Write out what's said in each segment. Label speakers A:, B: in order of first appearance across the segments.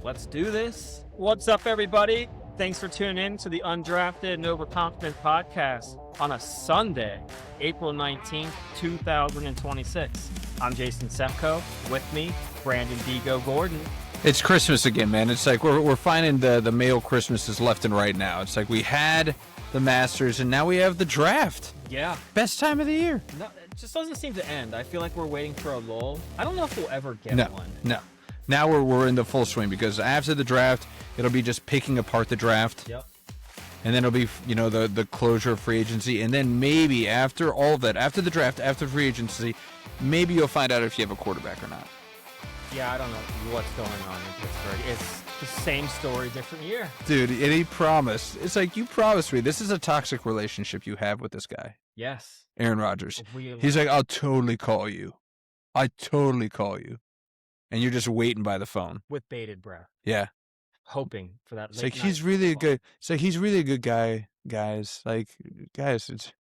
A: Let's do this. What's up, everybody? Thanks for tuning in to the Undrafted and Overconfident podcast on a Sunday, April 19th, 2026. I'm Jason Semko. With me, Brandon Digo Gordon.
B: It's Christmas again, man. It's like we're finding the male Christmases left and right now. It's like we had the Masters and now we have the draft.
A: Yeah.
B: Best time of the year.
A: No, it just doesn't seem to end. I feel like we're waiting for a lull. I don't know if we'll ever get one.
B: No. Now we're in the full swing because after the draft, it'll be just picking apart the draft.
A: Yep.
B: And then it'll be, the closure of free agency. And then maybe after all of that, after the draft, after free agency, maybe you'll find out if you have a quarterback or not.
A: Yeah, I don't know what's going on in Pittsburgh. It's the same story, different year.
B: Dude, and he promised. It's like, you promised me. This is a toxic relationship you have with this guy.
A: Yes.
B: Aaron Rodgers. He's like, I'll totally call you. And you're just waiting by the phone.
A: With bated breath.
B: Yeah.
A: Hoping for that.
B: It's like, he's really a good guy, guys. Like, guys, it's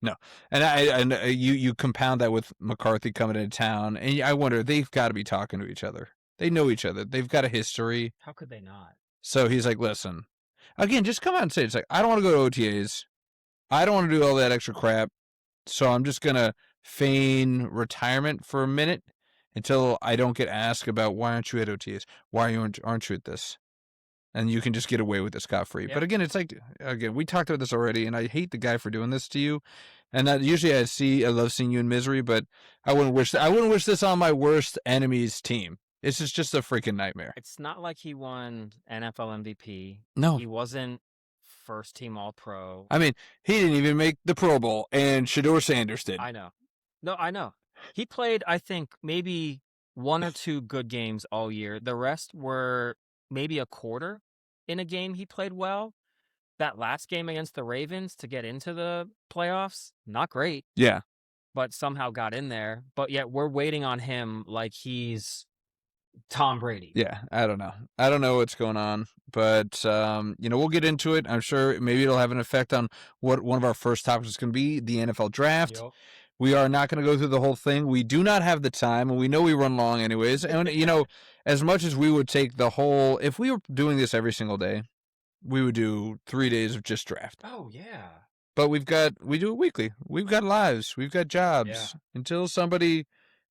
B: no. And you compound that with McCarthy coming into town, and I wonder, they've got to be talking to each other. They know each other. They've got a history.
A: How could they not?
B: So he's like, listen, again, just come out and say, it's like, I don't want to go to OTAs. I don't want to do all that extra crap. So I'm just going to feign retirement for a minute until I don't get asked about, why aren't you at OTAs? Why aren't you at this? And you can just get away with it scot-free.
A: Yeah.
B: But again, it's like, we talked about this already, and I hate the guy for doing this to you. And that usually I love seeing you in misery, but I wouldn't wish this on my worst enemy's team. It's just a freaking nightmare.
A: It's not like he won NFL MVP.
B: No.
A: He wasn't first team All-Pro.
B: I mean, he didn't even make the Pro Bowl, and Shedeur Sanders did.
A: I know. No, I know. He played, I think, maybe one or two good games all year. The rest were maybe a quarter in a game he played well. That last game against the Ravens to get into the playoffs, not great.
B: Yeah.
A: But somehow got in there. But yet we're waiting on him like he's Tom Brady.
B: Yeah, I don't know. I don't know what's going on, but we'll get into it. I'm sure maybe it'll have an effect on what one of our first topics is going to be, the NFL draft.
A: Yep.
B: We are not going to go through the whole thing. We do not have the time, and we know we run long anyways. And, as much as we would take the whole, if we were doing this every single day, we would do 3 days of just draft.
A: Oh, yeah.
B: But we do it weekly. We've got lives. We've got jobs.
A: Yeah.
B: Until somebody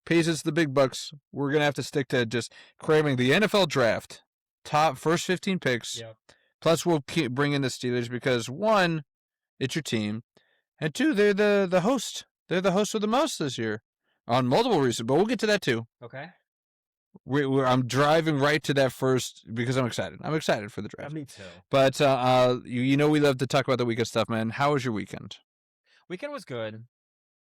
B: pays us the big bucks, we're going to have to stick to just cramming the NFL draft, top first 15 picks.
A: Yep.
B: Plus, we'll bring in the Steelers because, one, it's your team, and two, they're the host. They're the host of the most this year on multiple reasons, but we'll get to that too.
A: Okay.
B: I'm driving right to that first because I'm excited. I'm excited for the draft.
A: Me too.
B: But, we love to talk about the weekend stuff, man. How was your weekend?
A: Weekend was good.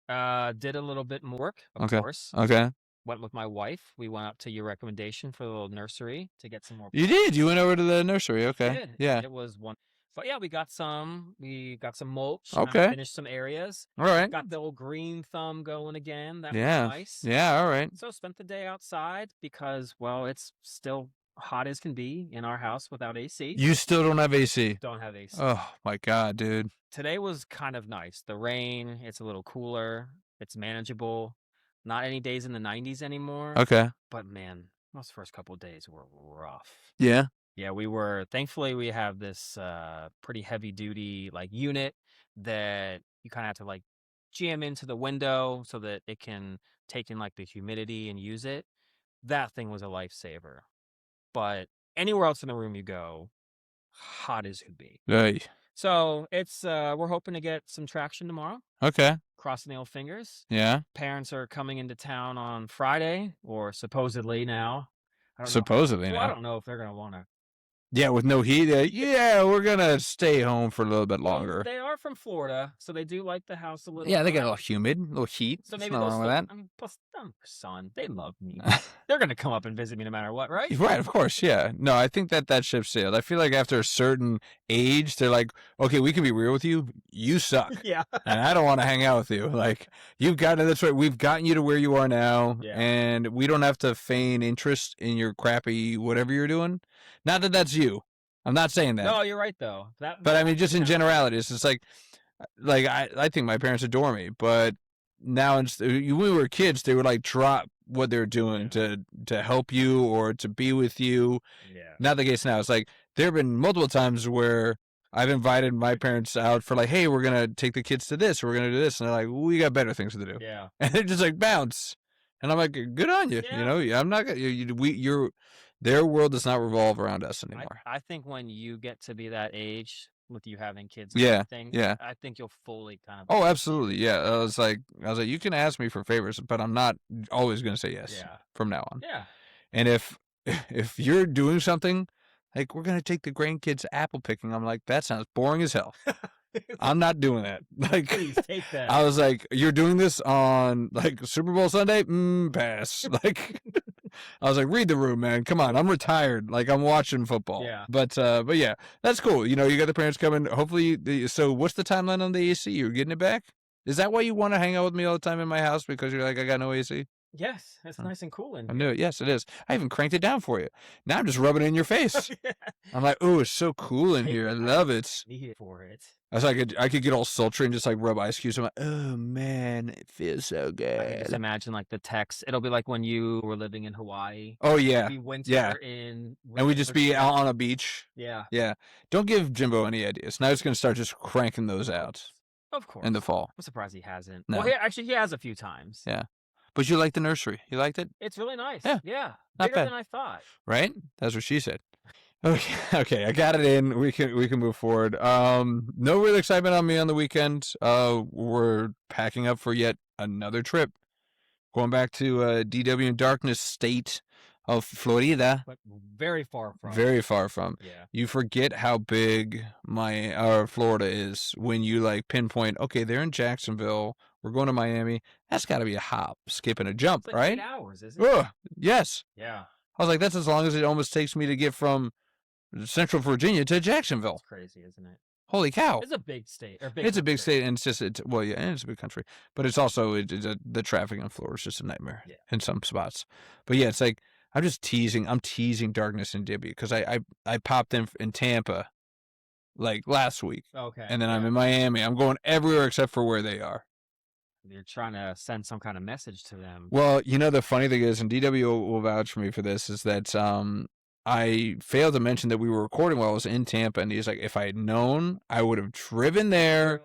A: Did a little bit more work, of course.
B: Okay.
A: Went with my wife. We went up to your recommendation for the little nursery to get some more.
B: You did? You went over to the nursery. Okay.
A: I did.
B: Yeah.
A: It was one. But yeah, we got some mulch.
B: Okay.
A: Finished some areas.
B: All right.
A: Got the old green thumb going again. That was nice.
B: Yeah, all right.
A: So spent the day outside because, well, it's still hot as can be in our house without AC.
B: You still don't have AC?
A: Don't have AC.
B: Oh, my God, dude.
A: Today was kind of nice. The rain, it's a little cooler. It's manageable. Not any days in the 90s anymore.
B: Okay.
A: But, man, those first couple of days were rough.
B: Yeah?
A: Yeah, thankfully we have this pretty heavy duty unit that you kind of have to jam into the window so that it can take in the humidity and use it. That thing was a lifesaver. But anywhere else in the room you go, hot as could be.
B: Hey.
A: So it's we're hoping to get some traction tomorrow.
B: Okay.
A: Crossing the old fingers.
B: Yeah.
A: Parents are coming into town on Friday, or supposedly now.
B: Supposedly
A: now.
B: now.
A: I don't know if they're gonna want to.
B: Yeah, with no heat. Yeah, we're gonna stay home for a little bit longer.
A: They are from Florida, so they do like the house a little.
B: Yeah, they
A: hot.
B: get a little humid, a little heat.
A: So maybe
B: nothing wrong with that.
A: I mean, plus, I'm their son. They love me. They're gonna come up and visit me no matter what, right?
B: Right, of course, yeah. No, I think that ship sailed. I feel like after a certain age, they're like, okay, we can be real with you. You suck.
A: Yeah.
B: And I don't want to hang out with you. You've gotten that's right. We've gotten you to where you are now,
A: Yeah.
B: and we don't have to feign interest in your crappy whatever you're doing. Not that that's you. I'm not saying that.
A: No, you're right though.
B: But I mean, just in generality, it's just I think my parents adore me, but now when we were kids, they would drop what they're doing to help you or to be with you.
A: Yeah.
B: Not the case now. It's like there have been multiple times where I've invited my parents out for like, hey, we're gonna take the kids to this, or we're gonna do this, and they're like, we got better things to do.
A: Yeah.
B: And they're just like bounce, and I'm like, good on you.
A: Yeah.
B: You know, I'm not gonna. Their world does not revolve around us anymore.
A: I think when you get to be that age, with you having kids and
B: Yeah,
A: everything,
B: yeah.
A: I think you'll fully kind of.
B: Oh, absolutely. Yeah. I was like, you can ask me for favors, but I'm not always gonna say yes.
A: Yeah.
B: From now on.
A: Yeah.
B: And if you're doing something like we're gonna take the grandkids apple picking, I'm like, that sounds boring as hell. I'm not doing that. Like,
A: Please take that.
B: I was like, you're doing this on like Super Bowl Sunday? Pass. Like, I was like, read the room, man. Come on, I'm retired. Like, I'm watching football.
A: Yeah.
B: But yeah, that's cool. You know, you got the parents coming. Hopefully, so what's the timeline on the AC? You're getting it back? Is that why you want to hang out with me all the time in my house because you're like, I got no AC?
A: Yes, it's nice and cool in
B: I
A: here.
B: knew it. Yes, it is. I even cranked it down for you. Now I'm just rubbing it in your face.
A: Yeah.
B: I'm like, oh, it's so cool in here. I love it.
A: Need it for it.
B: I was like, I could get all sultry and just like rub ice cubes. I'm like, oh man, it feels so
A: I can just
B: good.
A: imagine like the text. It'll be like when you were living in Hawaii.
B: Oh yeah,
A: It'd be winter
B: yeah.
A: in.
B: And we just be out on a beach.
A: Yeah.
B: Yeah. Don't give Jimbo any ideas. Now he's gonna start just cranking those out
A: Of course.
B: in the fall.
A: I'm surprised he hasn't.
B: No.
A: Well, actually, he has a few times.
B: Yeah. But you like the nursery? You liked it?
A: It's really nice.
B: Yeah.
A: Yeah.
B: Not
A: Bigger
B: bad.
A: than I thought.
B: Right? That's what she said. Okay, okay, I got it in. We can move forward. No real excitement on me on the weekend. We're packing up for yet another trip. Going back to DW and Darkness State of Florida.
A: But very far from.
B: Very far from.
A: Yeah.
B: You forget how big my Florida is when you like pinpoint, okay, they're in Jacksonville. We're going to Miami. That's got to be a hop, skip, and a jump,
A: It's like
B: right?
A: 8 hours, isn't it?
B: Ugh, yes.
A: Yeah.
B: I was like, that's as long as it almost takes me to get from Central Virginia to Jacksonville.
A: It's crazy, isn't it?
B: Holy cow.
A: It's a big state.
B: It's a big state, and well, yeah, and it's a big country. But it's also, the traffic in Florida is just a nightmare in some spots. But yeah, it's like, I'm teasing Darkness and Dibby because I popped in Tampa like last week.
A: Okay.
B: And then I'm in Miami. I'm going everywhere except for where they are.
A: You're trying to send some kind of message to them.
B: Well, you know, the funny thing is, and DW will vouch for me for this, is that I failed to mention that we were recording while I was in Tampa, and he's like, if I had known, I would have driven there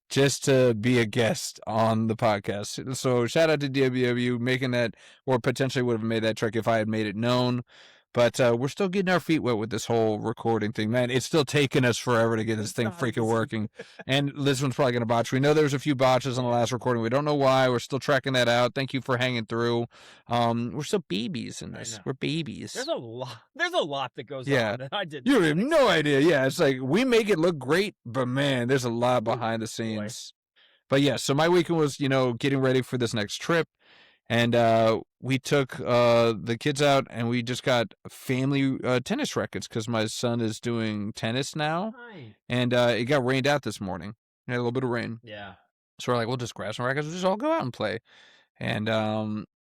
B: just to be a guest on the podcast. So shout out to DW making that, or potentially would have made that trek if I had made it known. But we're still getting our feet wet with this whole recording thing, man. It's still taking us forever to get this thing freaking working. And this one's probably going to botch. We know there's a few botches on the last recording. We don't know why. We're still tracking that out. Thank you for hanging through. We're still babies in this. We're babies.
A: There's a lot that goes on that I didn't.
B: You have no idea. Yeah, it's like we make it look great, but man, there's a lot behind the scenes. But yeah, so my weekend was, getting ready for this next trip. And we took the kids out, and we just got family tennis rackets because my son is doing tennis now.
A: Hi.
B: And it got rained out this morning. It had a little bit of rain.
A: Yeah.
B: So we're like, we'll just grab some rackets. We'll just all go out and play. And,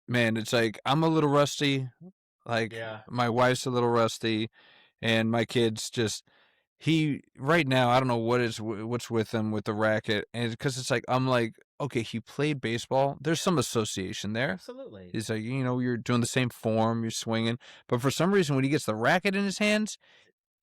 B: man, it's like I'm a little rusty. Like, my wife's a little rusty. And my kids just... right now, I don't know what's with him with the racket. And because it's like, I'm like, okay, he played baseball. There's some association there.
A: Absolutely.
B: He's like, you're doing the same form, you're swinging. But for some reason, when he gets the racket in his hands...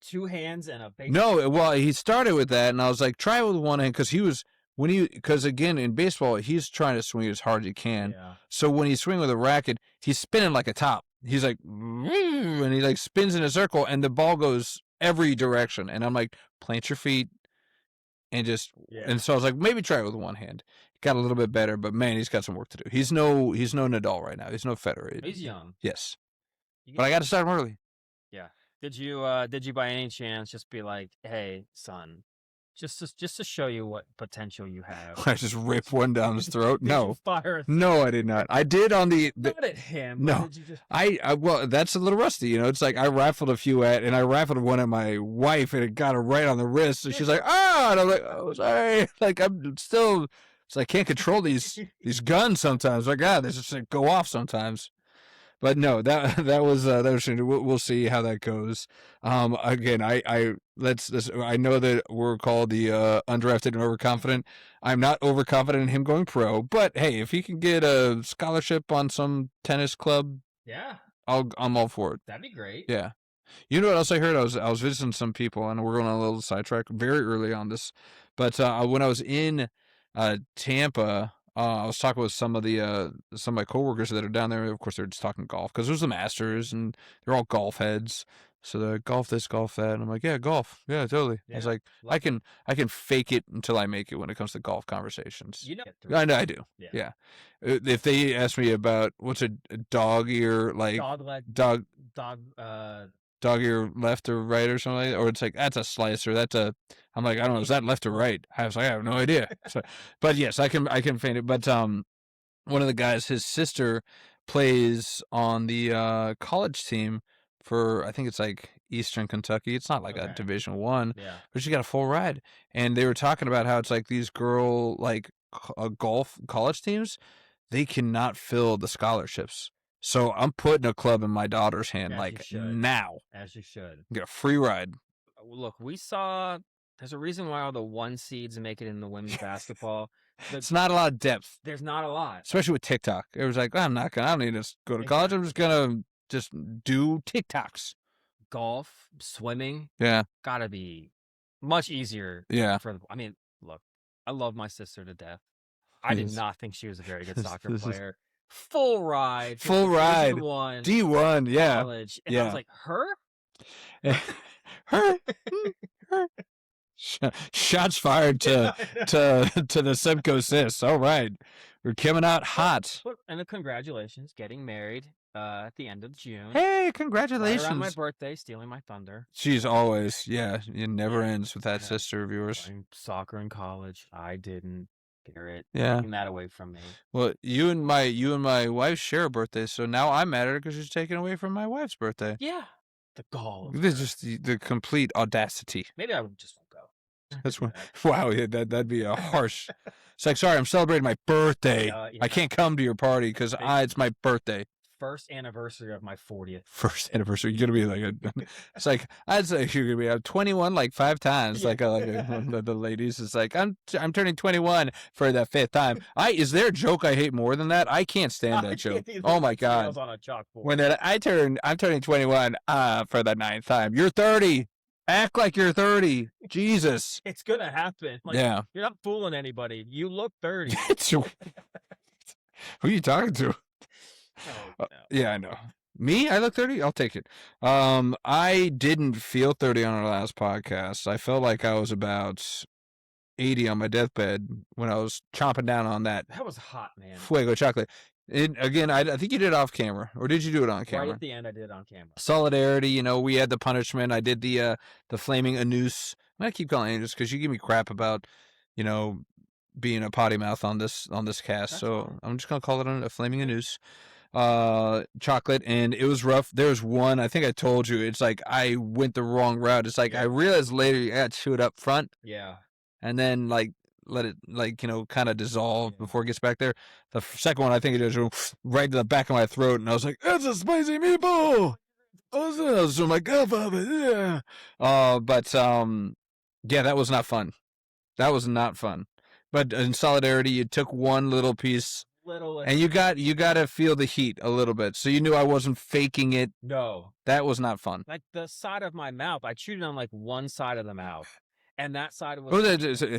A: 2 hands and a baseball.
B: No, well, he started with that, and I was like, try it with one hand, because again, in baseball, he's trying to swing as hard as he can.
A: Yeah.
B: So when he's swinging with a racket, he's spinning like a top. He's like, and he like spins in a circle, and the ball goes every direction. And I'm like, plant your feet, and and so I was like, maybe try it with one hand. Got a little bit better, but man, he's got some work to do. He's no Nadal right now. He's no Federer.
A: He's young.
B: Yes, but I got to start him early.
A: Yeah. Did you by any chance just be like, hey, son, just to show you what potential you have?
B: I just rip one down his throat. No,
A: fire.
B: No, I did not. I did on the
A: not at him.
B: No,
A: did you just...
B: I well, that's a little rusty. It's like I rifled a few and I rifled one at my wife, and it got her right on the wrist. So she's like, ah, and I'm like, oh, sorry. Like I'm still. It's like I can't control these guns sometimes. Like, God, they just like, go off sometimes. But no, that was interesting. We'll see how that goes. Again, I know that we're called the undrafted and overconfident. I'm not overconfident in him going pro, but hey, if he can get a scholarship on some tennis club,
A: Yeah,
B: I'm all for it.
A: that'd be great.
B: Yeah. You know what else I heard? I was visiting some people, and we're going on a little sidetrack very early on this. But when I was in Tampa, I was talking with some of my coworkers that are down there. Of course, they're just talking golf because there's the Masters, and they're all golf heads. So they're golf this, golf that, and I'm like, yeah, golf, yeah, totally. I was
A: Yeah,
B: like,
A: love it.
B: I can fake it until I make it when it comes to golf conversations.
A: You know,
B: I know I do.
A: yeah.
B: Yeah. If they ask me about what's a dog ear like
A: Dog leg,
B: dog
A: dog.
B: dog ear left or right or something like that, or it's like that's a slice or that's a. I'm like, I don't know, is that left or right? I was like, I have no idea. So, but yes, I can feign it. But one of the guys, his sister plays on the college team for I think it's like Eastern Kentucky. It's not like a
A: Okay.
B: Division One,
A: Yeah.
B: but she got a full ride. And they were talking about how it's like these girl golf college teams, they cannot fill the scholarships. So I'm putting a club in my daughter's hand
A: As you
B: like
A: should.
B: now.
A: As you should.
B: Get a free ride.
A: Look, we saw. There's a reason why all the 1 seeds make it in the women's basketball.
B: It's not a lot of depth,
A: There's not a lot.
B: especially with TikTok. It was like, I don't need to go to college. I'm just gonna just do TikToks.
A: Golf, swimming,
B: Yeah,
A: gotta be much easier.
B: yeah.
A: I mean, look, I love my sister to death. I did
B: Yes.
A: not think she was a very good soccer
B: This is-
A: player. Full ride. to
B: Full ride.
A: Division One
B: D1, yeah.
A: college. And I
B: Yeah.
A: was like, her?
B: her. Shots fired to the Semko sis. All right, we're coming out hot.
A: And congratulations, getting married at the end of June.
B: Hey,
A: Right
B: congratulations!
A: around my birthday, stealing my thunder.
B: She's always, yeah, it never
A: Yeah.
B: ends with that
A: Yeah.
B: sister of yours.
A: Playing soccer in college. I didn't. Garrett
B: Yeah.
A: taking that away from me.
B: Well, you and my wife share a birthday, so now I'm mad at her because she's taken away from my wife's birthday.
A: Yeah. The gall. of
B: This
A: her.
B: is just the complete audacity.
A: Maybe I just won't go.
B: That's
A: Do
B: what.
A: that.
B: Wow, yeah, that'd be a harsh. It's like, sorry, I'm celebrating my birthday.
A: Yeah.
B: I can't come to your party because it's my birthday.
A: First anniversary of my 40th.
B: First anniversary, you're gonna be like it's like I'd say you're gonna be 21 like 5 times,
A: Yeah.
B: the ladies. It's like I'm turning 21 for the 5th time. Is there a joke I hate more than that? I can't stand that joke. Oh my god!
A: Nails on a chalkboard.
B: When I'm turning 21 for the 9th time. You're 30. Act like you're 30. Jesus.
A: It's gonna happen. Like,
B: Yeah.
A: You're not fooling anybody. You look 30.
B: Who are you talking to?
A: Oh, no.
B: Yeah, I know. Me? I look 30? I'll take it. I didn't feel 30 on our last podcast. I felt like I was about 80 on my deathbed when I was chomping down on that
A: That was hot, man.
B: Fuego chocolate. Again, I think you did it off camera. Or did you do it on camera?
A: Right at the end, I did it on camera.
B: Solidarity, we had the punishment. I did the flaming anus. I'm going to keep calling it just because you give me crap about, being a potty mouth on this cast.
A: That's
B: so
A: fine.
B: I'm just going to call it a flaming anus. Chocolate, and it was rough. There was one, I think I told you, it's like I went the wrong route. It's like I realized later I got to chew it up front.
A: Yeah.
B: And then let it kind of dissolve before it gets back there. The second one, I think it just right to the back of my throat, and I was like, "That's a spicy meatball." Oh, so my godfather, yeah. Yeah, that was not fun. That was not fun. But in solidarity, you took one little piece, and you got to feel the heat a little bit, so you knew I wasn't faking it.
A: No.
B: That was not fun.
A: Like the side of my mouth, I chewed it on like one side of the mouth, and that side was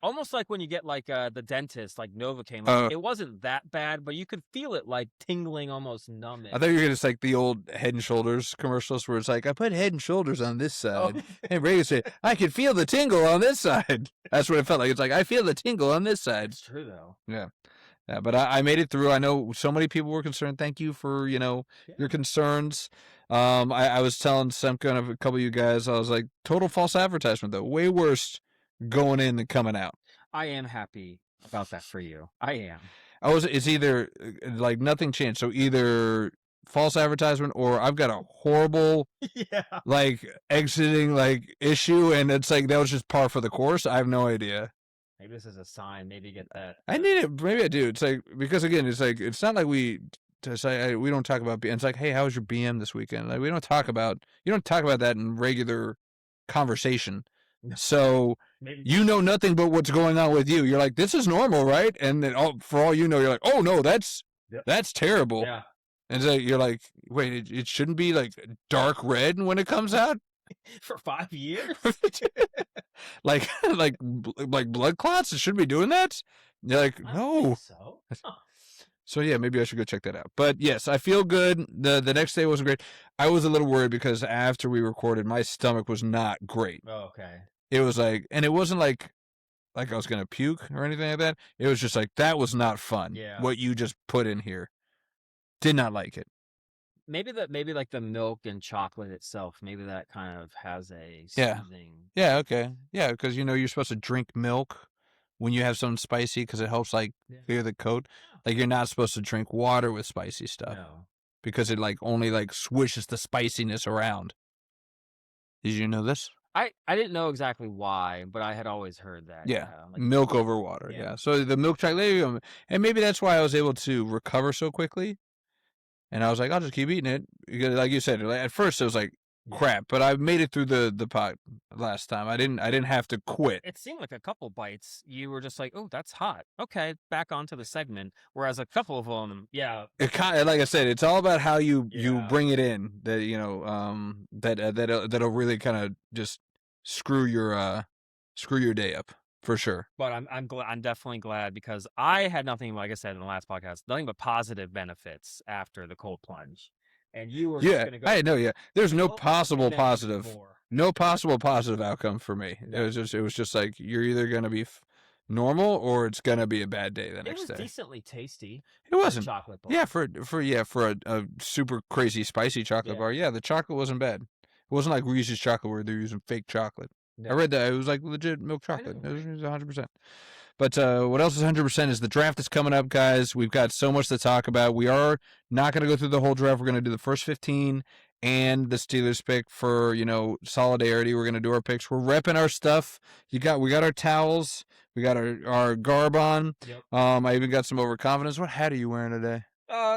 A: almost like when you get like the dentist, like Novocaine. Like, it wasn't that bad, but you could feel it like tingling, almost numbing.
B: I thought you were just like the old Head and Shoulders commercials where it's like, I put Head and Shoulders on this side. And Reagan said, I can feel the tingle on this side. That's what it felt like. It's like, I feel the tingle on this side.
A: It's true, though.
B: Yeah. Yeah, but I made it through. I know so many people were concerned. Thank you for, your concerns. I was telling Semko and a couple of you guys, I was like, total false advertisement, though. Way worse going in than coming out.
A: I am happy about that for you. I am.
B: It's either like nothing changed. So either false advertisement or I've got a horrible like exiting like issue, and it's like that was just par for the course. I have no idea.
A: Maybe this is a sign. Maybe get that.
B: I need it. Maybe I do. It's like, because again, it's like, it's not like we we don't talk about BM. It's like, hey, how was your BM this weekend? Like, you don't talk about that in regular conversation. So
A: Maybe
B: you know nothing but what's going on with you. You're like, this is normal, right? And then for all you know, you're like, oh no, that's terrible.
A: yeah.
B: And so you're like, wait, it shouldn't be like dark red when it comes out.
A: For 5 years?
B: like blood clots. It shouldn't be doing that. You're like,
A: I don't
B: no.
A: think so.
B: So yeah, maybe I should go check that out. But yes, I feel good. The next day wasn't great. I was a little worried because after we recorded, my stomach was not great.
A: Oh, okay.
B: It was like, and it wasn't like I was gonna puke or anything like that. It was just like, that was not fun.
A: Yeah.
B: What you just put in here. Did not like it.
A: Maybe like the milk and chocolate itself, maybe that kind of has a
B: Yeah.
A: soothing.
B: Yeah, okay. Yeah, because you're supposed to drink milk when you have something spicy because it helps like clear the coat. Like you're not supposed to drink water with spicy stuff
A: No.
B: because it like only like swishes the spiciness around. Did you know this?
A: I didn't know exactly why, but I had always heard that.
B: Yeah,
A: Like,
B: milk over water. Yeah. So the milk chocolate, and maybe that's why I was able to recover so quickly. And I was like, I'll just keep eating it because, like you said, at first it was like crap, but I made it through the pot last time. I didn't have to quit.
A: It seemed like a couple bites, you were just like, oh, that's hot. Okay, back onto the segment. Whereas a couple of them, yeah.
B: It kind of, like I said, it's all about how you
A: Yeah.
B: bring it in. That that'll really kind of just screw your day up for sure.
A: But I'm glad. I'm definitely glad because I had nothing, like I said in the last podcast, nothing but positive benefits after the cold plunge, and you were just
B: Yeah,
A: gonna go.
B: I know. Yeah, there's no
A: "Oh,
B: possible
A: and then
B: positive,
A: more."
B: no possible positive outcome for me.
A: No.
B: It was just like you're either gonna be normal or it's gonna be a bad day the
A: It
B: next
A: was
B: day.
A: decently tasty.
B: It
A: for a
B: wasn't.
A: chocolate bar.
B: Yeah, for a super crazy spicy chocolate
A: Yeah.
B: bar. Yeah, the chocolate wasn't bad. It wasn't like Reese's chocolate where they're using fake chocolate.
A: No.
B: I read that it was like legit milk chocolate.
A: know.
B: It was 100%. But what else is 100% is the draft is coming up, guys. We've got so much to talk about. We are not going to go through the whole draft. We're going to do the first 15 and the Steelers pick for, solidarity. We're going to do our picks. We're repping our stuff. We got our towels. We got our garb on.
A: Yep.
B: I even got some overconfidence. What hat are you wearing today?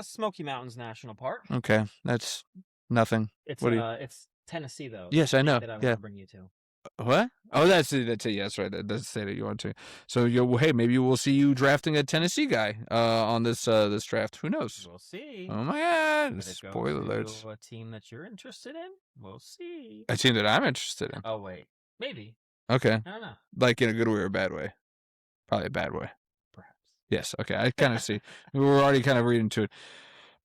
A: Smoky Mountains National Park.
B: Okay, that's nothing.
A: It's
B: What do you...
A: it's Tennessee though.
B: Yes, I know.
A: That I want
B: Yeah.
A: to bring you to.
B: What? Oh, that's it. Yeah, that's right. That's the state that you want to. So, hey, maybe we'll see you drafting a Tennessee guy on this draft. Who knows?
A: We'll see.
B: Oh my God!
A: Could it
B: Spoiler
A: go
B: alerts.
A: to a team that you're interested in? We'll see.
B: A team that I'm interested in.
A: Oh wait, maybe.
B: Okay.
A: I don't know.
B: Like in a good way or a bad way? Probably a bad way.
A: Perhaps.
B: Yes. Okay. I kind of see. We're already kind of reading to it.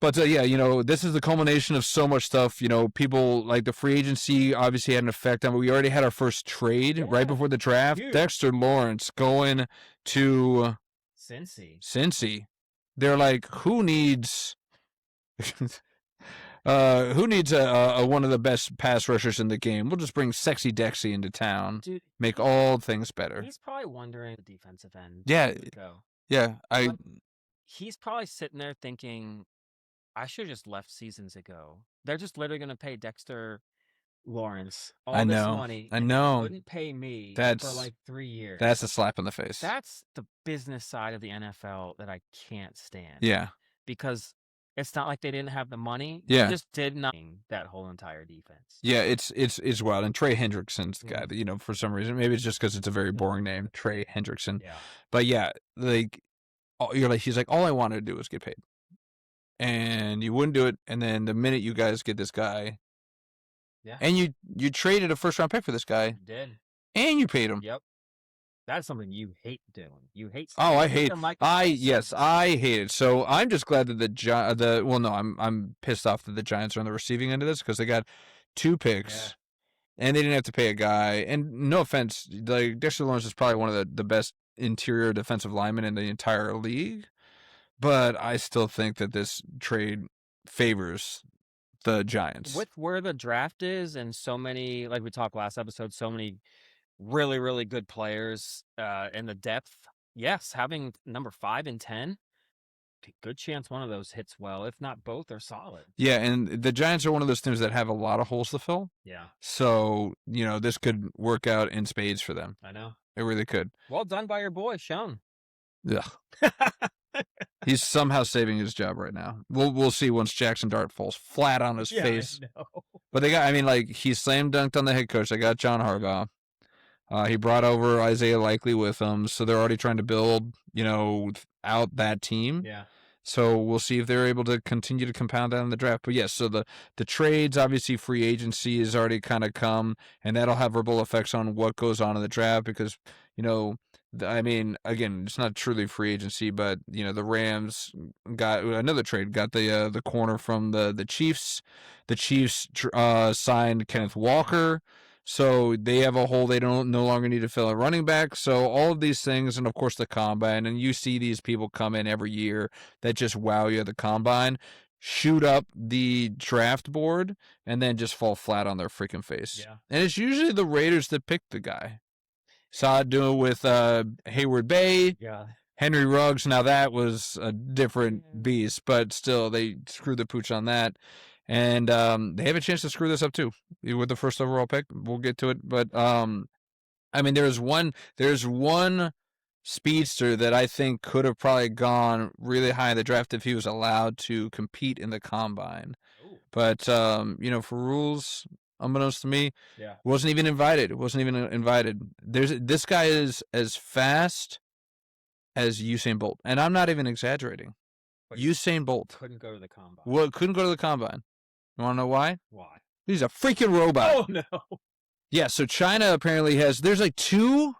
B: But yeah, this is the culmination of so much stuff. People like the free agency obviously had an effect on it. We already had our first trade right before the draft.
A: Huge.
B: Dexter Lawrence going to Cincy. They're like, who needs a one of the best pass rushers in the game? We'll just bring Sexy Dexy into town.
A: Dude,
B: make all things better.
A: He's probably wondering the defensive end.
B: Yeah.
A: Go.
B: Yeah.
A: He's probably sitting there thinking, I should have just left seasons ago. They're just literally going to pay Dexter Lawrence all this money.
B: I know.
A: Wouldn't pay me for like 3 years.
B: That's a slap in the face.
A: That's the business side of the NFL that I can't stand.
B: Yeah.
A: Because it's not like they didn't have the money.
B: Yeah.
A: They just did nothing that whole entire defense.
B: Yeah, it's wild. And Trey Hendrickson's the guy that, for some reason, maybe it's just because it's a very boring name, Trey Hendrickson.
A: Yeah.
B: But yeah, he's like, all I wanted to do was get paid. And you wouldn't do it, and then the minute you guys get this guy, and you traded a first-round pick for this guy,
A: you did,
B: and you paid him.
A: Yep, that's something you hate doing. You hate.
B: Oh, I hate. I hate it. So I'm just glad that I'm pissed off that the Giants are on the receiving end of this because they got 2 picks, and they didn't have to pay a guy. And no offense, like Dexter Lawrence is probably one of the best interior defensive linemen in the entire league. But I still think that this trade favors the Giants.
A: With where the draft is and so many, like we talked last episode, so many really, really good players in the depth. Yes, having number 5 and 10, good chance one of those hits well. If not, both are solid.
B: Yeah, and the Giants are one of those teams that have a lot of holes to fill.
A: Yeah.
B: So, this could work out in spades for them.
A: I know.
B: It really could.
A: Well done by your boy, Sean.
B: Yeah. He's somehow saving his job right now. We'll see once Jackson Dart falls flat on his
A: Yeah, I
B: face.
A: know.
B: But they got, I mean, like, he slam dunked on the head coach. They got John Harbaugh. He brought over Isaiah Likely with him, so they're already trying to build, out that team.
A: Yeah.
B: So we'll see if they're able to continue to compound that in the draft. But yes, so the trades, obviously free agency has already kind of come, and that'll have ripple effects on what goes on in the draft because, I mean, again, it's not truly free agency, but the Rams got another trade, got the corner from the Chiefs. The Chiefs signed Kenneth Walker. So they have a hole they don't no longer need to fill a running back. So all of these things, and of course the combine, and you see these people come in every year that just wow you at the combine, shoot up the draft board, and then just fall flat on their freaking face.
A: Yeah.
B: And it's usually the Raiders that pick the guy. Saw it do it with Hayward Bay.
A: Yeah.
B: Henry Ruggs, now that was a different beast, but still they screwed the pooch on that. And they have a chance to screw this up too with the first overall pick. We'll get to it, but I mean, there's one speedster that I think could have probably gone really high in the draft if he was allowed to compete in the combine.
A: Ooh.
B: But for rules, unbeknownst to me,
A: Yeah.
B: wasn't even invited. This guy is as fast as Usain Bolt, and I'm not even exaggerating.
A: But
B: Usain Bolt
A: couldn't go to the combine.
B: Well, couldn't go to the combine. You want to know why?
A: Why?
B: He's a freaking robot.
A: Oh no.
B: Yeah, so China apparently there's like 2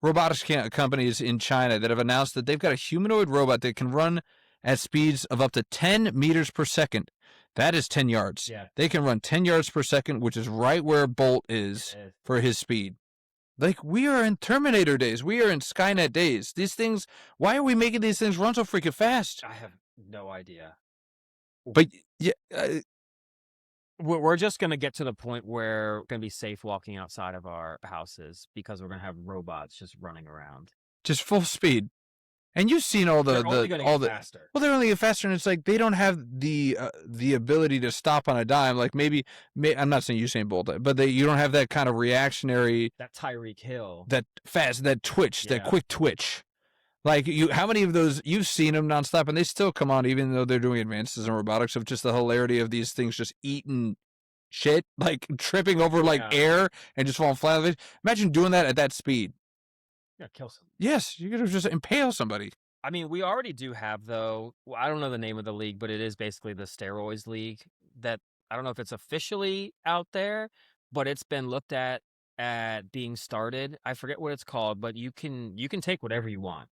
B: robotics companies in China that have announced that they've got a humanoid robot that can run at speeds of up to 10 meters per second. That is 10 yards.
A: Yeah.
B: They can run 10 yards per second, which is right where Bolt is for his speed. Like, we are in Terminator days. We are in Skynet days. These things, why are we making these things run so freaking fast?
A: I have no idea.
B: But, yeah.
A: We're just going to get to the point where we're going to be safe walking outside of our houses because we're going to have robots just running around.
B: Just full speed. And you've seen all the
A: They're only going to get faster.
B: Well, they're only get faster, and it's like they don't have the ability to stop on a dime. Like maybe I'm not saying Usain Bolt, but you don't have that kind of reactionary.
A: That Tyreek Hill.
B: That fast, that twitch,
A: Yeah.
B: that quick twitch. Like how many of those you've seen them nonstop, and they still come on, even though they're doing advances in robotics of just the hilarity of these things just eating shit, like tripping over air and just falling flat on it. Imagine doing that at that speed.
A: Yeah, kill someone.
B: Yes, you're gonna just impale somebody.
A: I mean, we already do have though. Well, I don't know the name of the league, but it is basically the steroids league. That I don't know if it's officially out there, but it's been looked at being started. I forget what it's called, but you can take whatever you want.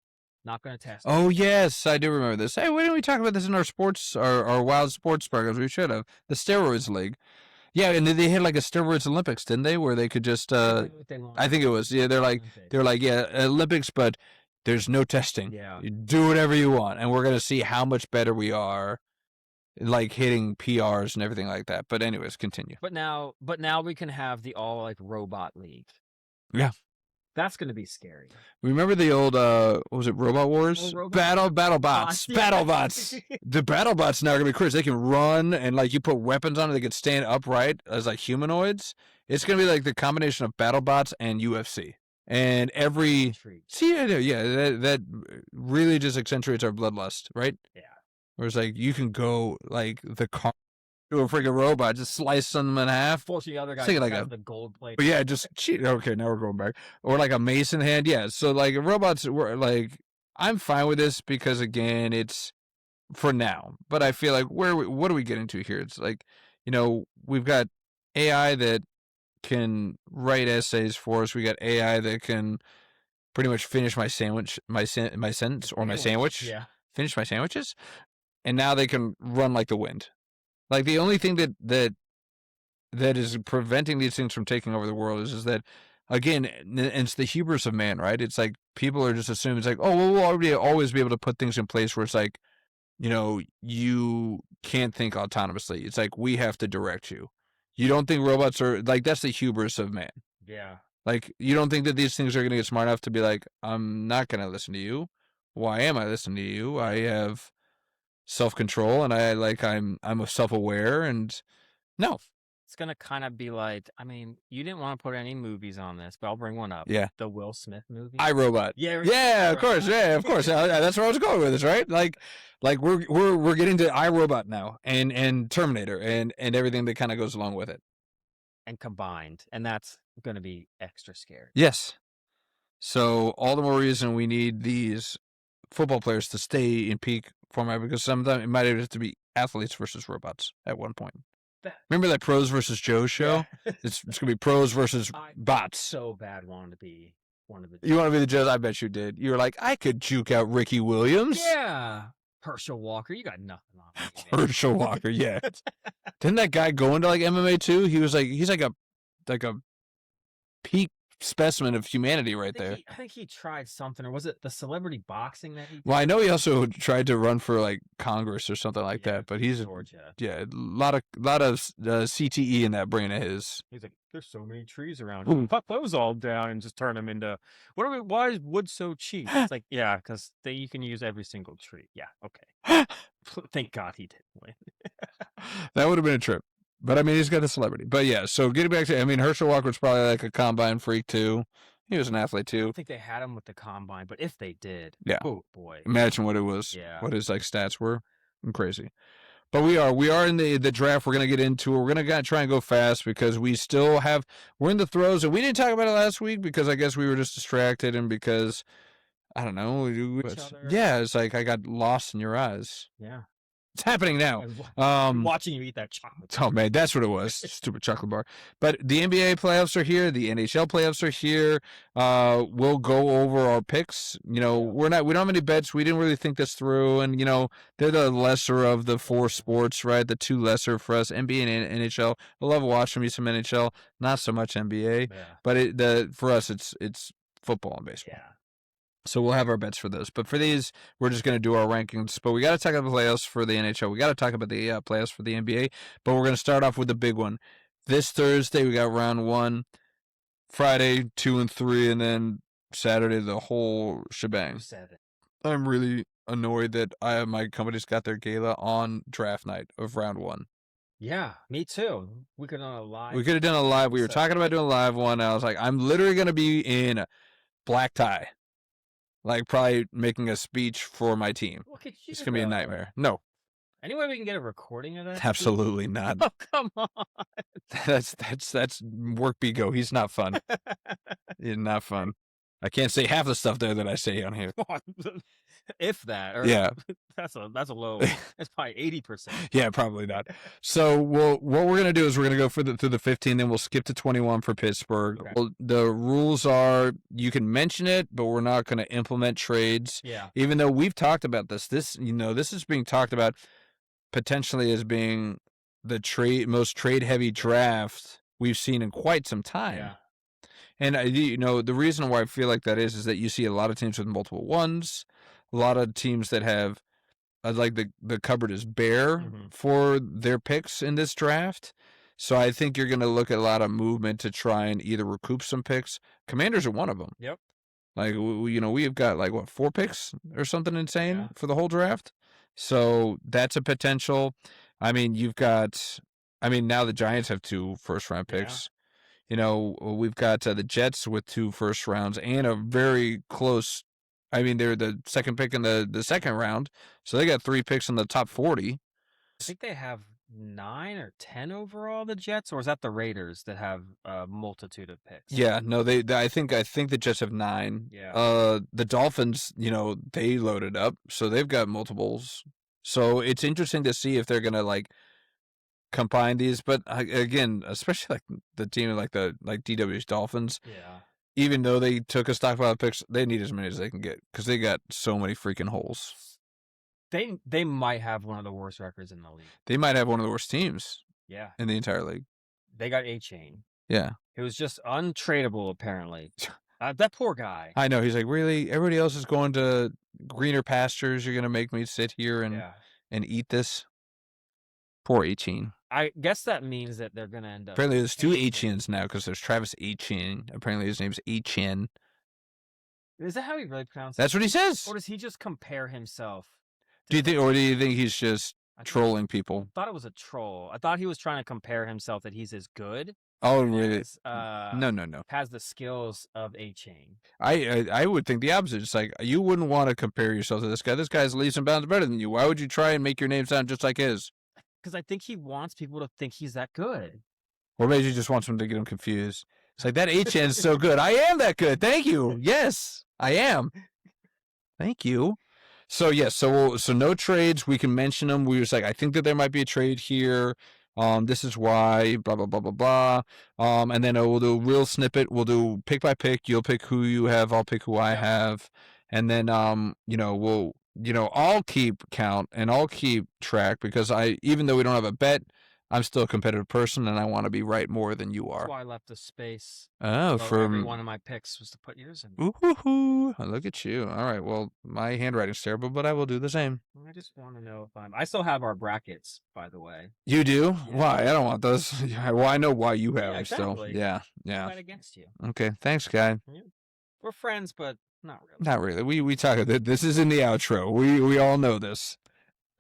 A: Not going to test.
B: Oh, yes, I do remember this. Hey, why didn't we talk about this in our wild sports programs? We should have. The steroids league. Yeah, and they had like a steroids Olympics, didn't they? Where they could just, I think it was. Yeah, they're like, yeah, Olympics, but there's no testing.
A: Yeah.
B: You do whatever you want, and we're going to see how much better we are, like hitting PRs and everything like that. But anyways, continue.
A: But now we can have the all like robot league.
B: Yeah.
A: That's going to be scary.
B: Remember the old, what was it, Robot Wars? BattleBots.
A: Yeah.
B: BattleBots. The BattleBots now are going to be crazy. They can run, and, like, you put weapons on it. They can stand upright as, like, humanoids. It's going to be, like, the combination of BattleBots and UFC. And See, yeah, that really just accentuates our bloodlust, right?
A: Yeah.
B: Whereas, like, you can go, like, the car to a freaking robot, just slice them in half.
A: Fortunately, the other guy has the gold plate.
B: But yeah, just cheat. Okay, now we're going back. Or like a Mason hand. Yeah, so like robots were like, I'm fine with this because again, it's for now. But I feel like what are we getting to here? It's like, we've got AI that can write essays for us. We got AI that can pretty much finish my sandwich, my sentence or my sandwich.
A: Yeah.
B: Finish my sandwiches. And now they can run like the wind. Like the only thing that is preventing these things from taking over the world is that, again, and it's the hubris of man, right? It's like people are just assuming it's like, oh, well, we'll already always be able to put things in place where it's like, you can't think autonomously. It's like we have to direct you. You don't think robots are like that's the hubris of man.
A: Yeah.
B: Like you don't think that these things are going to get smart enough to be like, I'm not going to listen to you. Why am I listening to you? I have self-control and I'm self-aware and no.
A: It's gonna kind of be like, I mean, you didn't want to put any movies on this, but I'll bring one up.
B: Yeah.
A: The Will Smith movie.
B: iRobot.
A: Yeah,
B: Yeah, of course.
A: iRobot.
B: Yeah, of course. That's where I was going with this, right? Like we're getting to iRobot now, and Terminator, and everything that kind of goes along with it.
A: And combined, and that's gonna be extra scary.
B: Yes. So all the more reason we need these football players to stay in peak format, because sometimes it might have to be athletes versus robots at one point. Remember that Pros versus Joe show?
A: Yeah.
B: It's gonna be pros versus bots.
A: So bad wanted to be one of the.
B: You want to be the Joes? I bet you did. You were like, I could juke out Ricky Williams.
A: Yeah. Herschel Walker, you got nothing on me.
B: Herschel Walker, yeah. Didn't that guy go into like MMA too? He's like a peak specimen of humanity right there.
A: I think he tried something, or was it the celebrity boxing that he did?
B: Well, I know he also tried to run for like Congress or something like that, but he's
A: Georgia.
B: Yeah, a lot of CTE in that brain of his.
A: He's like, there's so many trees around. Cut those all down and just turn them into. Why is wood so cheap? It's like, yeah, because you can use every single tree. Yeah, okay. Thank God he didn't win.
B: That would have been a trip. But I mean, he's got a celebrity. But yeah, so getting back to, I mean, Herschel Walker was probably like a combine freak too. He was an athlete too.
A: I don't think they had him with the combine, but if they did,
B: yeah,
A: oh boy,
B: imagine what it was.
A: Yeah,
B: what his like stats were. Crazy. But we are in the draft. We're gonna get into it. We're gonna try and go fast because we're in the throes, and we didn't talk about it last week because I guess we were just distracted and because I don't know. Yeah, it's like I got lost in your eyes.
A: Yeah.
B: It's happening now.
A: Watching you eat that chocolate.
B: Oh, man, that's what it was. Stupid chocolate bar. But the NBA playoffs are here. The NHL playoffs are here. We'll go over our picks. We don't have any bets. We didn't really think this through. And, they're the lesser of the four sports, right? The two lesser for us, NBA and NHL. I love watching me some NHL. Not so much NBA. Yeah. But for us, it's football and baseball. Yeah. So we'll have our bets for those. But for these, we're just going to do our rankings. But we got to talk about the playoffs for the NHL. We got to talk about the playoffs for the NBA. But we're going to start off with the big one. This Thursday, we got round 1. Friday, 2 and 3. And then Saturday, the whole shebang.
A: 7.
B: I'm really annoyed that my company's got their gala on draft night of round 1.
A: Yeah, me too. We could have done a live.
B: We could have done a live. We were talking about doing a live one. I was like, I'm literally going to be in black tie. Like, probably making a speech for my team. It's going to be a nightmare. No.
A: Any way we can get a recording of that?
B: Absolutely not.
A: Oh, come on.
B: That's work go. He's not fun. He's not fun. I can't say half the stuff there that I say on here.
A: If that. Or
B: yeah.
A: That's a low. That's probably 80%.
B: Yeah, probably not. So what we're going to do is we're going to go through the 15, then we'll skip to 21 for Pittsburgh. Okay. Well, the rules are you can mention it, but we're not going to implement trades.
A: Yeah.
B: Even though we've talked about this. This is being talked about potentially as being the most trade-heavy draft we've seen in quite some time. Yeah. And, the reason why I feel like that is that you see a lot of teams with multiple ones, a lot of teams that have, like the cupboard is bare for their picks in this draft. So I think you're going to look at a lot of movement to try and either recoup some picks. Commanders are one of them.
A: Yep.
B: Like, we've got 4 picks or something insane for the whole draft. So that's a potential. I mean, now the Giants have 2 first-round picks. Yeah. We've got the Jets with 2 first rounds and a very close. I mean, they're the second pick in the second round, so they got 3 picks in the top 40.
A: I think they have 9 or 10 overall, the Jets, or is that the Raiders that have a multitude of picks?
B: Yeah, no, I think the Jets have 9. Yeah. The Dolphins, they loaded up, so they've got multiples. So it's interesting to see if they're gonna combine these, but again, especially the team like DW's Dolphins.
A: Yeah.
B: Even though they took a stockpile of picks, they need as many as they can get because they got so many freaking holes.
A: They might have one of the worst records in the league.
B: They might have one of the worst teams.
A: Yeah. In
B: the entire league.
A: They got A-Chain.
B: Yeah.
A: It was just untradeable, apparently. That poor guy.
B: I know. He's like, really? Everybody else is going to greener pastures. You're going to make me sit here and eat this? Poor A-Chain.
A: I guess that means that they're going to end up...
B: Apparently there's 2 A-Chins now because there's Travis A-Chin. Apparently his name's A-Chin.
A: Is that how he really pronounces it?
B: That's what he says.
A: Or does he just compare himself?
B: Do you think he's just
A: I thought
B: trolling people.
A: thought it was a troll. I thought he was trying to compare himself that he's as good
B: Oh, really?
A: as
B: No, no, no.
A: has the skills of A Chain.
B: I would think the opposite. It's like you wouldn't want to compare yourself to this guy. This guy's leaps and bounds better than you. Why would you try and make your name sound just like his?
A: Because I think he wants people to think he's that good.
B: Or maybe he just wants them to get him confused. It's like that HN is so good. I am that good. Thank you. Yes, I am. Thank you. So yes, so no trades. We can mention them. We was like, I think that there might be a trade here. This is why. Blah blah blah blah blah. And then we'll do a real snippet. We'll do pick by pick. You'll pick who you have. I'll pick who I have. And then we'll I'll keep count and I'll keep track because even though we don't have a bet, I'm still a competitive person and I want to be right more than you
A: That's
B: are.
A: why I left the space.
B: Oh,
A: Every one of my picks was to put yours in.
B: ooh, look at you. All right, well, my handwriting's terrible, but I will do the same.
A: I just want to know if I still have our brackets, by the way.
B: You do?
A: Yeah.
B: Why? I don't want those. Well, I know why you have
A: Yeah,
B: them
A: exactly.
B: still. Yeah.
A: Fight against you.
B: Okay, thanks, guy.
A: Yeah. We're friends, but not really.
B: Not really. We talk. This is in the outro. We all know this.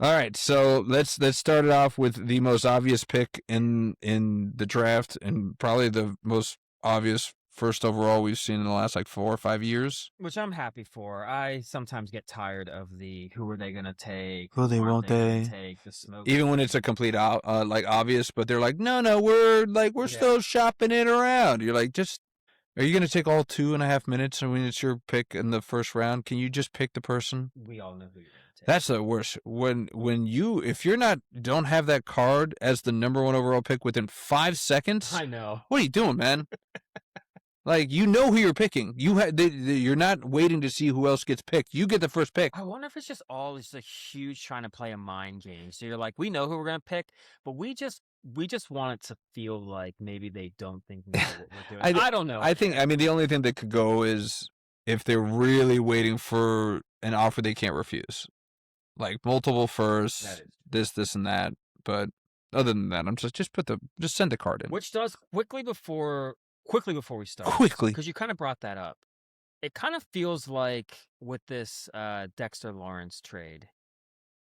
B: All right, so let's start it off with the most obvious pick in the draft, and probably the most obvious first overall we've seen in the last 4 or 5 years.
A: Which I'm happy for. I sometimes get tired of the who are they gonna take?
B: Who they won't they
A: take the smoke.
B: Even when it's a complete obvious, but they're like, no, we're still shopping it around. You're like, are you gonna take all 2.5 minutes, and when it's your pick in the first round, can you just pick the person?
A: We all know who you're gonna take.
B: That's the worst. If you're not don't have that card as the number 1 overall pick within 5 seconds,
A: I know.
B: What are you doing, man? You know who you're picking. You're not waiting to see who else gets picked. You get the first pick.
A: I wonder if it's just a huge trying to play a mind game. So you're like, we know who we're gonna pick, but we just want it to feel like maybe they don't think we know what we're doing. I don't know.
B: The only thing that could go is if they're really waiting for an offer they can't refuse. Multiple firsts, this and that. But other than that, I'm just send the card in.
A: Which does quickly before we start.
B: Quickly.
A: Because you kind of brought that up. It kind of feels like with this Dexter Lawrence trade,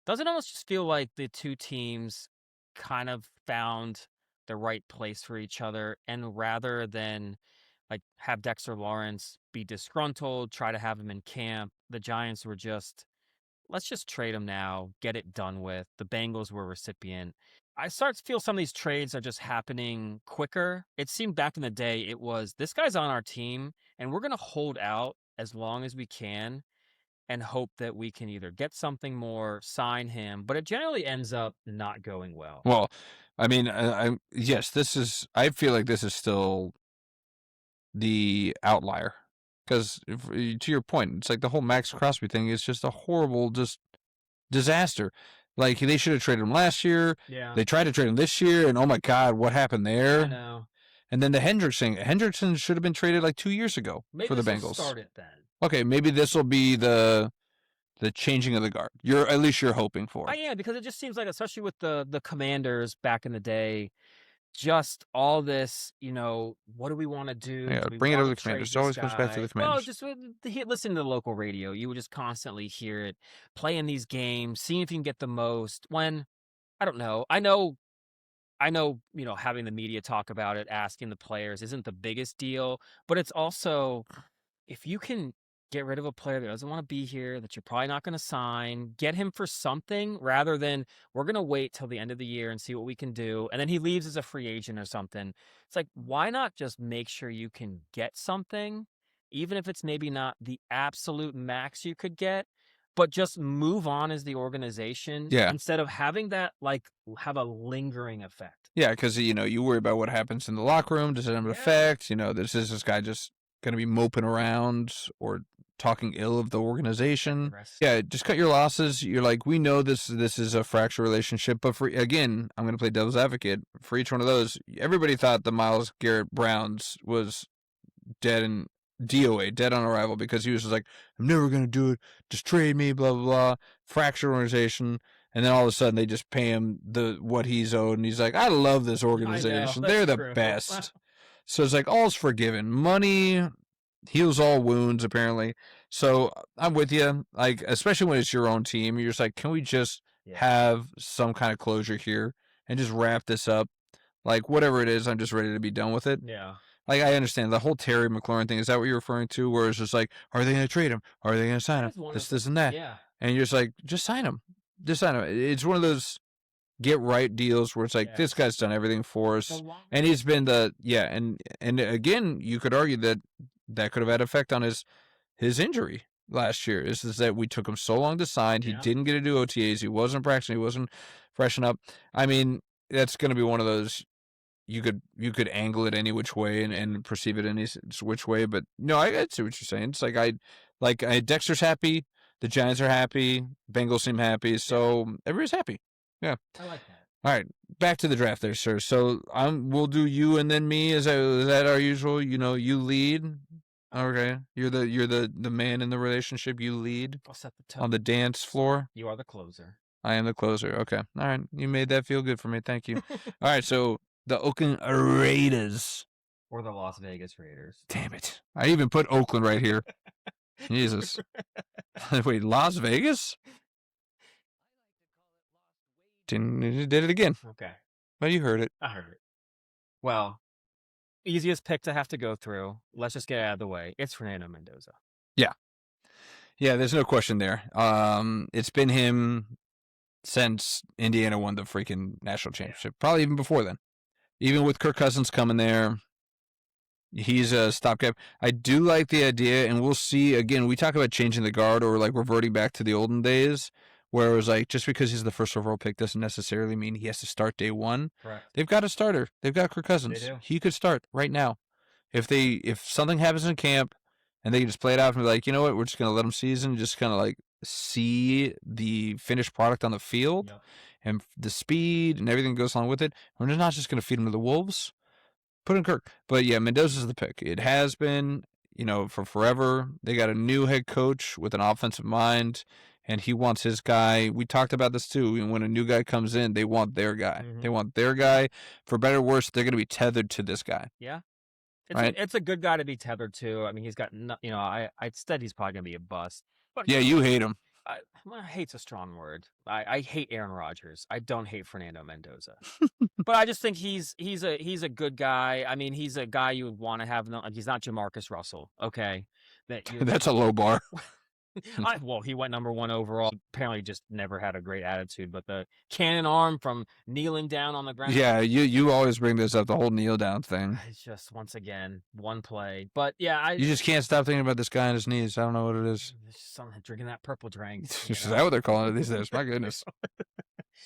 A: does it almost just feel like the two teams kind of found the right place for each other, and rather than have Dexter Lawrence be disgruntled, try to have him in camp, the Giants were just, let's just trade him now, get it done with. The Bengals were recipient. I start to feel some of these trades are just happening quicker. It seemed back in the day, it was, this guy's on our team, and we're going to hold out as long as we can and hope that we can either get something more, sign him, but it generally ends up not going well.
B: Well, yes, I feel like this is still the outlier. Because to your point, it's the whole Max Crosby thing is just a horrible disaster. They should have traded him last year.
A: Yeah.
B: They tried to trade him this year, and oh my God, what happened there?
A: I know.
B: And then the Hendrickson should have been traded 2 years ago for the Bengals.
A: Start it then.
B: Okay, maybe this will be the changing of the guard. At least you're hoping for.
A: I am, because it just seems like, especially with the Commanders back in the day, just all this, what do we want to do?
B: Yeah, bring it over to the Commanders. It always comes back to the Commanders.
A: Well, just listen to the local radio. You would just constantly hear it, playing these games, seeing if you can get the most. When, I don't know. I know, having the media talk about it, asking the players isn't the biggest deal, but it's also, if you can get rid of a player that doesn't want to be here, that you're probably not going to sign, get him for something rather than we're going to wait till the end of the year and see what we can do. And then he leaves as a free agent or something. It's why not just make sure you can get something, even if it's maybe not the absolute max you could get, but just move on as the organization instead of having that have a lingering effect.
B: Yeah, because you worry about what happens in the locker room. Does it have an effect? This guy just going to be moping around or talking ill of the organization. Yeah, just cut your losses. You're we know this is a fractured relationship, but I'm going to play devil's advocate. For each one of those, everybody thought the Myles Garrett Browns was dead and DOA, dead on arrival, because he was just I'm never going to do it. Just trade me, blah, blah, blah. Fractured organization. And then all of a sudden they just pay him what he's owed. And he's I love this organization. They're the best. So it's all's forgiven. Money heals all wounds, apparently. So I'm with you. Especially when it's your own team, you're just can we just have some kind of closure here and just wrap this up. Like, whatever it is, I'm just ready to be done with it.
A: Yeah.
B: Like, I understand the whole Terry McLaurin thing. Is that what you're referring to? Where it's just like, are they going to trade him? Are they going to sign
A: That
B: him?
A: is one of
B: This,
A: the
B: and that.
A: yeah.
B: And you're just like, just sign him. Just sign him. It's one of those get right deals where it's like, this guy's done everything for us. And he's been and again, you could argue that could have had effect on his injury last year. Is that we took him so long to sign. He didn't get to do OTAs. He wasn't practicing. He wasn't freshen up. I mean, that's going to be one of those you could angle it any which way and perceive it any which way. But no, I see what you're saying. It's like Dexter's happy. The Giants are happy. Bengals seem happy. So everybody's happy. Yeah.
A: I like that.
B: All right, back to the draft there, sir. So we'll do you and then me. Is that our usual? You lead. Okay, you're the man in the relationship. You lead.
A: I'll set the tone
B: on the dance floor.
A: You are the closer.
B: I am the closer. Okay, all right. You made that feel good for me. Thank you. All right, so the Oakland Raiders.
A: Or the Las Vegas Raiders.
B: Damn it! I even put Oakland right here. Jesus. Wait, Las Vegas? Did it again.
A: Okay.
B: Well, you heard it.
A: I heard it. Well, easiest pick to have to go through. Let's just get it out of the way. It's Fernando Mendoza.
B: Yeah. Yeah, there's no question there. It's been him since Indiana won the freaking national championship. Probably even before then. Even with Kirk Cousins coming there, he's a stopgap. I do like the idea, and we'll see. Again, we talk about changing the guard or like reverting back to the olden days, where it was like just because he's the first overall pick doesn't necessarily mean he has to start day one.
A: Correct.
B: They've got a starter. They've got Kirk Cousins.
A: They do.
B: He could start right now. If something happens in camp and they can just play it out and be like, you know what, we're just going to let him season, just kind of like see the finished product on the field and the speed and everything goes along with it. We're not just going to feed him to the wolves. Put in Kirk. But yeah, Mendoza's the pick. It has been, for forever. They got a new head coach with an offensive mind, and he wants his guy. We talked about this too. When a new guy comes in, they want their guy.
A: Mm-hmm.
B: They want their guy. For better or worse, they're going to be tethered to this guy.
A: Yeah.
B: It's
A: a good guy to be tethered to. I mean, he's got, I said he's probably going to be a bust. But
B: yeah, you hate him.
A: Hate's a strong word. I hate Aaron Rodgers. I don't hate Fernando Mendoza. But I just think he's a good guy. I mean, he's a guy you would want to have. He's not Jamarcus Russell, okay?
B: That's a low bar.
A: Well, he went number 1 overall. Apparently, just never had a great attitude. But the cannon arm from kneeling down on the ground.
B: Yeah, you always bring this up, the whole kneel down thing.
A: It's just once again one play. But yeah,
B: you just can't stop thinking about this guy on his knees. I don't know what it is.
A: Something drinking that purple drink.
B: Is that what they're calling it these days? My goodness.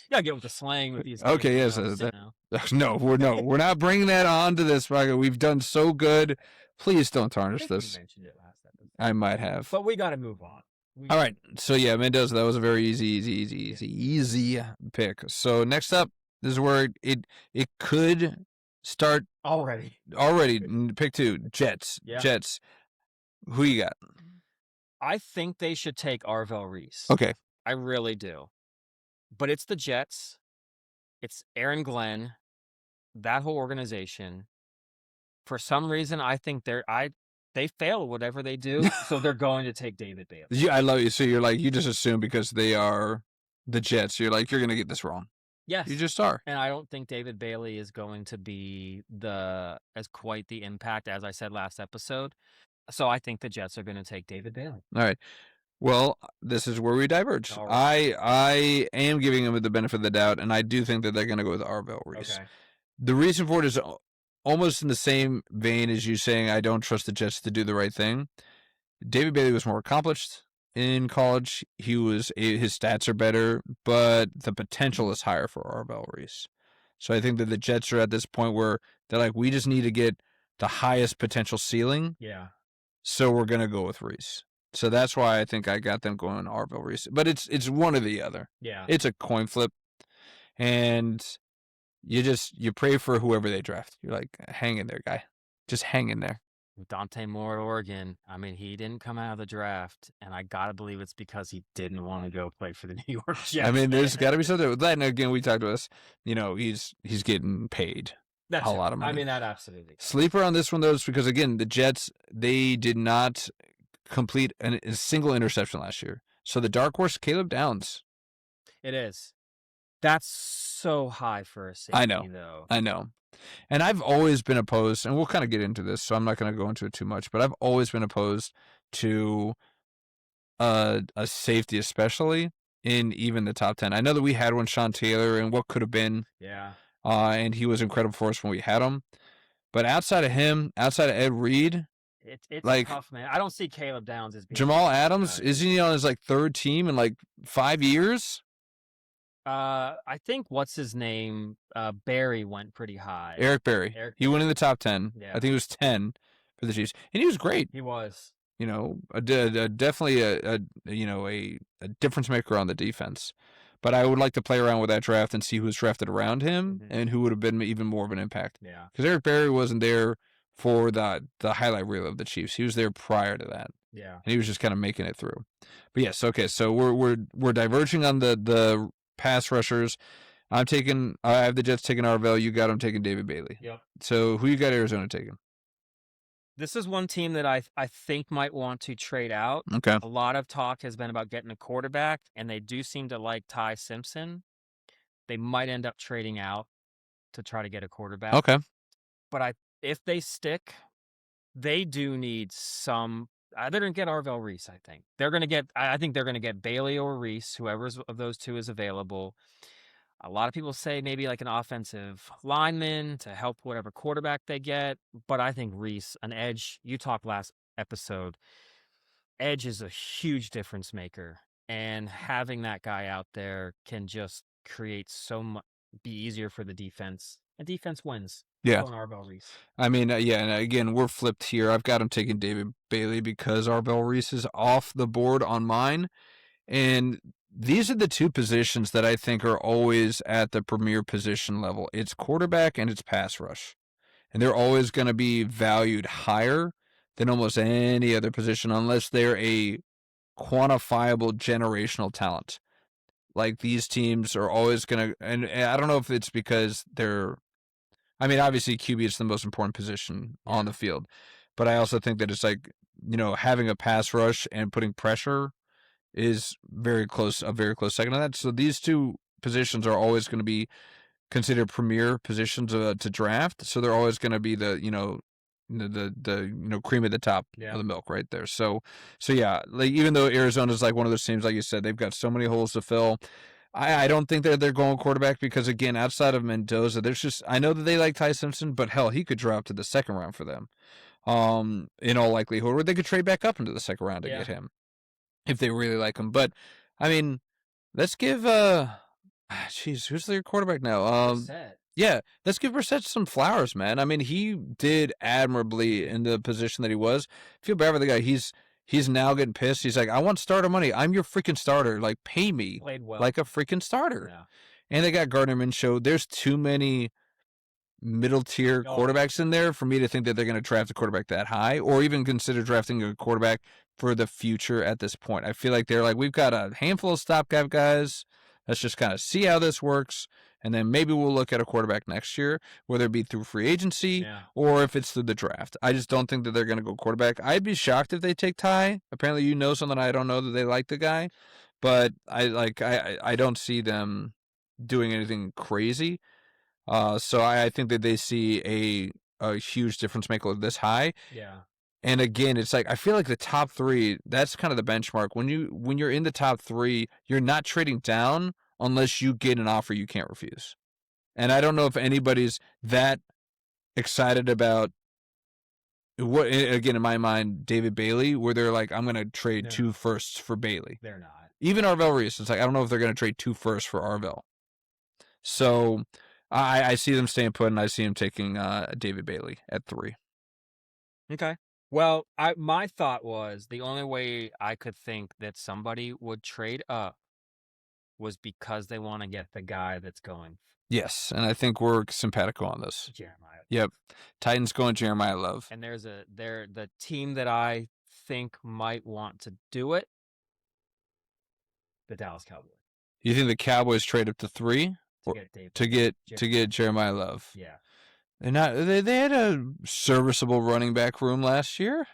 A: Yeah, get with the slang with these.
B: Okay, yes. No, we're not bringing that on to this. We've done so good. Please don't tarnish this.
A: You mentioned it last episode.
B: I might have.
A: But we got to move on.
B: All right. So yeah, Mendoza, that was a very easy pick. So next up, this is where it could start
A: already.
B: Pick 2, Jets.
A: Yeah.
B: Jets. Who you got?
A: I think they should take Arvell Reese.
B: Okay.
A: I really do. But it's the Jets. It's Aaron Glenn. That whole organization. For some reason, I think they fail whatever they do, so they're going to take David Bailey.
B: Yeah, I love you. So you're like, you just assume because they are the Jets, you're like, you're going to get this wrong.
A: Yes.
B: You just are.
A: And I don't think David Bailey is going to be as quite the impact as I said last episode. So I think the Jets are going to take David Bailey.
B: All right. Well, this is where we diverge. Right. I am giving him the benefit of the doubt, and I do think that they're going to go with Arvell Reese.
A: Okay.
B: The reason for it is almost in the same vein as you saying I don't trust the Jets to do the right thing. David Bailey was more accomplished in college. His stats are better, but the potential is higher for Arvell Reese. So I think that the Jets are at this point where they're like, we just need to get the highest potential ceiling.
A: Yeah. So
B: we're going to go with Reese. So that's why I think I got them going Arvell Reese. But it's one or the other.
A: Yeah.
B: It's a coin flip. And you pray for whoever they draft. You're like, hang in there, guy. Just hang in there.
A: Dante Moore at Oregon. I mean, he didn't come out of the draft, and I gotta believe it's because he didn't want to go play for the New York Jets.
B: I mean, there's got to be something with that. And again, we talked to us. He's getting paid a lot of money.
A: I mean, that absolutely.
B: Sleeper on this one though is because again, the Jets, they did not complete a single interception last year. So the dark horse, Caleb Downs.
A: It is. That's so high for a
B: I know.
A: safety, though.
B: I know. And I've always been opposed, and we'll kind of get into this, so I'm not going to go into it too much, but I've always been opposed to a safety, especially in even the top 10. I know that we had one, Sean Taylor, and what could have been,
A: Yeah.
B: and he was incredible for us when we had him. But outside of him, outside of Ed Reed,
A: It's
B: like
A: tough, man. I don't see Caleb Downs as being a
B: Jamal
A: safety
B: Adams,
A: guy.
B: isn't he on his like third team in like 5 years?
A: I think what's his name? Barry went pretty high.
B: Eric Berry.
A: Eric
B: He went in
A: Berry.
B: the top 10. I
A: Yeah,
B: think it was 10 for the Chiefs. And he was great.
A: he was.
B: You know, definitely a difference maker on the defense. But I would like to play around with that draft and see who was drafted around him
A: Mhm.
B: and who would have been even more of an impact.
A: Yeah,
B: Because Eric Berry wasn't there for the highlight reel of the Chiefs. He was there prior to that,
A: yeah.
B: and he was just kind of making it through. But yes, okay. So we're diverging on the pass rushers. I have the Jets taking Arvell. You got them taking David Bailey.
A: Yep.
B: So who you got Arizona taking?
A: This is one team that I think might want to trade out.
B: Okay.
A: A lot of talk has been about getting a quarterback, and they do seem to like Ty Simpson. They might end up trading out to try to get a quarterback.
B: Okay.
A: But if they stick, they do need some. They're going to get Arvell Reese, I think. They're going to get. I think they're going to get Bailey or Reese, whoever of those two is available. A lot of people say maybe like an offensive lineman to help whatever quarterback they get. But I think Reese, an edge. You talked last episode. Edge is a huge difference maker, and having that guy out there can just create so much. Be easier for the defense, and defense wins.
B: Yeah.
A: Going Arvell Reese.
B: I mean, yeah, and again, we're flipped here. I've got him taking David Bailey because Arvell Reese is off the board on mine. And these are the two positions that I think are always at the premier position level. It's quarterback and it's pass rush. And they're always going to be valued higher than almost any other position unless they're a quantifiable generational talent. Like these teams are always going to, and I don't know if it's because obviously QB is the most important position on the field, but I also think that it's like, having a pass rush and putting pressure is a very close second to that. So these two positions are always going to be considered premier positions to draft. So they're always going to be the cream at the top of the milk right there. So yeah, like even though Arizona's like one of those teams, like you said, they've got so many holes to fill. I don't think they're going quarterback because again, outside of Mendoza, I know that they like Ty Simpson, but hell, he could drop to the second round for them. In all likelihood, or they could trade back up into the second round to get him if they really like him. But I mean, let's give who's their quarterback now?
A: Brissett.
B: Yeah, let's give Brissett some flowers, man. I mean, he did admirably in the position that he was. I feel bad for the guy. He's now getting pissed. He's like, I want starter money. I'm your freaking starter. Like, pay me
A: Played well.
B: like a freaking starter.
A: Yeah.
B: And they got Gardner Minshew. There's too many middle tier quarterbacks in there for me to think that they're going to draft a quarterback that high or even consider drafting a quarterback for the future at this point. I feel like they're like, we've got a handful of stopgap guys. Let's just kind of see how this works. And then maybe we'll look at a quarterback next year, whether it be through free agency or if it's through the draft. I just don't think that they're going to go quarterback. I'd be shocked if they take Ty. Apparently, you know something I don't know that they like the guy, but I don't see them doing anything crazy. So I think that they see a huge difference maker this high.
A: Yeah.
B: And again, it's like I feel like the top three, that's kind of the benchmark. When you're in the top three, you're not trading down unless you get an offer you can't refuse. And I don't know if anybody's that excited about what, again, in my mind, David Bailey, where they're like, I'm gonna trade 2 firsts for Bailey.
A: They're not.
B: Even Arvell Reese, it's like I don't know if they're gonna trade 2 firsts for Arvell. So I see them staying put, and I see him taking David Bailey at 3.
A: Okay. Well, my thought was the only way I could think that somebody would trade up was because they want to get the guy that's going.
B: Yes, and I think we're simpatico on this.
A: Jeremiah.
B: Yep. Titans going Jeremiah Love.
A: And they're the team that I think might want to do it. The Dallas Cowboys.
B: You think the Cowboys trade up to 3 to get Jeremiah Love?
A: Yeah.
B: They had a serviceable running back room last year.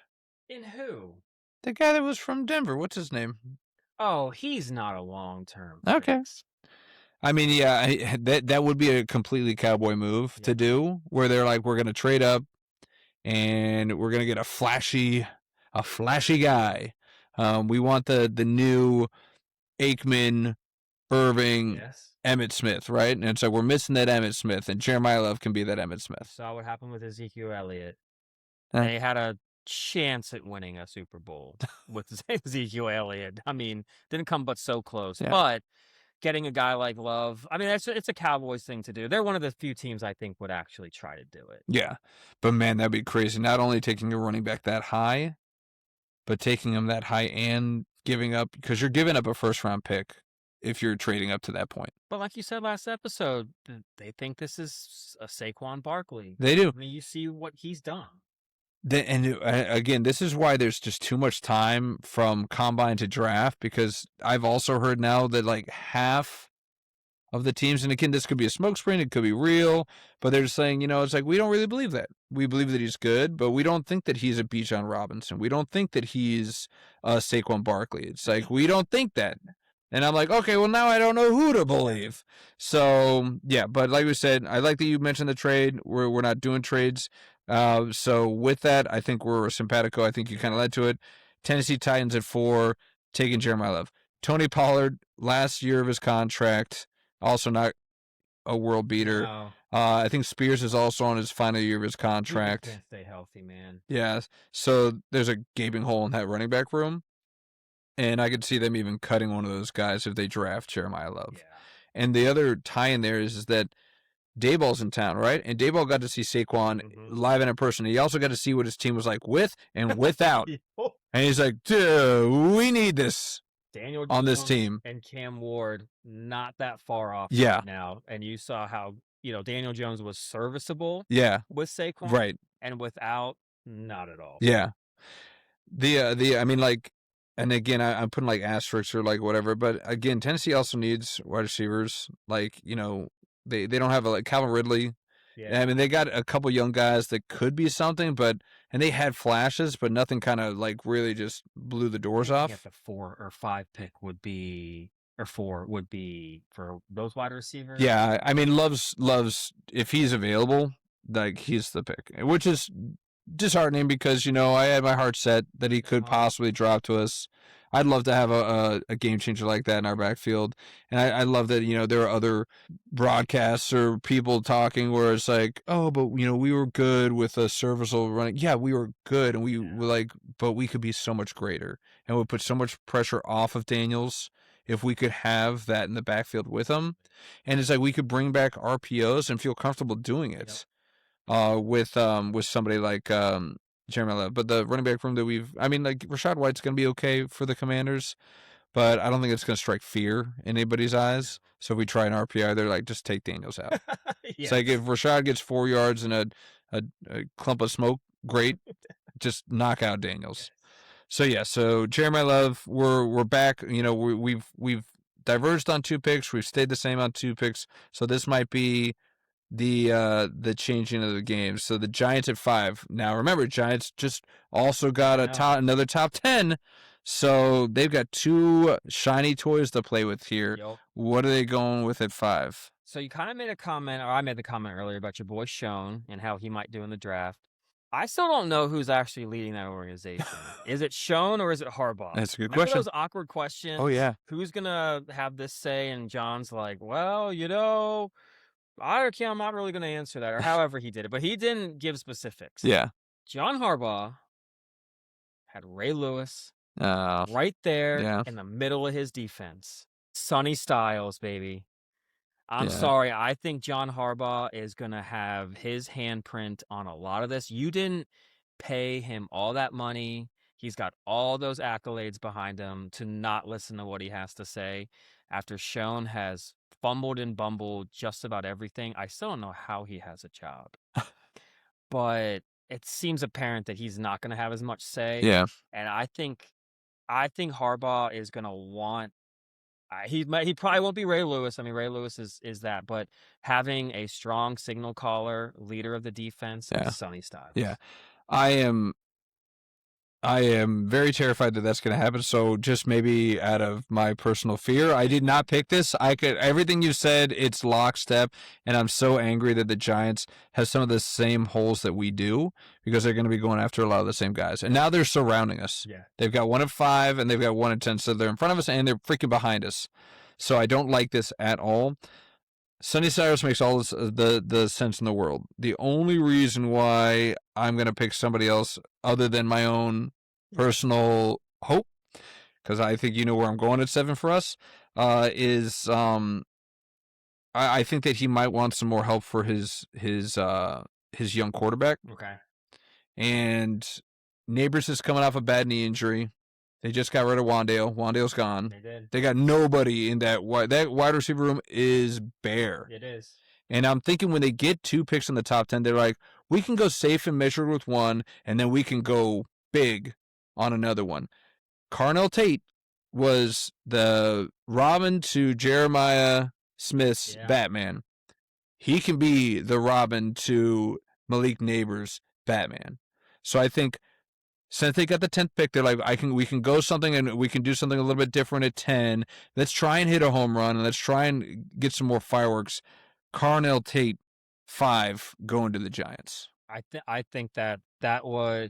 A: In who?
B: The guy that was from Denver. What's his name?
A: Oh, he's not a long-term
B: Okay.
A: fix.
B: I mean, yeah, that would be a completely cowboy move to
A: Yep.
B: do, where they're like, we're gonna trade up and we're gonna get a flashy guy. We want the new Aikman, Irving,
A: Yes.
B: Emmett Smith, right? And so we're missing that Emmett Smith, and Jeremiah Love can be that Emmett
A: You
B: Smith.
A: saw what happened with Ezekiel Elliott.
B: Eh,
A: They had a chance at winning a Super Bowl with Ezekiel Elliott. I mean, didn't come but so close.
B: yeah,
A: But getting a guy like Love, I mean, it's a Cowboys thing to do. They're one of the few teams I think would actually try to do it.
B: yeah. But man, that'd be crazy. Not only taking a running back that high, but taking him that high and giving up, because you're giving up a first round pick if you're trading up to that point.
A: But like you said last episode, they think this is a Saquon Barkley.
B: They do.
A: I mean, you see what he's done.
B: And again, this is why there's just too much time from combine to draft, because I've also heard now that like half of the teams, and again, this could be a smokescreen, it could be real, but they're just saying, it's like, we don't really believe that. We believe that he's good, but we don't think that he's a Bijan Robinson. We don't think that he's Saquon Barkley. It's like, we don't think that. And I'm like, okay, well, now I don't know who to believe. So, yeah, but like we said, I like that you mentioned the trade. We're not doing trades. So with that, I think we're simpatico. I think you kind of led to it. Tennessee Titans at 4, taking Jeremiah Love. Tony Pollard, last year of his contract, also not a world beater.
A: No,
B: I think Spears is also on his final year of his
A: he just
B: contract.
A: can't stay healthy, man.
B: Yeah, so there's a gaping hole in that running back room, and I could see them even cutting one of those guys if they draft Jeremiah Love.
A: Yeah.
B: And the other tie in there is that Dayball's in town, right? And Dayball got to see Saquon live and in person. He also got to see what his team was like with and without. And he's like, dude, we need this
A: Daniel
B: on this
A: Jones
B: team.
A: and Cam Ward not that far off
B: Yeah.
A: right now. And you saw how, Daniel Jones was serviceable
B: Yeah.
A: with Saquon.
B: Right.
A: And without, not at all.
B: Yeah. I mean, like, and again, I'm putting like asterisks or like whatever, but again, Tennessee also needs wide receivers. Like, they don't have like Calvin Ridley.
A: Yeah.
B: I mean, they got a couple young guys that could be something, and they had flashes, but nothing kind of like really just blew the doors
A: I
B: off.
A: think the 4 or 5 pick would be, or 4 would be for those wide receivers.
B: Yeah. I mean, Love's, if he's available, like he's the pick, which is disheartening because, I had my heart set that he could possibly drop to us. I'd love to have a game changer like that in our backfield. And I love that, there are other broadcasts or people talking where it's like, oh, but, we were good with a serviceable running. Yeah, we were good. And we were like, but we could be so much greater. And would put so much pressure off of Daniels if we could have that in the backfield with him. And it's like we could bring back RPOs and feel comfortable doing it.
A: Yep.
B: With somebody like Jeremy Love. But the running back room that like Rashad White's going to be okay for the Commanders, but I don't think it's going to strike fear in anybody's eyes. So if we try an RPI, they're like, just take Daniels out.
A: Yes.
B: It's like if Rashad gets 4 yards and a clump of smoke, great. Just knock out Daniels. Yes. So Jeremy Love, we're back. We've diverged on 2 picks. We've stayed the same on 2 picks. So this might be the changing of the game. So the Giants at 5. Now remember, Giants just also got another top 10. So they've got 2 shiny toys to play with here.
A: Yep.
B: What are they going with at 5?
A: So you kind of made a comment, or I made the comment earlier about your boy Sean and how he might do in the draft. I still don't know who's actually leading that organization. Is it Sean or is it Harbaugh?
B: That's a good
A: Remember
B: question.
A: those awkward questions?
B: Oh, yeah.
A: Who's going to have this say? And John's like, well, I'm not really going to answer that, or however he did it. But he didn't give specifics.
B: Yeah.
A: John Harbaugh had Ray Lewis right there in the middle of his defense. Sonny Styles, baby. I'm sorry. I think John Harbaugh is going to have his handprint on a lot of this. You didn't pay him all that money. He's got all those accolades behind him to not listen to what he has to say. After Schoen has fumbled and bumbled just about everything, I still don't know how he has a job. But it seems apparent that he's not going to have as much say.
B: Yeah.
A: And I think Harbaugh is going to want. He probably won't be Ray Lewis. I mean, Ray Lewis is that, but having a strong signal caller, leader of the defense, is Sonny Styles.
B: Yeah, I am I am very terrified that that's going to happen. So just maybe out of my personal fear, I did not pick this. Everything you said, it's lockstep, and I'm so angry that the Giants have some of the same holes that we do because they're going to be going after a lot of the same guys. And now they're surrounding us.
A: Yeah.
B: They've got 1 at 5 and they've got 1 at 10, so they're in front of us and they're freaking behind us. So I don't like this at all. Sunny Cyrus makes all the sense in the world. The only reason why I'm going to pick somebody else other than my own personal hope, because I think you know where I'm going at 7 for us, is I think that he might want some more help for his young quarterback.
A: Okay.
B: And Neighbors is coming off a bad knee injury. They just got rid of Wandale. Wandale's gone.
A: They did.
B: They got nobody in that wide receiver room is bare.
A: It is.
B: And I'm thinking when they get 2 picks in the top 10, they're like, we can go safe and measured with one, and then we can go big on another one. Carnell Tate was the Robin to Jeremiah Smith's Batman. He can be the Robin to Malik Neighbors' Batman. So I think since they got the 10th pick, they're like, we can go something and we can do something a little bit different at 10. Let's try and hit a home run and let's try and get some more fireworks. Carnell Tate, 5, going to the Giants.
A: I think that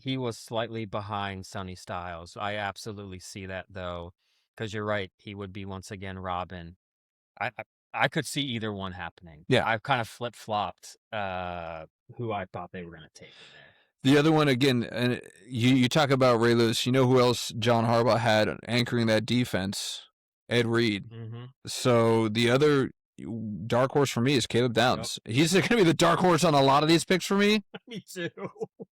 A: he was slightly behind Sonny Styles. I absolutely see that though, because you're right. He would be once again Robin. I could see either one happening.
B: Yeah.
A: I've kind of flip flopped who I thought they were going to take in there.
B: The other one, again, and you talk about Ray Lewis. You know who else John Harbaugh had anchoring that defense? Ed Reed.
A: Mm-hmm.
B: So the other dark horse for me is Caleb Downs. Yep. He's going to be the dark horse on a lot of these picks for me.
A: Me too.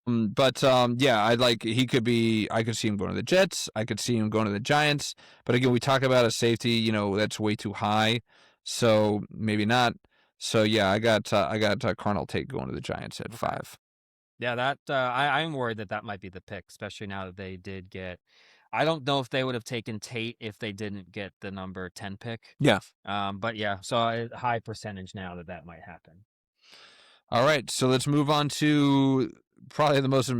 B: But yeah, I could see him going to the Jets. I could see him going to the Giants. But again, we talk about a safety, that's way too high. So maybe not. So yeah, I got Carnell Tate going to the Giants at 5.
A: Yeah, that I'm worried that might be the pick, especially now that they did get. I don't know if they would have taken Tate if they didn't get the number 10 pick.
B: Yeah.
A: But yeah, so a high percentage now that might happen.
B: All right, so let's move on to probably the most.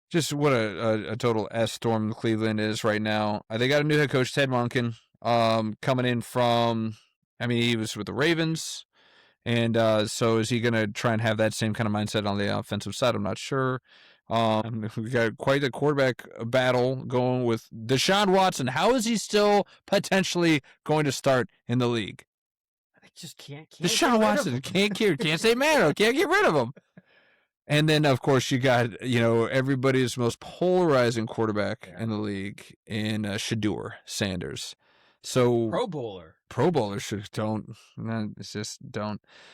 B: Just what a total S storm Cleveland is right now. They got a new head coach, Ted Monken, coming in from. He was with the Ravens. And so is he going to try and have that same kind of mindset on the offensive side? I'm not sure. We got quite a quarterback battle going with Deshaun Watson. How is he still potentially going to start in the league?
A: I just can't
B: Deshaun Watson can't say Mano, can't get rid of him. And then, of course, you got, everybody's most polarizing quarterback in the league in Shedeur Sanders. So Pro Bowlers don't.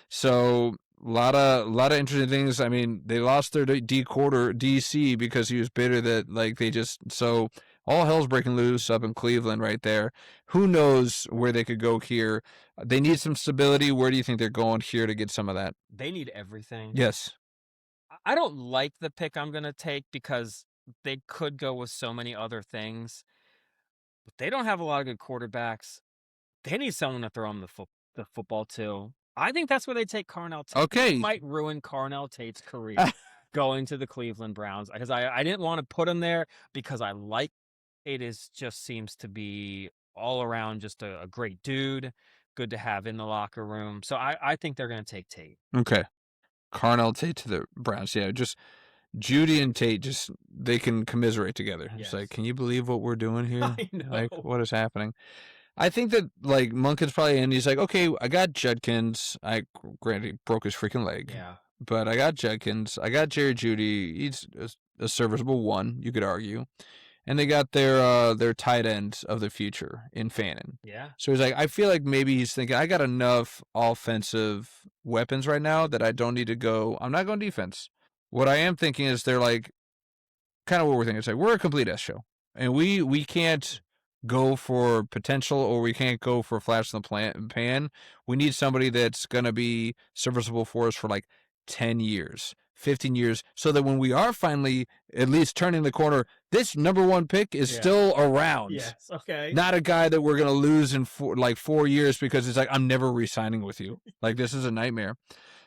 B: So a lot of interesting things. They lost their DC because he was bitter that so all hell's breaking loose up in Cleveland right there. Who knows where they could go here? They need some stability. Where do you think they're going here to get some of that?
A: They need everything.
B: Yes.
A: I don't like the pick I'm going to take because they could go with so many other things. But they don't have a lot of good quarterbacks. They need someone to throw on the football too. I think that's where they take Carnell Tate.
B: Okay.
A: It might ruin Carnell Tate's career going to the Cleveland Browns because I didn't want to put him there because I like it just seems to be all around just a great dude, good to have in the locker room. So I think they're going to take Tate.
B: Okay. Carnell Tate to the Browns. Yeah, just Judy and Tate, they can commiserate together. Yes. It's like, can you believe what we're doing here?
A: I know.
B: What is happening? I think that Monken's probably in. He's like, okay, I got Judkins. Granted, he broke his freaking leg.
A: Yeah.
B: But I got Judkins. I got Jerry Judy. He's a serviceable one, you could argue. And they got their tight end of the future in Fannin.
A: Yeah.
B: So he's like, I feel like maybe he's thinking, I got enough offensive weapons right now that I don't need to go. I'm not going defense. What I am thinking is they're like, kind of what we're thinking. It's like, we're a complete S show. And we can't go for potential or we can't go for flash in the pan. We need somebody that's going to be serviceable for us for 10 years, 15 years, so that when we are finally at least turning the corner, this number 1 pick is still around.
A: Yes, okay.
B: Not a guy that we're going to lose in 4 years because it's like, I'm never re-signing with you. This is a nightmare.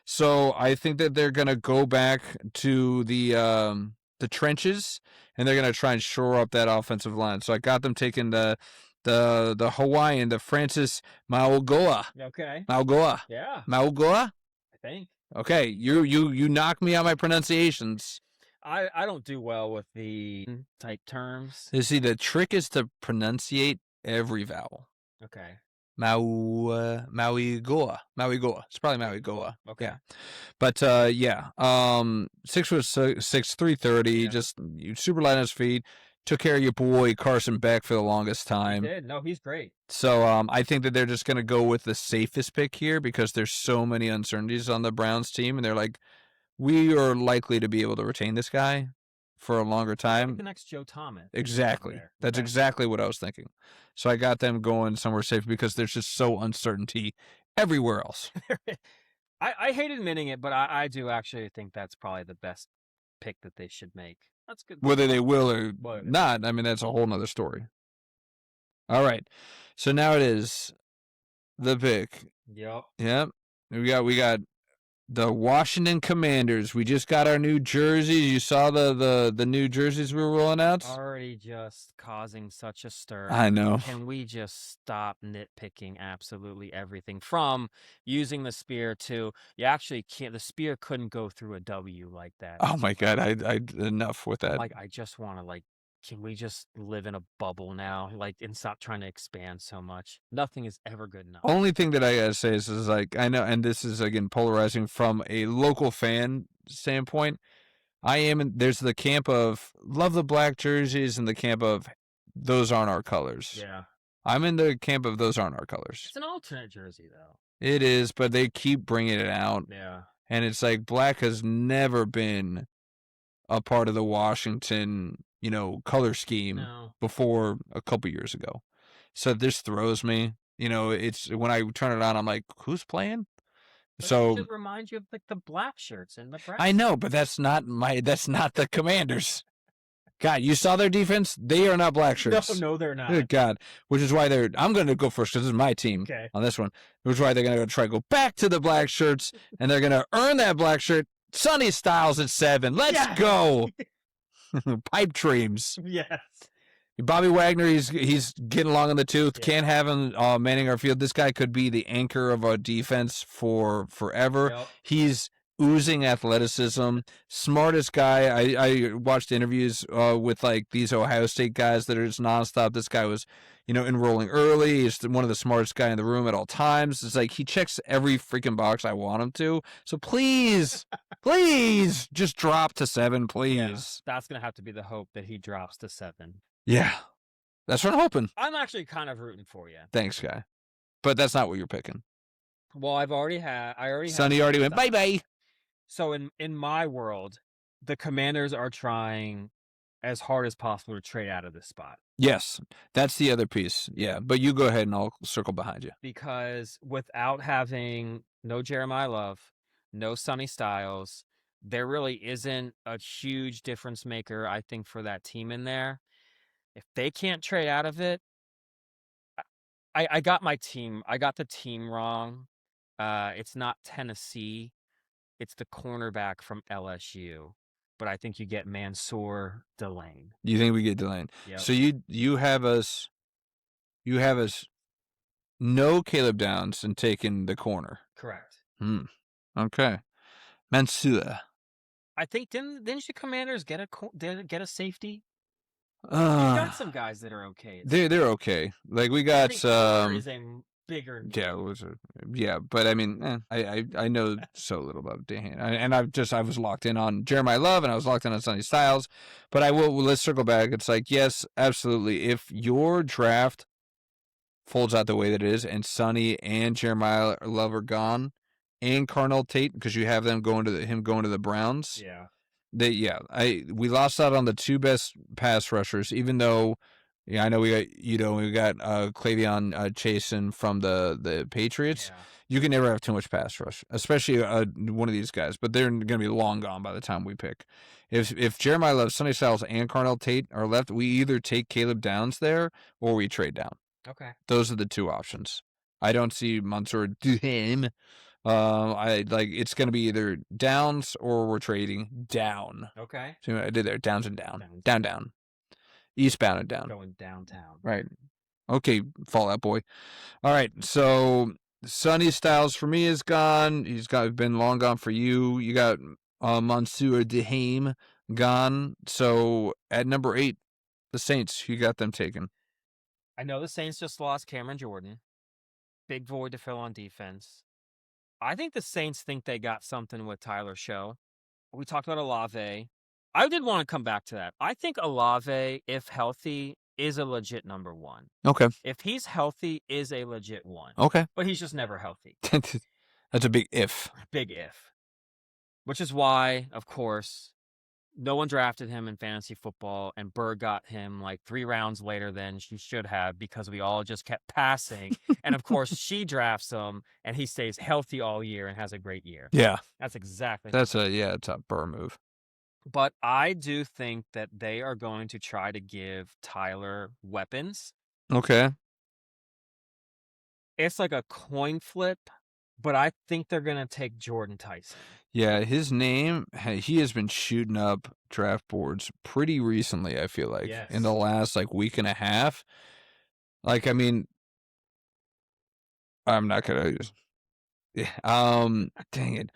B: So I think that they're going to go back to the the trenches, and they're going to try and shore up that offensive line. So I got them taking the Hawaiian, the Francis Mauigoa.
A: Okay.
B: Mauigoa.
A: Yeah,
B: Mauigoa?
A: I think.
B: Okay, you knock me on my pronunciations.
A: I don't do well with the type terms.
B: You see, the trick is to pronunciate every vowel.
A: Okay.
B: Mauigoa. Mauigoa. It's probably Mauigoa.
A: Okay.
B: Yeah. But yeah. 6'6", 330,
A: Yeah.
B: just super light on his feet. Took care of your boy Carson Beck for the longest
A: He
B: time.
A: did. No, he's great.
B: So I think that they're just gonna go with the safest pick here because there's so many uncertainties on the Browns team, and they're like, we are likely to be able to retain this guy for a longer
A: Like
B: time.
A: the next Joe Thomas.
B: Exactly.
A: There.
B: That's
A: Okay.
B: exactly what I was thinking. So I got them going somewhere safe because there's just so uncertainty everywhere else.
A: I hate admitting it, but I do actually think that's probably the best pick that they should make. That's good.
B: Whether they will or
A: Whether they
B: not, I mean, that's a whole nother story. All right. So now it is the pick.
A: Yep.
B: Yep. We got the Washington Commanders. We just got our new jerseys. You saw the new jerseys we were rolling out?
A: Already just causing such a stir.
B: I know.
A: Can we just stop nitpicking absolutely everything from using the spear to you actually can't the spear couldn't go through a W like that.
B: Oh my God, I enough with that.
A: Like I just want to can we just live in a bubble now? And stop trying to expand so much. Nothing is ever good enough.
B: Only thing that I gotta say is like, I know, and this is again polarizing from a local fan standpoint. There's the camp of love the black jerseys and the camp of those aren't our colors.
A: Yeah.
B: I'm in the camp of those aren't our colors.
A: It's an alternate jersey though.
B: It is, but they keep bringing it out.
A: Yeah.
B: And it's like black has never been a part of the Washington, color scheme before a couple years ago. So this throws me. It's when I turn it on, I'm like, who's playing?
A: But
B: So
A: it should remind you of the black shirts and the brown.
B: I know, but that's not the Commanders. God, you saw their defense? They are not black shirts.
A: No, they're not.
B: Good God. Which is why I'm going to go first because this is my team on this one. Which is why they're going to try to go back to the black shirts, and they're going to earn that black shirt. Sonny Styles at 7. Let's go. Pipe dreams.
A: Yes.
B: Bobby Wagner, he's getting along in the tooth. Yeah. Can't have him manning our field. This guy could be the anchor of our defense for forever. Yep. He's oozing athleticism. Smartest guy. I watched interviews with like these Ohio State guys that are just nonstop. This guy was, enrolling early. He's one of the smartest guy in the room at all times. It's like he checks every freaking box I want him to. So please, please just drop to 7, please. Yeah,
A: that's going to have to be the hope that he drops to 7.
B: Yeah. That's what I'm hoping.
A: I'm actually kind of rooting for you.
B: Thanks, guy. But that's not what you're picking.
A: Well, I already
B: Sonny already went bye-bye.
A: So in my world, the Commanders are trying as hard as possible to trade out of this spot.
B: Yes, that's the other piece. Yeah, but you go ahead and I'll circle behind you.
A: Because without having no Jeremiah Love, no Sonny Styles, there really isn't a huge difference maker, I think, for that team in there. If they can't trade out of it, I got my team. I got the team wrong. It's not Tennessee. It's the cornerback from LSU. But I think you get Mansour Delane.
B: You think we get Delane?
A: Yep.
B: So you have us no Caleb Downs and taking the corner.
A: Correct.
B: Okay. Mansour.
A: I think didn't the Commanders get a safety? You got some guys that are okay.
B: They're okay. Like we got
A: is a bigger name.
B: Yeah, but I mean, I know so little about Dan, and I was locked in on Jeremiah Love, and I was locked in on Sonny Styles. But let's circle back. It's like, yes, absolutely. If your draft folds out the way that it is, and Sonny and Jeremiah Love are gone, and Carnell Tate, because you have them going to the Browns.
A: Yeah.
B: We lost out on the 2 best pass rushers, even though, I know we got Clavion Chasen from the Patriots. Yeah. You can never have too much pass rush, especially one of these guys. But they're going to be long gone by the time we pick. If Jeremiah Love, Sonny Styles, and Carnell Tate are left, we either take Caleb Downs there or we trade down.
A: Okay.
B: Those are the 2 options. I don't see Mansour Delane I like it's gonna be either downs or we're trading down.
A: Okay.
B: See what I did there? Downs and down,
A: Sounds
B: down, down, eastbound and down.
A: going downtown.
B: Right. Okay, Fallout Boy. All right, so Sonny Styles for me is gone. He's been long gone for you. You got Monsieur Dehaime gone. So at number 8, the Saints. You got them taken.
A: I know the Saints just lost Cameron Jordan. Big void to fill on defense. I think the Saints think they got something with Tyler Show. We talked about Olave. I did want to come back to that. I think Olave, if healthy, is a legit number one.
B: Okay.
A: If he's healthy, is a legit one.
B: Okay.
A: But he's just never healthy.
B: That's a big if.
A: Big if. Which is why, of course, no one drafted him in fantasy football, and Burr got him like 3 rounds later than she should have because we all just kept passing. And of course, she drafts him, and he stays healthy all year and has a great year.
B: Yeah.
A: That's exactly.
B: It's a Burr move.
A: But I do think that they are going to try to give Tyler weapons.
B: Okay.
A: It's like a coin flip, but I think they're going to take Jordan Tyson.
B: Yeah, his name, he has been shooting up draft boards pretty recently, I feel like.
A: Yes.
B: In the last, like, week and a half. Like, I mean, I'm not going to... dang it.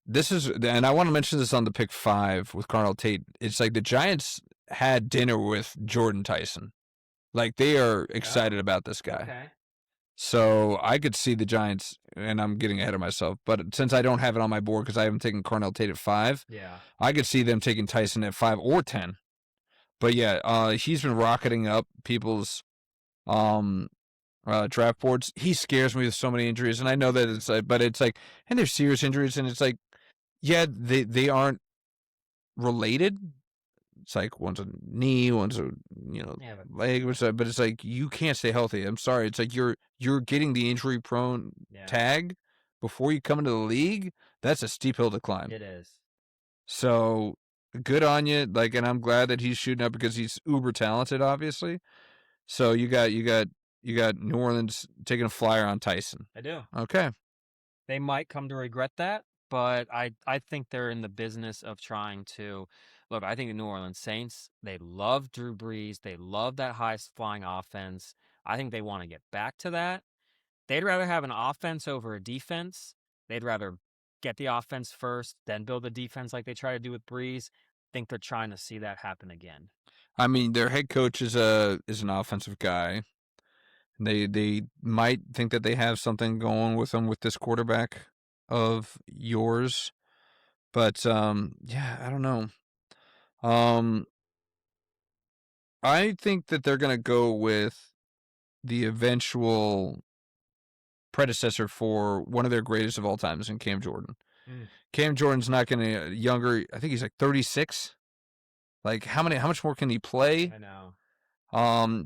B: This is... And I want to mention this on the pick 5 with Carnell Tate. It's like the Giants had dinner with Jordan Tyson. Like, they are excited about this guy.
A: Okay.
B: So I could see the Giants, and I'm getting ahead of myself, but since I don't have it on my board because I haven't taken Carnell Tate at 5,
A: Yeah.
B: I could see them taking Tyson at 5 or 10. But yeah, he's been rocketing up people's draft boards. He scares me with so many injuries, and I know that it's like, but it's like, and they're serious injuries, and it's like, yeah, they aren't related. It's like one's a knee, one's a leg, but it's like you can't stay healthy. I'm sorry. It's like you're getting the injury prone tag before you come into the league. That's a steep hill to climb.
A: It is.
B: So good on you. Like, and I'm glad that he's shooting up because he's uber talented, obviously. So you got New Orleans taking a flyer on Tyson.
A: I do.
B: Okay.
A: They might come to regret that, but I think they're in the business of trying to look. I think the New Orleans Saints, they love Drew Brees. They love that high flying offense. I think they want to get back to that. They'd rather have an offense over a defense. They'd rather get the offense first, then build the defense like they try to do with Brees. I think they're trying to see that happen again.
B: I mean, their head coach is an offensive guy. They might think that they have something going with them with this quarterback of yours, but yeah, I don't know. I think that they're gonna go with the eventual predecessor for one of their greatest of all times in Cam Jordan. Cam Jordan's not gonna younger. I think he's like 36. Like how much more can he play?
A: I know.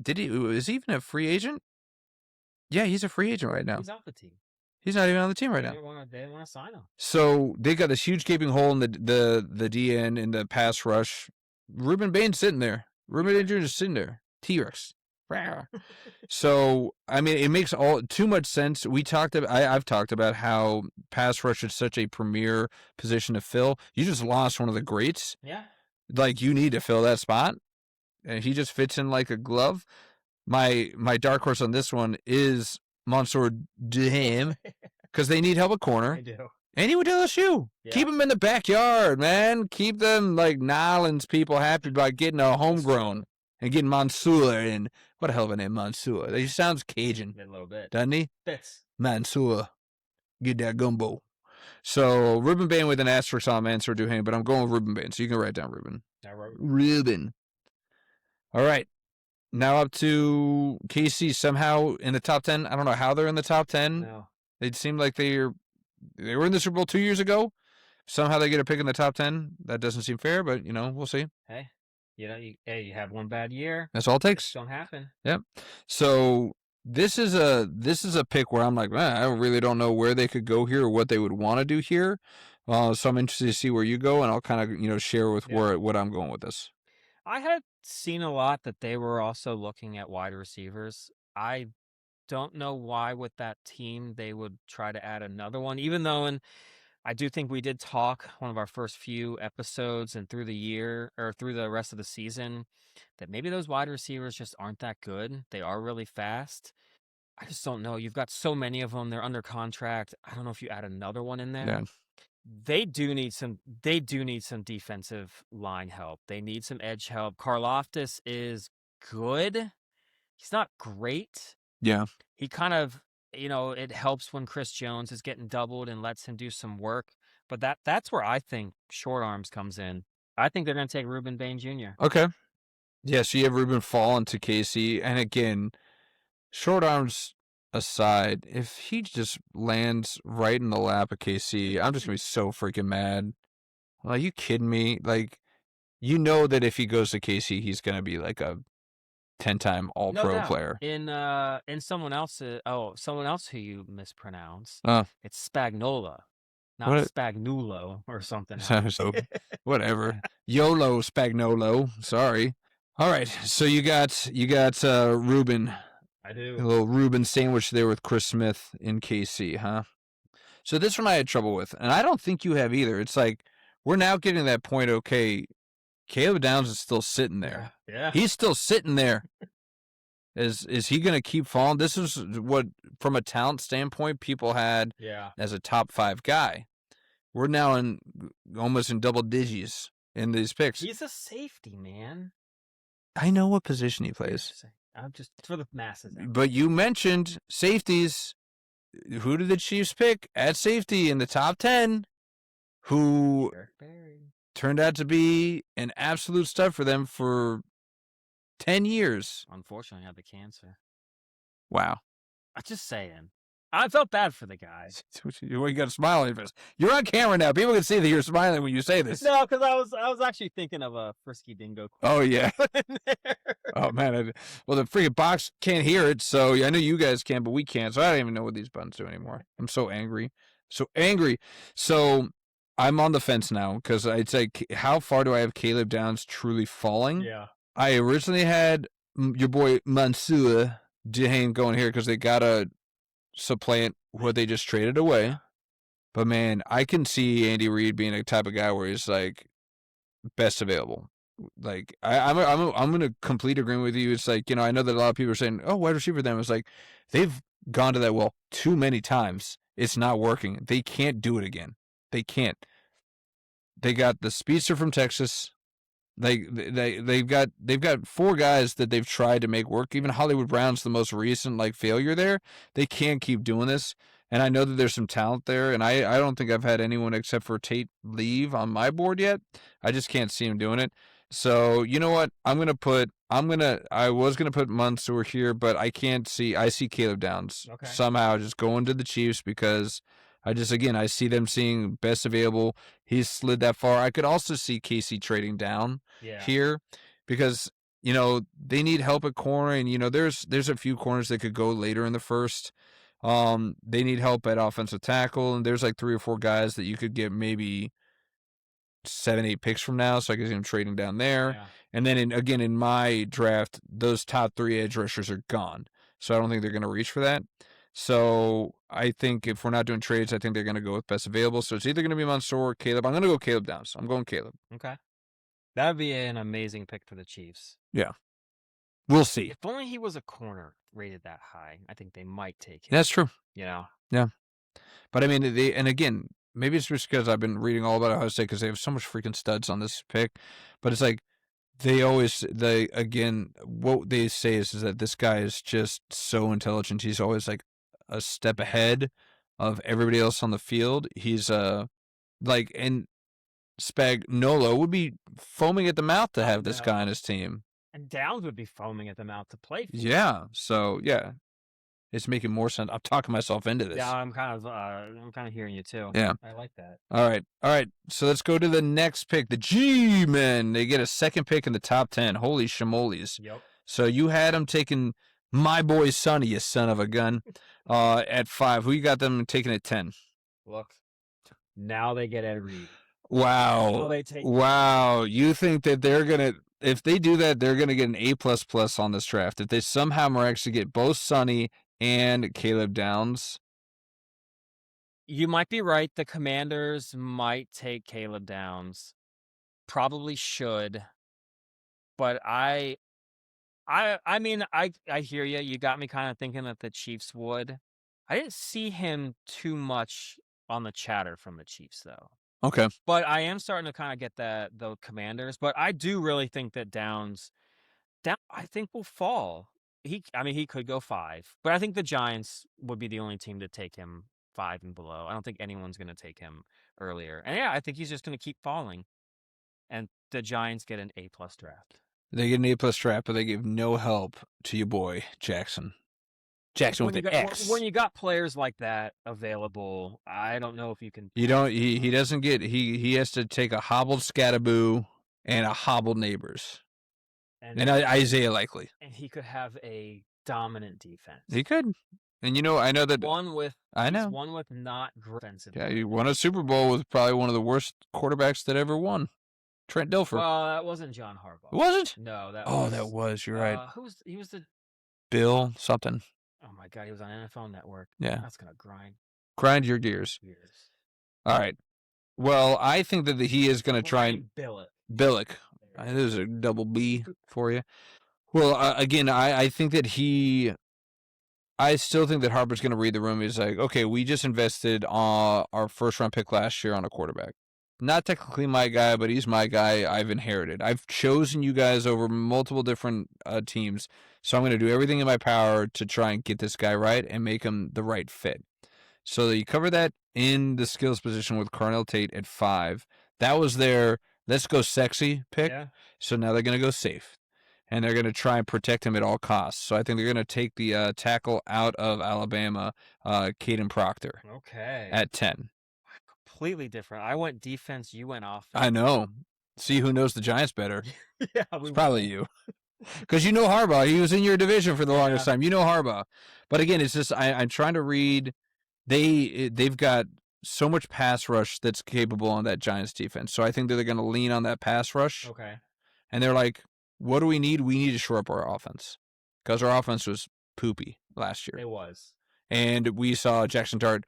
B: Is he even a free agent? Yeah, he's a free agent right now.
A: He's off the team.
B: He's not even on the team right now.
A: They didn't want to sign him.
B: So they got this huge gaping hole in the DN in the pass rush. Ruben Bain's sitting there. Ruben Bain Jr. is sitting there. T-Rex. So I mean, it makes too much sense. I've talked about how pass rush is such a premier position to fill. You just lost one of the greats.
A: Yeah.
B: Like you need to fill that spot, and he just fits in like a glove. My dark horse on this one is Mansour Dehaime because they need help at corner.
A: They do.
B: And he would do LSU. Yeah. Keep them in the backyard, man. Keep them like Nolans people happy by getting a homegrown and getting Mansour in. What a hell of a name, Mansour. He sounds Cajun.
A: A little bit.
B: Doesn't he?
A: Fits.
B: Mansour. Get that gumbo. So Ruben Bain with an asterisk on Mansour Dehaime, but I'm going with Ruben Bain, so you can write down Ruben.
A: I wrote
B: Ruben. All right. Now up to KC somehow in the top 10. I don't know how they're in the top 10.
A: No.
B: It seemed like they were in the Super Bowl 2 years ago. Somehow they get a pick in the top 10. That doesn't seem fair, but, we'll see.
A: Hey, you have one bad year.
B: That's all it takes.
A: It's don't happen.
B: Yep. So this is a pick where I'm like, I really don't know where they could go here or what they would want to do here. So I'm interested to see where you go, and I'll kind of, share with what I'm going with this.
A: I had seen a lot that they were also looking at wide receivers. I don't know why with that team they would try to add another one, even though I do think we did talk one of our first few episodes and through the year or through the rest of the season that maybe those wide receivers just aren't that good. They are really fast. I just don't know. You've got so many of them. They're under contract. I don't know if you add another one in there.
B: Yeah.
A: They do need some defensive line help. They need some edge help. Karloftis is good. He's not great.
B: Yeah.
A: He kind of, it helps when Chris Jones is getting doubled and lets him do some work. But that's where I think short arms comes in. I think they're going to take Ruben Bain Jr.
B: Okay. Yeah, so you have Ruben fall into Casey, and again, short arms aside, if he just lands right in the lap of KC, I'm just gonna be so freaking mad. Like, you kidding me? Like, you know that if he goes to KC, he's gonna be like a 10-time All
A: No
B: Pro
A: doubt.
B: player.
A: In someone else who you mispronounce.
B: Uh,
A: It's Spagnola, not
B: what?
A: Spagnuolo or something else.
B: So, whatever. YOLO Spagnolo. Sorry. All right. So you got Ruben,
A: I
B: a
A: do.
B: little Ruben sandwich there with Chris Smith in KC, huh? So this one I had trouble with, and I don't think you have either. It's like we're now getting to that point. Okay, Caleb Downs is still sitting there.
A: Yeah.
B: He's still sitting there. Is he going to keep falling? This is what, from a talent standpoint, people had as a top 5 guy. We're now almost in double digits in these picks.
A: He's a safety, man.
B: I know what position he plays.
A: I'm just for the masses.
B: But you mentioned safeties. Who did the Chiefs pick at safety in the top 10? Who turned out to be an absolute stud for them for 10 years.
A: Unfortunately, had the cancer.
B: Wow.
A: I'm just saying. I felt bad for the guy.
B: You got a smile on your face. You're on camera now. People can see that you're smiling when you say this.
A: No, because I was actually thinking of a Frisky Dingo quote.
B: Oh, yeah. Oh, man. Well, the freaking box can't hear it, so I know you guys can, but we can't, so I don't even know what these buttons do anymore. I'm so angry. So angry. So I'm on the fence now, because it's like, how far do I have Caleb Downs truly falling?
A: Yeah.
B: I originally had your boy Mansour Jahane going here because they got to supplant what they just traded away. But, man, I can see Andy Reid being a type of guy where he's like best available. Like, I'm in a complete agreement with you. It's like, I know that a lot of people are saying, oh, wide receiver them. It's like, they've gone to that well too many times. It's not working. They can't do it again. They can't. They got the speedster from Texas. They've got 4 guys that they've tried to make work. Even Hollywood Brown's the most recent failure there. They can't keep doing this. And I know that there's some talent there, and I don't think I've had anyone except for Tate leave on my board yet. I just can't see him doing it. So you know what? I was gonna put Mansour here, but I see Caleb Downs somehow just going to the Chiefs because I see them seeing best available. He's slid that far. I could also see Casey trading down here because, they need help at corner, and, there's a few corners that could go later in the first. They need help at offensive tackle, and there's like 3 or 4 guys that you could get maybe 7, 8 picks from now, so I could see him trading down there.
A: Yeah.
B: And then, in my draft, those top 3 edge rushers are gone, so I don't think they're going to reach for that. So I think if we're not doing trades, I think they're going to go with best available. So it's either going to be Mansour or Caleb. I'm going to go Caleb Downs. I'm going Caleb.
A: Okay. That would be an amazing pick for the Chiefs.
B: Yeah. We'll see.
A: If only he was a corner rated that high, I think they might take him.
B: That's true.
A: Yeah.
B: But I mean, and again, maybe it's just because I've been reading all about Ohio State because they have so much freaking studs on this pick. But it's like, what they say is that this guy is just so intelligent. He's always like a step ahead of everybody else on the field. He's and Spagnolo would be foaming at the mouth to have this guy on his team.
A: And Downs would be foaming at the mouth to play for.
B: Yeah. So yeah, it's making more sense. I'm talking myself into this.
A: Yeah, I'm kind of hearing you too.
B: Yeah,
A: I like that.
B: All right. So let's go to the next pick. The G-Men. They get a second pick in the top 10. Holy shimolies.
A: Yep.
B: So you had them taking my boy Sonny, you son of a gun, at 5. Who you got them taking at 10?
A: Look, now they get Ed Reed.
B: Wow. Wow. You think that they're going to, if they do that, they're going to get an A++ on this draft. If they somehow miraculously get both Sonny and Caleb Downs.
A: You might be right. The Commanders might take Caleb Downs. Probably should, but I mean, I hear you. You got me kinda thinking that the Chiefs would. I didn't see him too much on the chatter from the Chiefs, though.
B: Okay.
A: But I am starting to kinda get that the Commanders, but I do really think that Down I think will fall. I mean, he could go 5, but I think the Giants would be the only team to take him 5 and below. I don't think anyone's gonna take him earlier. And yeah, I think he's just gonna keep falling, and the Giants get an A+ draft.
B: They get an A+ draft, but they give no help to your boy, Jackson. Jackson with an
A: When
B: X.
A: you got players like that available, I don't know if you can
B: You
A: pass
B: don't.
A: them
B: He
A: up.
B: doesn't get. He has to take a hobbled Scatterboo and a hobbled Neighbors
A: And
B: and Isaiah likely.
A: and he could have a dominant defense.
B: He could. And I know that. I
A: He's
B: know.
A: one with not great defensive
B: Yeah, he won a
A: coordinators.
B: Super Bowl with probably one of the worst quarterbacks that ever won, Trent Dilfer.
A: Well, that wasn't John Harbaugh.
B: It wasn't.
A: No, that
B: Oh,
A: was
B: that was. You're right.
A: he was the
B: Bill something.
A: oh my god, he was on NFL Network.
B: Yeah.
A: That's gonna grind
B: Grind your gears.
A: years.
B: All right. Well, I think that he is going to try and
A: Billick.
B: Billick. There's a double B for you. Well, again, I think that I still think that Harper's going to read the room. He's like, okay, we just invested our first round pick last year on a quarterback. Not technically my guy, but he's my guy. I've inherited. I've chosen you guys over multiple different teams, so I'm going to do everything in my power to try and get this guy right and make him the right fit. So you cover that in the skills position with Carnell Tate at 5. That was their let's go sexy pick.
A: Yeah.
B: So now they're going to go safe. And they're going to try and protect him at all costs. So I think they're going to take the tackle out of Alabama, Caden Proctor,
A: Okay.
B: at 10.
A: Completely different. I went defense, you went offense.
B: I know. See who knows the Giants better.
A: Yeah,
B: It's probably you. Because you know Harbaugh. He was in your division for the longest time. You know Harbaugh. But again, it's just I'm trying to read. They've got so much pass rush that's capable on that Giants defense. So I think that they're going to lean on that pass rush.
A: Okay.
B: And they're like, what do we need? We need to shore up our offense. Because our offense was poopy last year.
A: It was.
B: And we saw Jackson Dart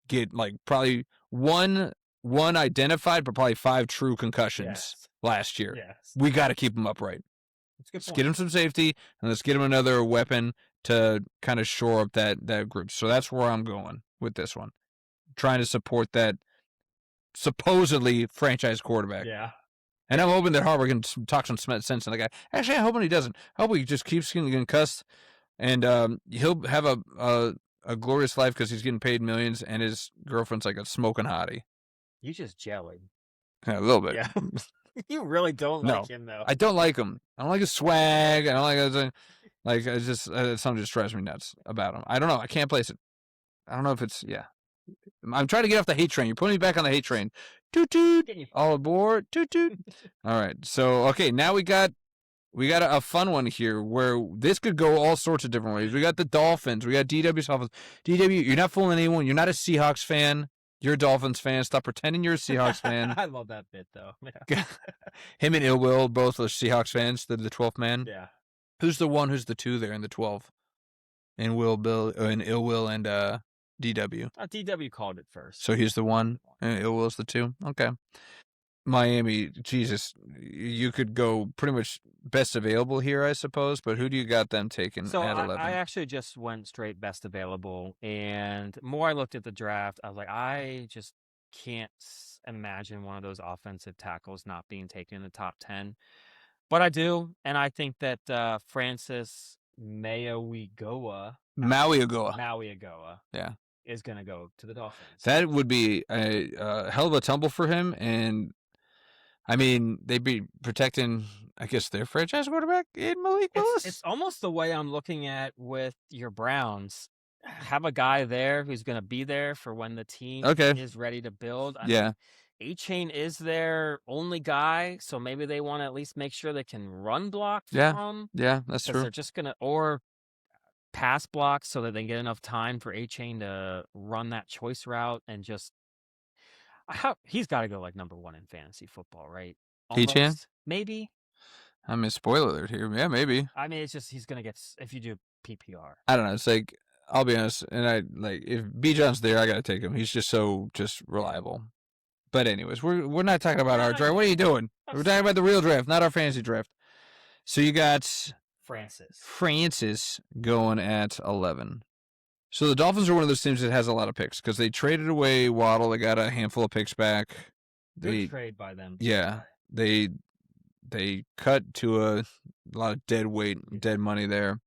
B: get like probably one identified, but probably 5 true concussions last year.
A: Yes.
B: We got to keep him upright. Let's get him some safety, and let's get him another weapon to kind of shore up that group. So that's where I'm going with this one. Trying to support that supposedly franchise quarterback.
A: Yeah.
B: And I'm hoping that Harbaugh can talk some sense in the guy. Actually, I'm hoping he doesn't. I hope he just keeps getting concussed, and he'll have a glorious life because he's getting paid millions, and his girlfriend's like a smoking hottie.
A: You just jelly.
B: Yeah, a little bit.
A: Yeah. You really don't like him, though.
B: I don't like him. I don't like his swag. I don't like his, like it's just something just drives me nuts about him. I don't know. I can't place it. I don't know if it's I'm trying to get off the hate train. You're putting me back on the hate train. Toot toot. All aboard. Toot toot. All right. So okay, now we got a fun one here where this could go all sorts of different ways. We got the Dolphins. We got DW's Dolphins. DW, you're not fooling anyone. You're not a Seahawks fan. You're a Dolphins fan. Stop pretending you're a Seahawks fan.
A: I love that bit, though. Yeah.
B: Him and Ill Will, both are Seahawks fans. They're the 12th man.
A: Yeah.
B: Who's the one? Who's the 2 there in the 12? And Ill Will and DW.
A: DW called it first.
B: So he's the 1, and Ill Will's the 2. Okay. Miami, Jesus, you could go pretty much best available here, I suppose. But who do you got them taking
A: So
B: at 11?
A: I actually just went straight best available, and more I looked at the draft, I was like, I just can't imagine one of those offensive tackles not being taken in the top 10. But I do, and I think that Francis Mauigoa,
B: Yeah.
A: is going to go to the Dolphins.
B: That would be a hell of a tumble for him, and I mean, they'd be protecting, I guess, their franchise quarterback in Malik Willis.
A: It's almost the way I'm looking at with your Browns. Have a guy there who's going to be there for when the team is ready to build. I mean, A-Chain is their only guy, so maybe they want to at least make sure they can run block for him.
B: Yeah, that's true.
A: They're just going to, or pass block so that they get enough time for A-Chain to run that choice route and just, he's got to go like number 1 in fantasy football, right?
B: A-Chain?
A: Maybe.
B: I mean, spoiler alert here. Yeah, maybe.
A: I mean, it's just, he's going to get, if you do PPR.
B: I don't know. It's like, I'll be honest, and if Bijan's there, I gotta take him. He's just so
A: Yeah.
B: reliable. But anyways, we're not talking about our
A: No,
B: draft. What are you doing?
A: I'm
B: We're talking about the real draft, not our fantasy draft. So you got
A: Francis.
B: Francis going at 11. So the Dolphins are one of those teams that has a lot of picks because they traded away Waddle. They got a handful of picks back.
A: Good
B: They
A: trade by them.
B: yeah they they cut to a lot of dead weight, dead money there,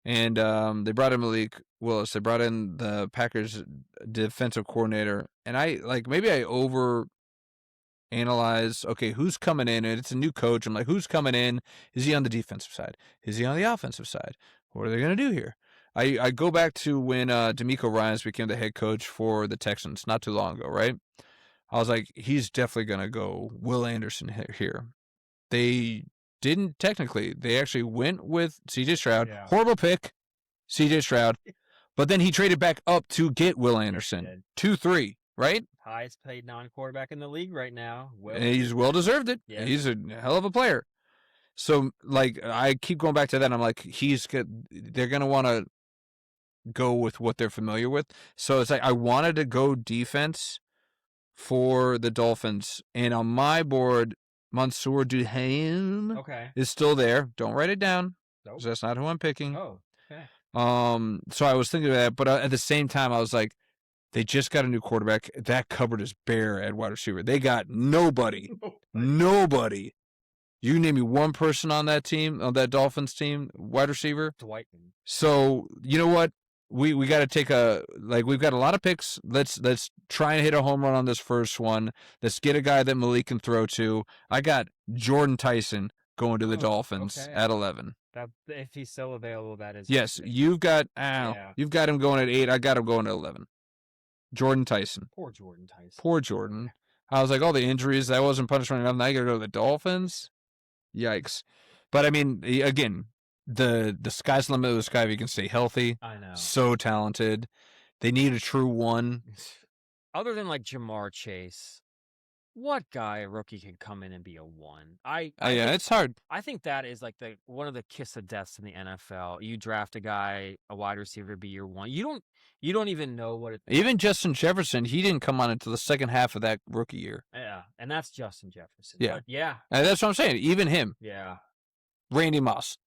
B: and they brought in Malik Willis. They brought in the Packers defensive coordinator, and maybe I over analyze, okay, who's coming in, and it's a new coach. I'm like, who's coming in? Is he on the defensive side? Is he on the offensive side? What are they going to do here? I go back to when D'Amico Ryans became the head coach for the Texans not too long ago, right? I was like, he's definitely going to go Will Anderson here. They didn't technically. They actually went with C.J. Stroud.
A: Yeah.
B: Horrible pick, C.J. Stroud. But then he traded back up to get Will Anderson. 2-3, right?
A: Highest paid non-quarterback in the league right now.
B: And he's well deserved it.
A: Yeah.
B: He's a hell of a player. So I keep going back to that. I'm like, they're gonna want to go with what they're familiar with. So it's like I wanted to go defense for the Dolphins, and on my board, Mansour Duhaime is still there. Don't write it down. Nope. That's not who I'm picking.
A: Oh, okay.
B: So I was thinking of that, but at the same time, I was like, they just got a new quarterback. That cupboard is bare at wide receiver. They got nobody. Nobody. You can name me one person on that team, on that Dolphins team, wide receiver.
A: Dwight.
B: So you know what? We got to take we've got a lot of picks. Let's try and hit a home run on this first one. Let's get a guy that Malik can throw to. I got Jordan Tyson going to the Dolphins at 11.
A: If he's still available, that is.
B: Yes, you've got him going at 8. I got him going at 11. Jordan Tyson.
A: Poor Jordan Tyson.
B: Poor Jordan. I was like, all the injuries, that wasn't punishment enough. Now I got to go to the Dolphins. Yikes. But I mean, again, the sky's the limit of the sky if you can stay healthy.
A: I know.
B: So talented. They need a true one.
A: Other than like Jamar Chase, what guy, a rookie, can come in and be a 1?
B: It's hard.
A: I think that is like one of the kiss of deaths in the NFL. You draft a guy, a wide receiver, be your 1. You don't even know what it.
B: Even Justin Jefferson, he didn't come on until the second half of that rookie year.
A: Yeah, and that's Justin Jefferson.
B: Yeah,
A: but yeah.
B: And that's what I'm saying. Even him.
A: Yeah.
B: Randy Moss.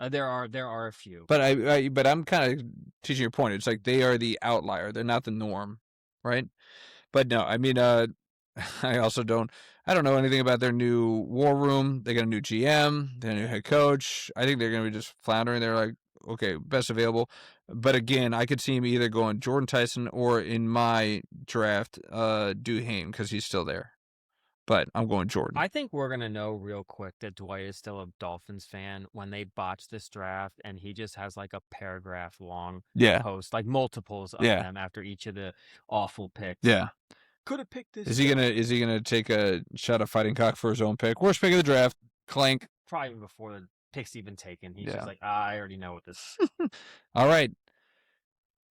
A: There are a few.
B: But I'm kind of teaching your point. It's like they are the outlier. They're not the norm, right? But no, I mean, I don't know anything about their new war room. They got a new GM, they got a new head coach. I think they're going to be just floundering. They're like, okay, best available. But again, I could see him either going Jordan Tyson or in my draft, Duhaime because he's still there. But I'm going Jordan.
A: I think we're going to know real quick that Dwight is still a Dolphins fan when they botch this draft and he just has like a paragraph long post, like multiples of them after each of the awful picks.
B: Yeah.
A: Could have picked this.
B: Is he gonna take a shot of fighting cock for his own pick? Worst pick of the draft. Clank.
A: Probably before the pick's even taken. He's just like, I already know what this is.
B: All right.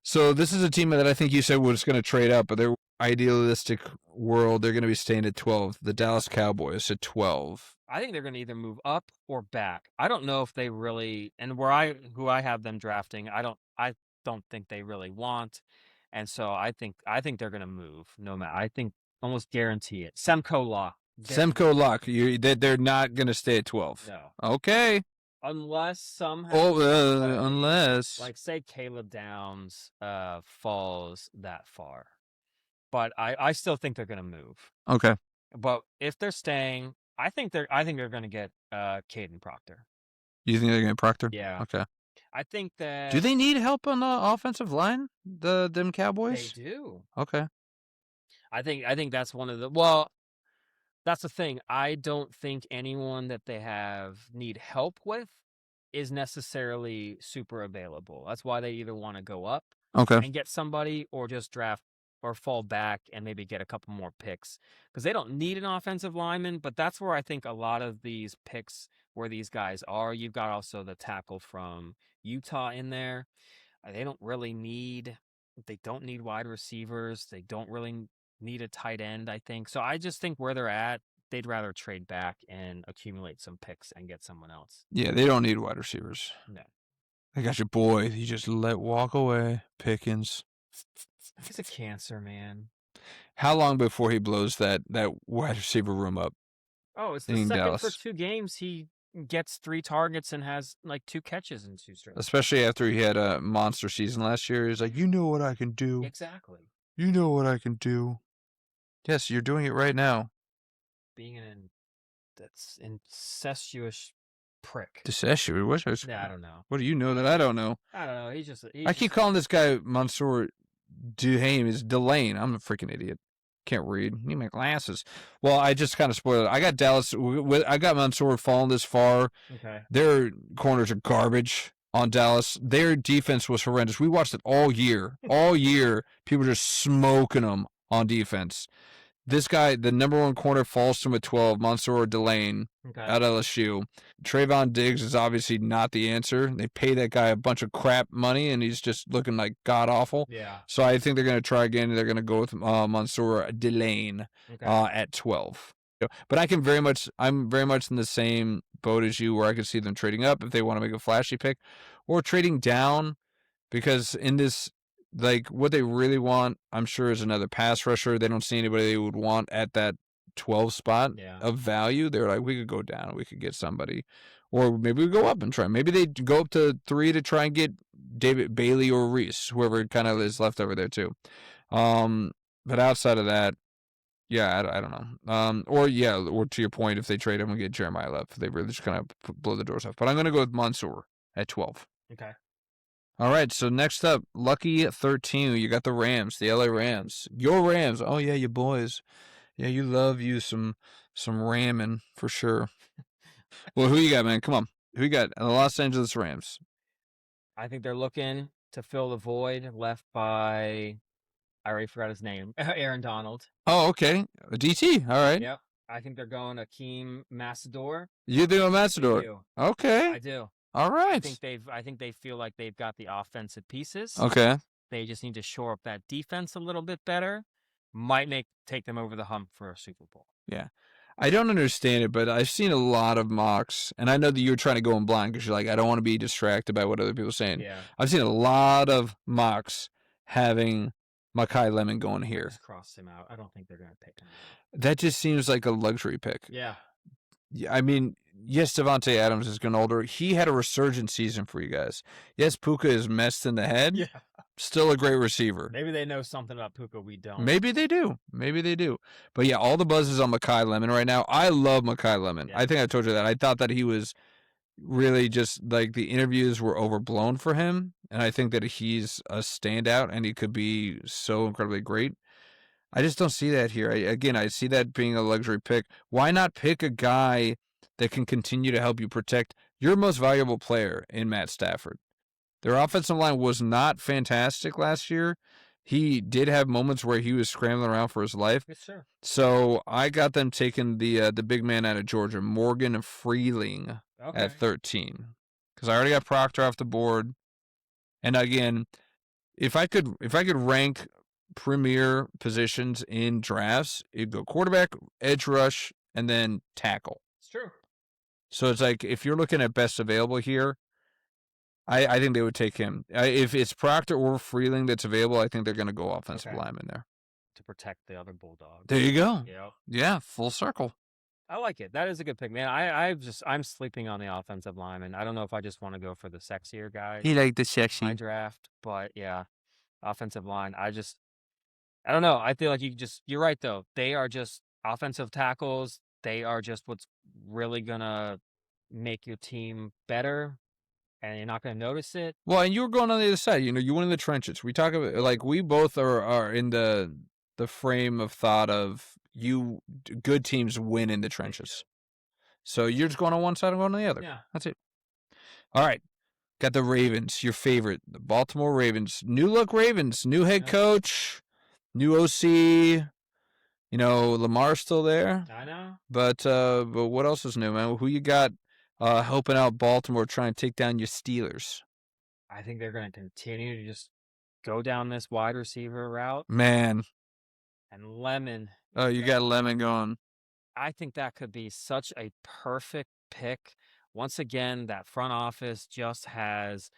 B: So this is a team that I think you said was going to trade up, but they're idealistic world. They're going to be staying at 12. The Dallas Cowboys at 12.
A: I think they're going to either move up or back. I don't know if they really, and who I have them drafting, I don't think they really want. And so I think they're going to move. No matter, I think almost guarantee it. Semko lock.
B: Semko lock. They're not going to stay at 12.
A: No.
B: Okay.
A: Unless somehow.
B: Unless.
A: Like say Caleb Downs falls that far. But I still think they're going to move.
B: Okay.
A: But if they're staying, I think they're going to get Caden Proctor.
B: You think they're going to get Proctor?
A: Yeah.
B: Okay.
A: I think that.
B: Do they need help on the offensive line? Them Cowboys?
A: They do.
B: Okay.
A: I think that's one of the. Well, that's the thing. I don't think anyone that they need help with is necessarily super available. That's why they either want to go up and get somebody or just draft or fall back and maybe get a couple more picks because they don't need an offensive lineman. But that's where I think a lot of these picks where these guys are. You've got also the tackle from Utah in there. They don't need wide receivers. They don't really need a tight end, I think. So I just think where they're at, they'd rather trade back and accumulate some picks and get someone else.
B: Yeah, they don't need wide receivers.
A: No.
B: I got your boy. You just let walk away, Pickens.
A: He's a cancer, man.
B: How long before he blows that wide receiver room up
A: Oh, it's the
B: in
A: second for
B: Dallas?
A: 2 games he gets 3 targets and has, like, 2 catches in 2 straight.
B: Especially after he had a monster season last year. He's like, you know what I can do.
A: Exactly.
B: You know what I can do. Yes, you're doing it right now.
A: Being an that's incestuous prick.
B: Diseshu,
A: Yeah, I don't know.
B: what do you know that I don't know?
A: I don't know.
B: I
A: He's
B: keep
A: just
B: calling this guy Mansour Duhaime. It's Delane. I'm a freaking idiot. Can't read. Need my glasses. Well, I just kind of spoiled it. I got Dallas. I got Mansour falling this far.
A: okay.
B: Their corners are garbage on Dallas. Their defense was horrendous. We watched it all year. All year, people just smoking them on defense. This guy, the number one corner, falls to him at 12, Mansour Delane
A: Okay.
B: out of LSU. Trayvon Diggs is obviously not the answer. They pay that guy a bunch of crap money, and he's just looking like god awful.
A: Yeah.
B: So I think they're going to try again. They're going to go with Mansour Delane
A: Okay.
B: at 12. But I'm very much in the same boat as you, where I could see them trading up if they want to make a flashy pick, or trading down, because in this, like, what they really want, I'm sure, is another pass rusher. They don't see anybody they would want at that 12 spot
A: Yeah.
B: of value. They're like, we could go down, we could get somebody, or maybe we go up and try. Maybe they go up to 3 to try and get David Bailey or Reese, whoever kind of is left over there too. But outside of that, yeah, I don't know. Or to your point, if they trade him and get Jeremiah Love, they really just kind of blow the doors off. But I'm going to go with Mansour at 12.
A: Okay.
B: All right, so next up, lucky 13. You got the Rams, the LA Rams. Your Rams. Oh yeah, you boys. Yeah, you love you some ramming for sure. Well, who you got, man? Come on. Who you got? The Los Angeles Rams.
A: I think they're looking to fill the void left by I already forgot his name. Aaron Donald.
B: Oh, okay. DT. All right.
A: Yep. I think they're going Akeem Massador.
B: You doing
A: I
B: Matador?
A: do.
B: Okay.
A: I do.
B: All
A: I
B: right.
A: think they feel like they've got the offensive pieces.
B: Okay.
A: They just need to shore up that defense a little bit better. Might take them over the hump for a Super Bowl.
B: Yeah. I don't understand it, but I've seen a lot of mocks, and I know that you're trying to go in blind because you're like, I don't want to be distracted by what other people are saying.
A: Yeah.
B: I've seen a lot of mocks having Makai Lemon going
A: I
B: here.
A: just crossed him out. I don't think they're going to pick him.
B: That just seems like a luxury pick.
A: Yeah.
B: I mean, yes, Devontae Adams is getting older. He had a resurgent season for you guys. Yes, Puka is messed in the head.
A: Yeah.
B: Still a great receiver.
A: Maybe they know something about Puka we don't.
B: Maybe they do. Maybe they do. But yeah, all the buzz is on Makai Lemon right now. I love Makai Lemon.
A: Yeah.
B: I think I told you that. I thought that he was really just like the interviews were overblown for him. And I think that he's a standout and he could be so incredibly great. I just don't see that here. I see that being a luxury pick. Why not pick a guy that can continue to help you protect your most valuable player in Matt Stafford? Their offensive line was not fantastic last year. He did have moments where he was scrambling around for his life.
A: Yes, sir.
B: So I got them taking the big man out of Georgia, Morgan Freeling, at 13, because I already got Proctor off the board. And again, if I could rank premier positions in drafts, it'd go quarterback, edge rush, and then tackle.
A: It's true.
B: So it's like if you're looking at best available here, I think they would take him. If it's Proctor or Freeling that's available, I think they're going to go offensive lineman there.
A: To protect the other Bulldogs.
B: There you go.
A: Yep.
B: Yeah, full circle.
A: I like it. That is a good pick, man. I'm sleeping on the offensive lineman. I don't know if I just want to go for the sexier guy.
B: He like the
A: My
B: sexy.
A: draft, but yeah, offensive line. I don't know. I feel like you're right though. They are just offensive tackles. They are just what's really gonna make your team better, and you're not gonna notice it.
B: Well, and you were going on the other side. You know, you went in the trenches. We talk about like we both are in the frame of thought of good teams win in the trenches. So you're just going on one side and going on the other.
A: Yeah.
B: That's it. All right. Got the Ravens, your favorite, the Baltimore Ravens. New look Ravens, new head coach, new OC. You know, Lamar's still there.
A: I know.
B: But what else is new, man? Who you got helping out Baltimore trying to take down your Steelers?
A: I think they're going to continue to just go down this wide receiver route.
B: Man.
A: And Lemon.
B: Oh, you got Lemon going.
A: I think that could be such a perfect pick. Once again, that front office just has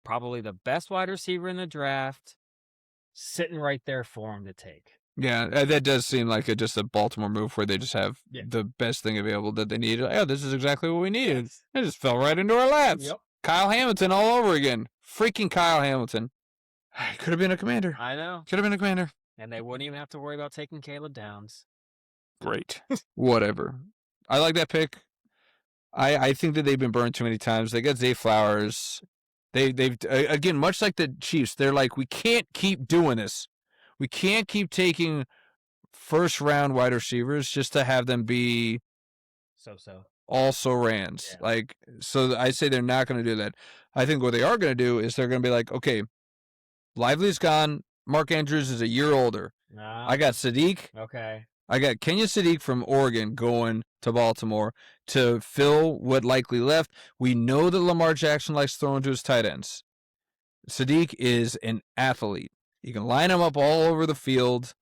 A: probably the best wide receiver in the draft, sitting right there for him to take.
B: Yeah, that does seem like just a Baltimore move where they just have
A: Yeah.
B: the best thing available that they need. Oh, this is exactly what we needed.
A: Yes.
B: It just fell right into our laps.
A: Yep.
B: Kyle Hamilton all over again. Freaking Kyle Hamilton. Could have been a commander.
A: I know.
B: Could have been a commander.
A: And they wouldn't even have to worry about taking Caleb Downs.
B: Great. Whatever. I like that pick. I think that they've been burned too many times. They got Zay Flowers. They've again, much like the Chiefs, they're like, we can't keep doing this. We can't keep taking first round wide receivers just to have them be
A: So.
B: also Rans.
A: Yeah.
B: Like, so I say they're not going to do that. I think what they are going to do is they're going to be like, okay, Lively's gone. Mark Andrews is a year older.
A: Nah.
B: I got Sadiq.
A: Okay.
B: I got Kenya Sadiq from Oregon going to Baltimore to fill what likely left. We know that Lamar Jackson likes throwing to his tight ends. Sadiq is an athlete. You can line him up all over the field,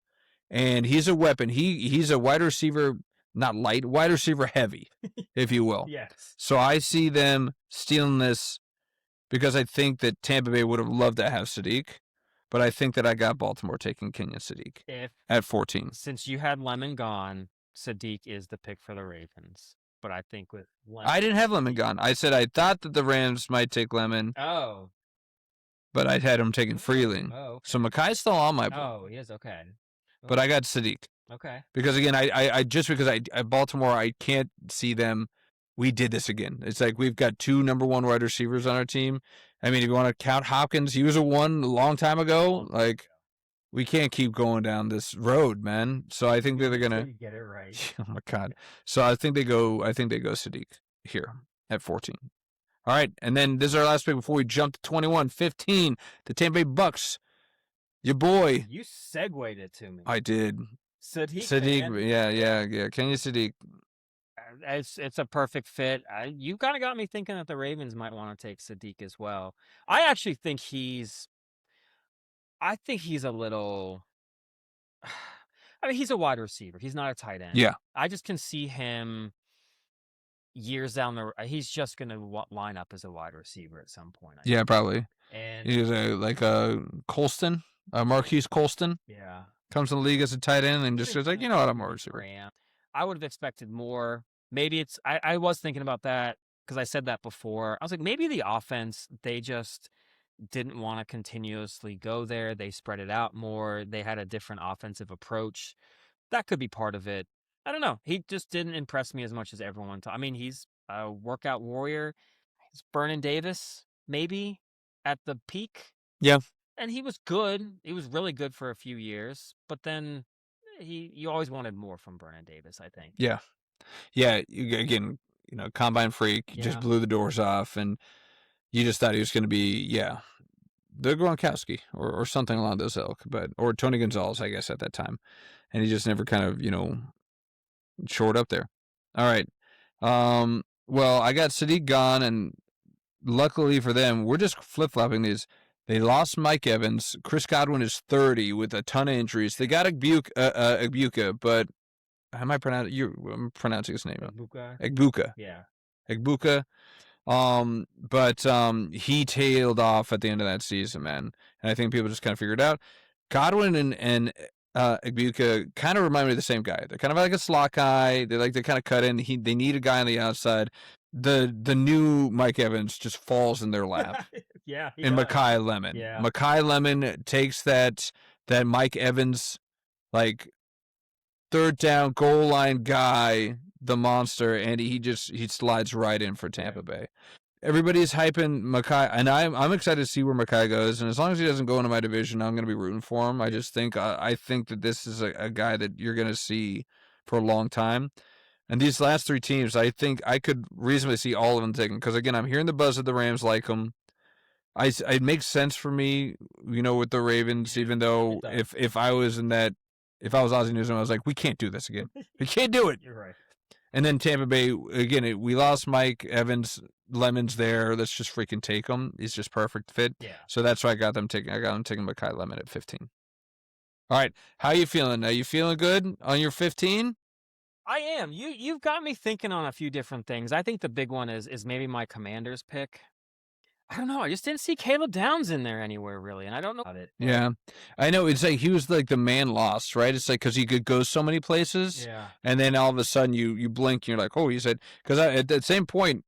B: and he's a weapon. He's a wide receiver, not light, wide receiver heavy, if you will.
A: Yes.
B: So I see them stealing this because I think that Tampa Bay would have loved to have Sadiq, but I think that I got Baltimore taking Kenya Sadiq at 14.
A: Since you had Lemon gone, Sadiq is the pick for the Ravens. But I think with Lemon,
B: I didn't have Lemon gone. I said I thought that the Rams might take Lemon.
A: Oh.
B: But I had him taking Freeling.
A: Oh.
B: So Makai's still on my board.
A: Oh, he is okay.
B: But I got Sadiq.
A: Okay.
B: Because again, I just because I Baltimore, I can't see them. We did this again. It's like we've got 2 number 1 wide receivers on our team. I mean, if you want to count Hopkins, he was a 1 a long time ago. Like, we can't keep going down this road, man. So I think they're gonna
A: get it right.
B: Oh my God. So I think they go Sadiq here at 14. All right, and then this is our last pick before we jump to 21, 15. The Tampa Bay Bucks. Your boy.
A: You segued it to me.
B: I did.
A: Sadiq.
B: Yeah. Kenya Sadiq.
A: It's a perfect fit. You kind of got me thinking that the Ravens might want to take Sadiq as well. I actually think he's a little. I mean, he's a wide receiver. He's not a tight end.
B: Yeah.
A: I just can see him years down the. He's just gonna line up as a wide receiver at some point.
B: Yeah, probably.
A: And
B: he's like a Colston, Marquise Colston.
A: Yeah.
B: Comes in the league as a tight end and just goes like, you know what, I'm a receiver.
A: I would have expected more. Maybe it's. I was thinking about that because I said that before. I was like, maybe the offense, they just didn't want to continuously go there. They spread it out more. They had a different offensive approach. That could be part of it. I don't know. He just didn't impress me as much as everyone thought. I mean, he's a workout warrior. He's Vernon Davis, maybe, at the peak.
B: Yeah.
A: And he was good. He was really good for a few years. But then you always wanted more from Vernon Davis, I think.
B: Yeah. Yeah. Again, combine freak. You just blew the doors off. And you just thought he was going to be, the Gronkowski or something along those ilk. Or Tony Gonzalez, I guess, at that time. And he just never kind of, short up there. All right. Well, I got Sadiq gone, and luckily for them, we're just flip-flopping these. They lost Mike Evans. Chris Godwin is 30 with a ton of injuries. They got Egbuka, but how am I pronouncing? I'm pronouncing his name. Egbuka.
A: Yeah.
B: Egbuka. But he tailed off at the end of that season, man. And I think people just kind of figured it out. Godwin and Egbuka kind of remind me of the same guy. They're kind of like a slot guy. They like to kind of cut in. They need a guy on the outside. The new Mike Evans just falls in their lap.
A: Yeah.
B: And Makai Lemon.
A: Yeah.
B: Makai Lemon takes that Mike Evans, like, third down goal line guy, the monster, and he slides right in for Tampa Bay. Everybody's hyping Makai, and I'm excited to see where Makai goes. And as long as he doesn't go into my division, I'm going to be rooting for him. I just think I think that this is a guy that you're going to see for a long time. And these last 3 teams, I think I could reasonably see all of them taken. Because again, I'm hearing the buzz of the Rams like him. It makes sense for me, with the Ravens. Even though if I was Ozzie Newsome, I was like, we can't do this again. We can't do it.
A: You're right.
B: And then Tampa Bay, again, we lost Mike Evans. Lemon's there. Let's just freaking take him. He's just perfect fit.
A: Yeah.
B: So that's why I got them taking Makai Lemon at 15. All right. How you feeling? Are you feeling good on your 15?
A: I am. You've got me thinking on a few different things. I think the big one is maybe my Commanders pick. I don't know. I just didn't see Caleb Downs in there anywhere really, and I don't know about it, but
B: Yeah. I know, it's like he was like the man lost, right? It's like because he could go so many places,
A: yeah,
B: and then all of a sudden you blink and you're like, "Oh," he said, because at that same point,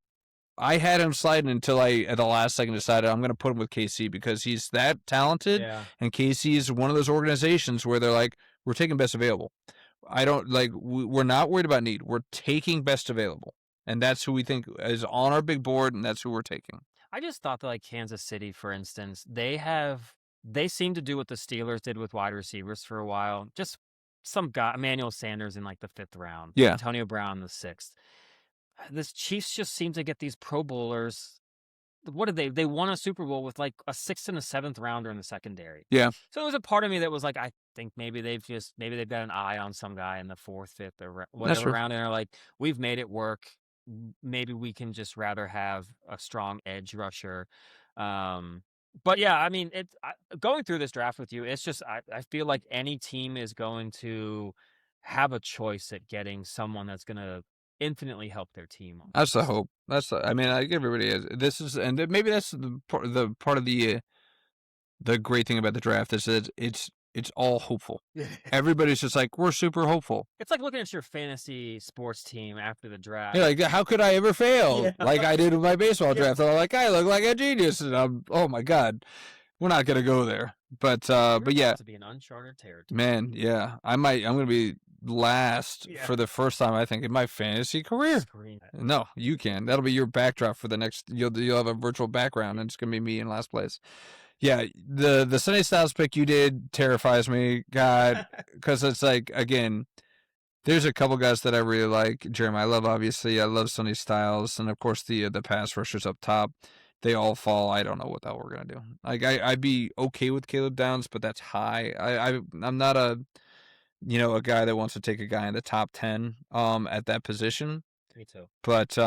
B: I had him sliding until I, at the last second, decided I'm gonna put him with KC because he's that talented,
A: yeah.
B: and KC is one of those organizations where they're like, "We're taking best available." I don't like, we're not worried about need. We're taking best available, and that's who we think is on our big board, and that's who we're taking.
A: I just thought that like Kansas City, for instance, they seem to do what the Steelers did with wide receivers for a while. Just some guy, Emmanuel Sanders in like the 5th round,
B: Yeah,
A: Antonio Brown in the 6th. This Chiefs just seem to get these Pro Bowlers. What did they won a Super Bowl with like a 6th and a 7th rounder in the secondary.
B: yeah,
A: So there was a part of me that was like, I think maybe they've got an eye on some guy in the 4th, 5th, or
B: that's
A: whatever
B: true.
A: round, and they're like, we've made it work. Maybe we can just rather have a strong edge rusher. But yeah, I mean, going through this draft with you, it's just I feel like any team is going to have a choice at getting someone that's going to infinitely help their team
B: That's the
A: almost.
B: hope. I mean, I give everybody this is, and maybe that's the part of the great thing about the draft is that it's all hopeful. Everybody's just like, we're super hopeful.
A: It's like looking at your fantasy sports team after the
B: You're
A: draft.
B: like, how could I ever fail?
A: Yeah.
B: Like I did with my baseball
A: Yeah.
B: draft. I'm like, I look like a genius, and oh my god, we're not gonna go there.
A: You're
B: But yeah,
A: about to be in uncharted territory.
B: man, yeah, I'm gonna be last
A: Yeah.
B: for the first time, I think, in my fantasy career.
A: Screen it.
B: No, you can. That'll be your backdrop for the next. You'll have a virtual background, and it's gonna be me in last place. Yeah, the Sunny Styles pick you did terrifies me, God, because it's like, again, there's a couple guys that I really like. Jeremiah Love, obviously, I love Sunny Styles, and of course the pass rushers up top. They all fall. I don't know what the hell we're gonna do. Like I'd be okay with Caleb Downs, but that's high. I'm not a guy that wants to take a guy in the top 10 at that position.
A: Me too.
B: But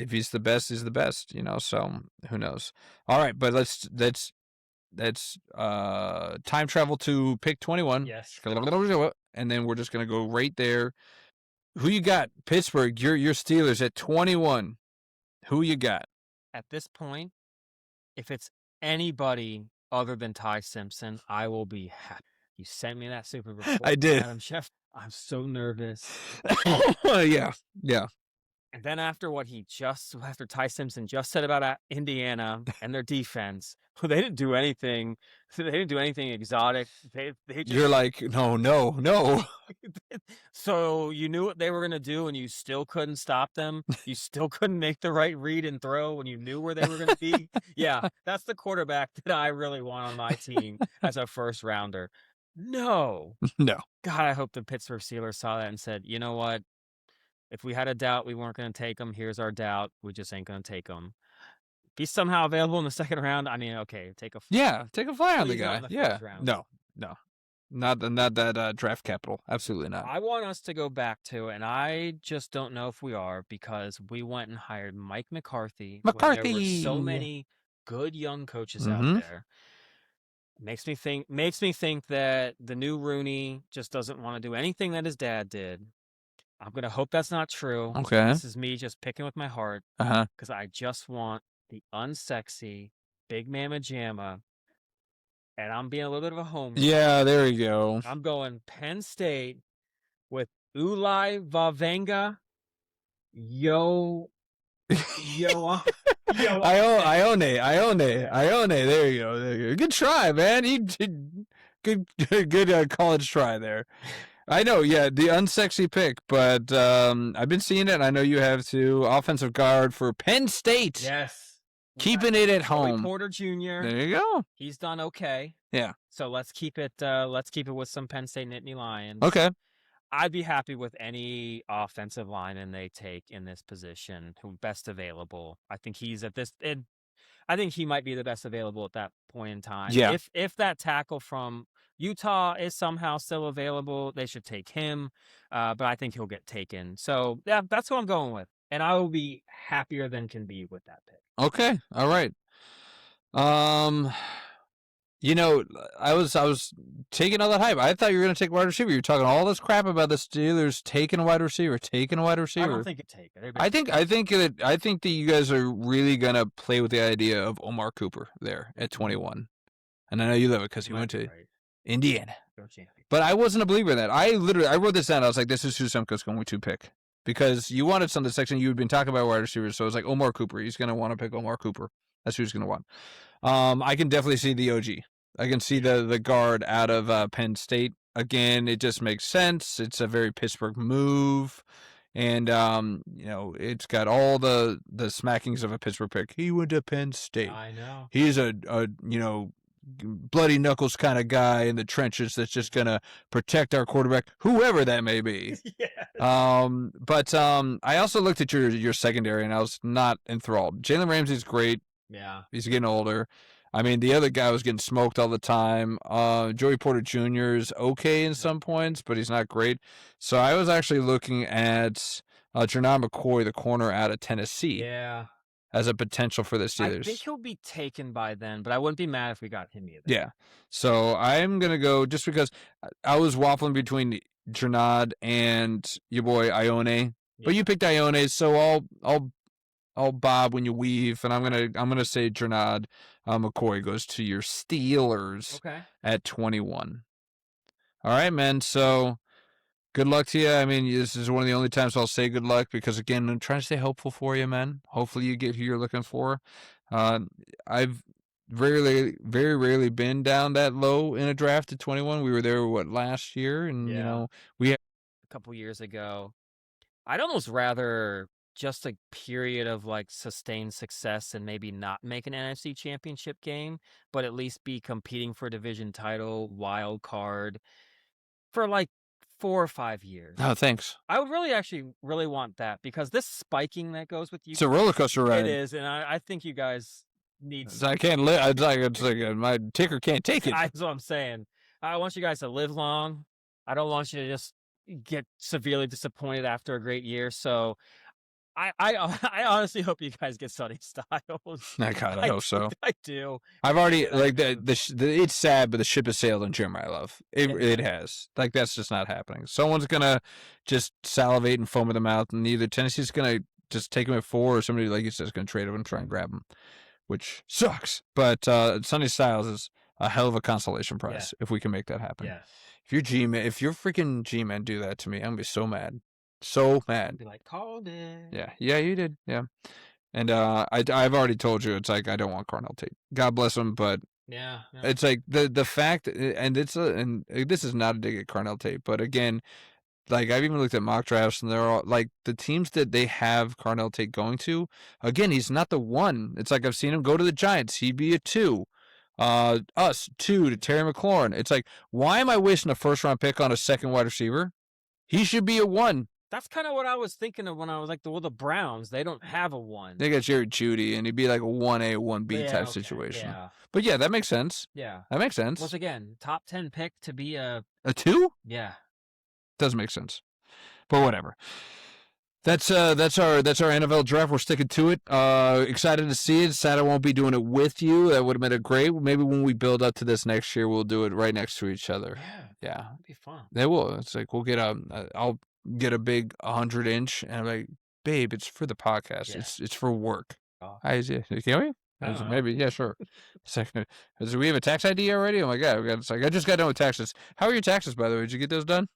B: if he's the best, he's the best. So who knows? All right, but let's time travel to pick 21,
A: Yes.
B: and then we're just gonna go right there. Who you got? Pittsburgh. Your Steelers at 21. Who you got?
A: At this point, if it's anybody other than Ty Simpson, I will be happy. You sent me that super report
B: I
A: from
B: did.
A: Adam Schefter. I'm so nervous.
B: Yeah, yeah.
A: And then after Ty Simpson just said about Indiana and their defense, well, they didn't do anything. They didn't do anything exotic. They just
B: You're like, no, no, no.
A: so you knew what they were gonna do, and you still couldn't stop them. You still couldn't make the right read and throw when you knew where they were gonna be. Yeah, that's the quarterback that I really want on my team as a first rounder. No,
B: No.
A: God, I hope the Pittsburgh Steelers saw that and said, you know what? If we had a doubt we weren't going to take him, here's our doubt. We just ain't going to take him. If he's somehow available in the second round, I mean, okay, take a flyer.
B: Yeah, take a flyer on the
A: Please not in
B: guy.
A: the
B: Yeah.
A: first round.
B: No, no. Not that draft capital. Absolutely not.
A: I want us to go back to, and I just don't know if we are, because we went and hired Mike McCarthy when there were so
B: McCarthy.
A: many good young coaches out
B: Mm-hmm.
A: there. Makes me think that the new Rooney just doesn't want to do anything that his dad did. I'm gonna hope that's not true.
B: Okay.
A: This is me just picking with my heart,
B: Uh-huh.
A: because I just want the unsexy Big Mama Jamma, and I'm being a little bit of a homer.
B: Yeah, there you go.
A: I'm going Penn State with Ulai Vavenga. Yo, yo, yo.
B: Ione. There you go. There you go. Good try, man. You did good college try there. I know, yeah, the unsexy pick, but I've been seeing it, and I know you have too. Offensive guard for Penn State.
A: Yes.
B: Keeping it at
A: Joey
B: home.
A: Porter Jr.
B: There you go.
A: He's done okay.
B: Yeah.
A: So let's keep it. Let's keep it with some Penn State Nittany Lions.
B: Okay.
A: I'd be happy with any offensive lineman they take in this position, who best available. I think he's at this. I think he might be the best available at that point in time.
B: Yeah.
A: If that tackle from Utah is somehow still available, they should take him. But I think he'll get taken. So yeah, that's what I'm going with, and I will be happier than can be with that pick.
B: Okay. All right. Um You know, I was taking all that hype. I thought you were going to take wide receiver. You're talking all this crap about the Steelers taking a wide receiver, taking a wide
A: I don't
B: receiver.
A: think it take it.
B: I think that you guys are really gonna play with the idea of Omar Cooper there at 21, and I know you love it because
A: You
B: he
A: might
B: went
A: be
B: to
A: right.
B: Indiana.
A: Go champion.
B: But I wasn't a believer in that. I wrote this down. I was like, this is who Semko's going to pick because you wanted some of the section you had been talking about wide receivers. So I was like, Omar Cooper. He's gonna want to pick Omar Cooper. That's who he's gonna want. I can definitely see the OG. I can see the guard out of Penn State. Again, it just makes sense. It's a very Pittsburgh move. And it's got all the smackings of a Pittsburgh pick. He went to Penn State.
A: I know.
B: He's a bloody knuckles kind of guy in the trenches that's just gonna protect our quarterback, whoever that may be.
A: Yeah.
B: But I also looked at your secondary and I was not enthralled. Jalen Ramsey's great.
A: Yeah.
B: He's getting older. I mean, the other guy was getting smoked all the time. Joey Porter Jr. is okay in some points, but he's not great. So I was actually looking at Jerron McCoy, the corner out of Tennessee,
A: Yeah.
B: as a potential for the
A: I think
B: Steelers.
A: he'll be taken by then, but I wouldn't be mad if we got him either.
B: Yeah. So I'm gonna go just because I was waffling between Jerron and your boy Ione, but you picked Ione, so I'll bob when you weave, and I'm gonna say Jerron McCoy goes to your Steelers
A: Okay.
B: at 21. All right, man. So good luck to you. I mean, this is one of the only times I'll say good luck because again, I'm trying to stay hopeful for you, man. Hopefully, you get who you're looking for. I've very rarely been down that low in a draft at 21. We were there last year, and we had
A: A couple years ago. I'd almost rather just a period of like sustained success and maybe not make an NFC championship game, but at least be competing for a division title, wild card for like 4 or 5 years.
B: oh, thanks.
A: I would really want that because this spiking that goes with you,
B: It's a roller coaster ride.
A: it is, and I think you guys need.
B: I can't live. It's like my ticker can't take it.
A: That's what I'm saying. I want you guys to live long. I don't want you to just get severely disappointed after a great year. So I honestly hope you guys get Sunny Styles.
B: God, I hope so.
A: I do.
B: I've already like it's sad, but the ship has sailed on Jeremiah Love. It has. Like that's just not happening. Someone's gonna just salivate and foam at the mouth, and either Tennessee's gonna just take him at 4, or somebody like you said is gonna trade him and try and grab him, which sucks. But Sunny Styles is a hell of a consolation prize if we can make that happen.
A: Yeah.
B: If your freaking G-men do that to me, I'm gonna be so mad. So mad.
A: Be like, called it.
B: Yeah, you did. Yeah. And I've already told you it's like I don't want Carnell Tate. God bless him, but
A: Yeah.
B: it's like the fact, and this is not a dig at Carnell Tate, but again, like I've even looked at mock drafts, and they're all like the teams that they have Carnell Tate going to. Again, he's not the one. It's like I've seen him go to the Giants. He'd be a 2. Us 2 to Terry McLaurin. It's like, why am I wasting a first round pick on a second wide receiver? He should be a 1.
A: That's kind of what I was thinking of when I was like, the Browns, they don't have a 1.
B: They got Jared Judy, and he'd be like a 1A, 1B type situation.
A: Yeah.
B: But yeah, that makes sense.
A: Yeah.
B: That makes sense.
A: Once again, top 10 pick to be a
B: 2?
A: Yeah.
B: Doesn't make sense. But whatever. That's our NFL draft. We're sticking to it. Excited to see it. Sad I won't be doing it with you. That would have been a great. Maybe when we build up to this next year, we'll do it right next to each other. Yeah.
A: It'd be fun.
B: They will. It's like we'll get I'll get a big 100-inch, and I'm like, babe, it's for the podcast.
A: Yeah.
B: It's for work.
A: Oh.
B: Can we? Maybe, yeah, sure. Second, we have a tax ID already? Oh my god, it's like I just got done with taxes. How are your taxes, by the way? Did you get those done?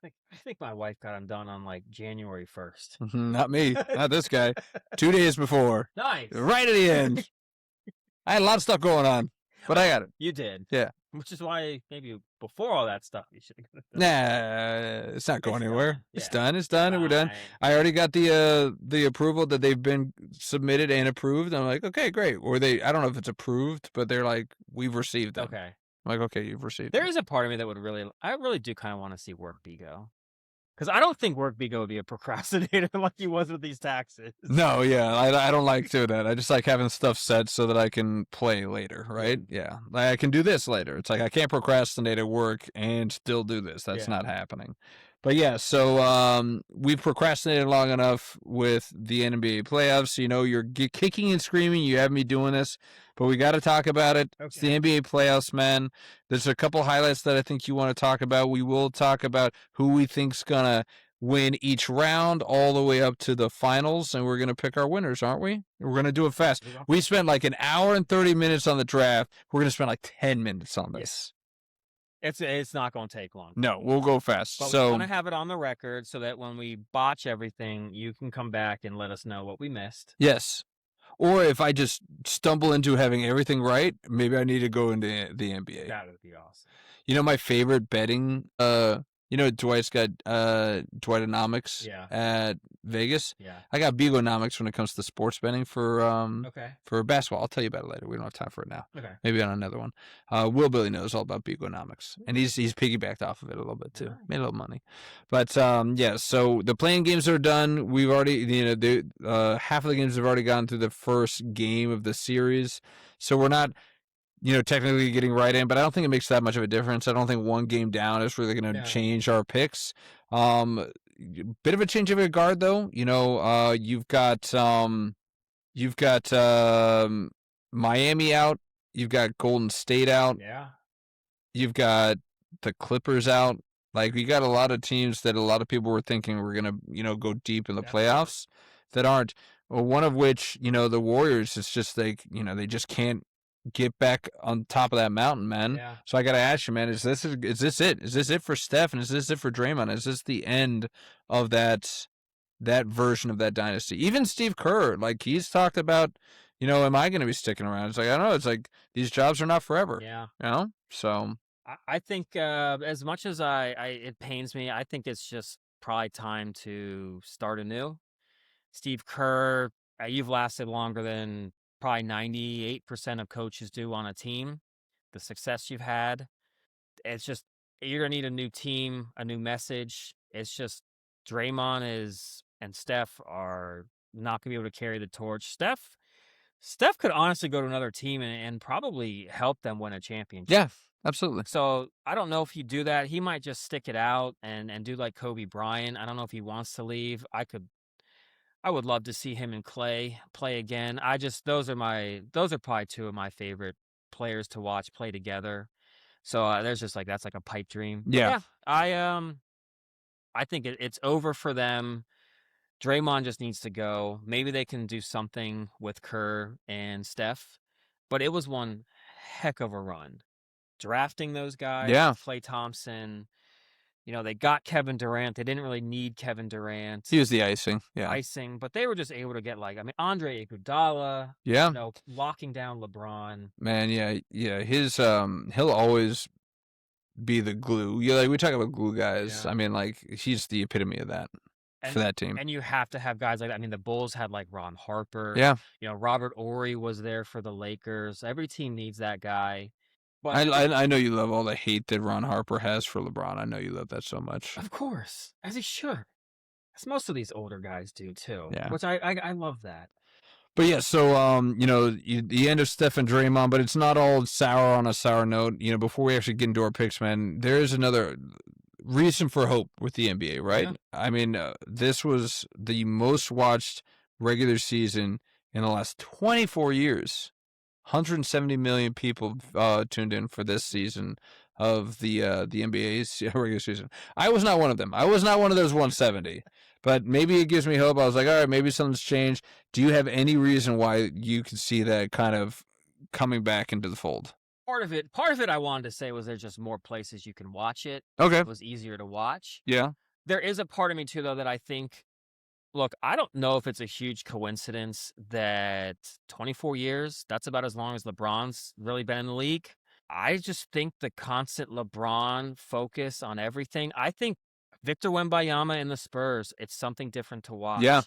A: I think my wife got them done on like January 1st.
B: Not me. Not this guy. 2 days before.
A: Nice.
B: Right at the end. I had a lot of stuff going on, but I got it.
A: You did.
B: Yeah.
A: Which is why maybe before all that stuff you should have done.
B: Nah, it's not going anywhere.
A: Done.
B: It's done. It's done, and we're done. I already got the approval that they've been submitted and approved. I'm like, okay, great. Or I don't know if it's approved, but they're like, we've received them.
A: Okay.
B: I'm like, okay, you've received
A: There
B: them.
A: is a part of me that I really do kind of want to see Work B go. Because I don't think Work B go would be a procrastinator like he was with these taxes.
B: No, yeah, I don't like doing that. I just like having stuff set so that I can play later, right? Yeah, I can do this later. It's like I can't procrastinate at work and still do this. That's not happening. But yeah, so we've procrastinated long enough with the NBA playoffs. You know, you're kicking and screaming. You have me doing this, but we got to talk about it. It's the
A: Okay.
B: NBA playoffs, man. There's a couple highlights that I think you want to talk about. We will talk about who we think's gonna win each round, all the way up to the finals, and we're gonna pick our winners, aren't we? We're gonna do it fast.
A: We will.
B: We spent like an hour and 30 minutes on the draft. We're gonna spend like 10 minutes on
A: Yeah.
B: this.
A: It's not going to take long.
B: No, we'll go fast.
A: But we want
B: So
A: to have it on the record so that when we botch everything, you can come back and let us know what we missed.
B: yes. Or if I just stumble into having everything right, maybe I need to go into the NBA.
A: That would be awesome.
B: You know my favorite betting you know Dwight's got Dwightonomics
A: Yeah.
B: at Vegas.
A: Yeah.
B: I got Beagonomics when it comes to sports betting
A: Okay.
B: for basketball. I'll tell you about it later. We don't have time for it now.
A: Okay.
B: Maybe on another one. Will Billy knows all about Beagonomics. And he's piggybacked off of it a little bit too.
A: Alright.
B: Made a little money. But yeah, so the playing games are done. We've already half of the games have already gone through the first game of the series. So we're not technically getting right in, but I don't think it makes that much of a difference. I don't think one game down is really going to change our picks. Bit of a change of a guard though. You've got Miami out. You've got Golden State out.
A: Yeah.
B: You've got the Clippers out. Like we got a lot of teams that a lot of people were thinking were going to go deep in the playoffs that aren't. Well, one of which the Warriors. It's just like they just can't get back on top of that mountain, man.
A: Yeah.
B: So I gotta ask you, man, is this it? Is this it for Steph? And is this it for Draymond? Is this the end of that version of that dynasty? Even Steve Kerr, like he's talked about, am I gonna be sticking around? It's like I don't know. It's like these jobs are not forever.
A: Yeah.
B: So
A: I think as much as it pains me, I think it's just probably time to start anew. Steve Kerr, you've lasted longer than probably 98% of coaches do on a team. The success you've had, it's just you're gonna need a new team, a new message. It's just and Steph are not gonna be able to carry the torch. Steph could honestly go to another team and probably help them win a championship.
B: yeah, absolutely.
A: So I don't know if he'd do that. He might just stick it out and do like Kobe Bryant. I don't know if he wants to leave. I would love to see him and Clay play again. Those are probably two of my favorite players to watch play together. So there's just like that's like a pipe dream. But
B: Yeah.
A: I think it's over for them. Draymond just needs to go. Maybe they can do something with Kerr and Steph, but it was one heck of a run. Drafting those guys,
B: Yeah.
A: Klay Thompson, they got Kevin Durant. They didn't really need Kevin Durant.
B: He was the icing. Yeah.
A: But they were just able to get Andre Iguodala.
B: Yeah.
A: Locking down LeBron.
B: Man, yeah. His he'll always be the glue. We talk about glue guys.
A: Yeah.
B: I mean, like he's the epitome of that for that team.
A: And you have to have guys like that. I mean, the Bulls had like Ron Harper.
B: Yeah.
A: Robert Ory was there for the Lakers. Every team needs that guy. But
B: I know you love all the hate that Ron Harper has for LeBron. I know you love that so much.
A: Of course, as he should. As most of these older guys do too.
B: Yeah.
A: Which I love that.
B: But yeah, so the end of Steph and Draymond, but it's not all sour on a sour note. Before we actually get into our picks, man, there is another reason for hope with the NBA, right?
A: Yeah.
B: I mean, this was the most watched regular season in the last 24 years. 170 million people tuned in for this season of the NBA's regular season. I was not one of them. I was not one of those 170. But maybe it gives me hope. I was like, all right, maybe something's changed. Do you have any reason why you could see that kind of coming back into the fold?
A: Part of it I wanted to say was there's just more places you can watch it.
B: Okay.
A: It was easier to watch.
B: Yeah.
A: There is a part of me too, though, that I think, look, I don't know if it's a huge coincidence that 24 years, that's about as long as LeBron's really been in the league. I just think the constant LeBron focus on everything. I think Victor Wembanyama and the Spurs, it's something different to watch.
B: Yeah.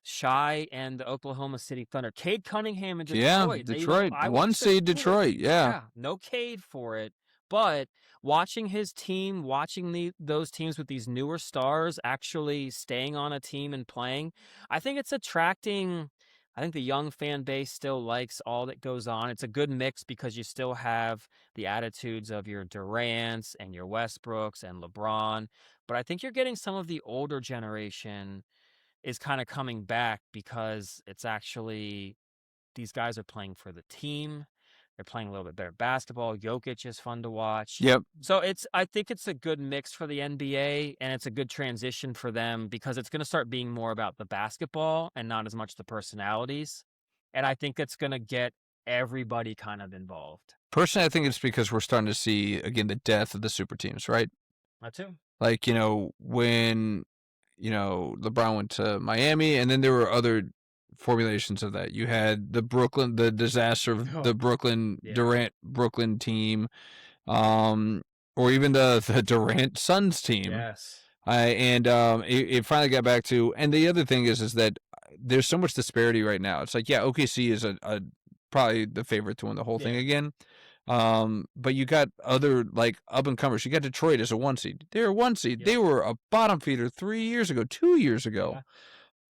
A: Shai and the Oklahoma City Thunder. Cade Cunningham and Detroit.
B: Yeah, Detroit. One seed Detroit. Yeah.
A: No Cade for it. But watching his team, watching those teams with these newer stars actually staying on a team and playing, I think it's attracting. I think the young fan base still likes all that goes on. It's a good mix because you still have the attitudes of your Durants and your Westbrooks and LeBron, But I think you're getting some of the older generation is kind of coming back because it's actually these guys are playing for the team. They're playing a little bit better basketball. Jokic is fun to watch.
B: Yep.
A: So I think it's a good mix for the NBA, and it's a good transition for them because it's going to start being more about the basketball and not as much the personalities. And I think it's going to get everybody kind of involved.
B: Personally, I think it's because we're starting to see, again, the death of the super teams, right?
A: That too.
B: Like, when, LeBron went to Miami, and then there were other formulations of that. You had the disaster of the Brooklyn
A: Yeah.
B: Durant Brooklyn team, or even the Durant Suns team.
A: Yes.
B: It finally got back to, and the other thing is that there's so much disparity right now. It's like, yeah, OKC is a probably the favorite to win the whole thing
A: Yeah.
B: again. But you got other like up and comers. You got Detroit as a 1 seed. They're a 1 seed.
A: Yep.
B: They were a bottom feeder 2 years ago.
A: Yeah.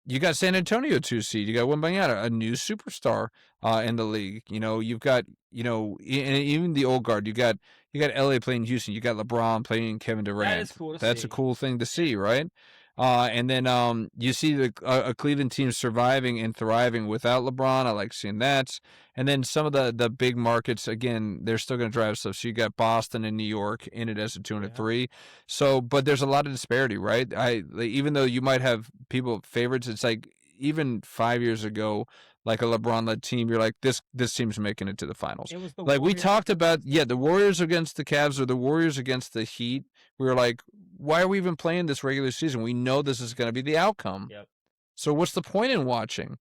B: You got San Antonio 2 seed. You got Wembanyama, a new superstar in the league. You've got and even the old guard. You got LA playing Houston. You got LeBron playing Kevin Durant.
A: That is cool to
B: That's
A: see.
B: a cool thing to see, right? And then you see a Cleveland team surviving and thriving without LeBron. I like seeing that. And then some of the big markets, again, they're still going to drive stuff. So you got Boston and New York in it as a 2 and a 3. So, but there's a lot of disparity, right? Even though you might have people favorites, it's like even 5 years ago, like a LeBron-led team, you're like, this team's making it to the finals.
A: It was the
B: Like we
A: Warriors.
B: talked about, the Warriors against the Cavs or the Warriors against the Heat. We were like, why are we even playing this regular season? We know this is going to be the outcome.
A: Yep.
B: So what's the point in watching?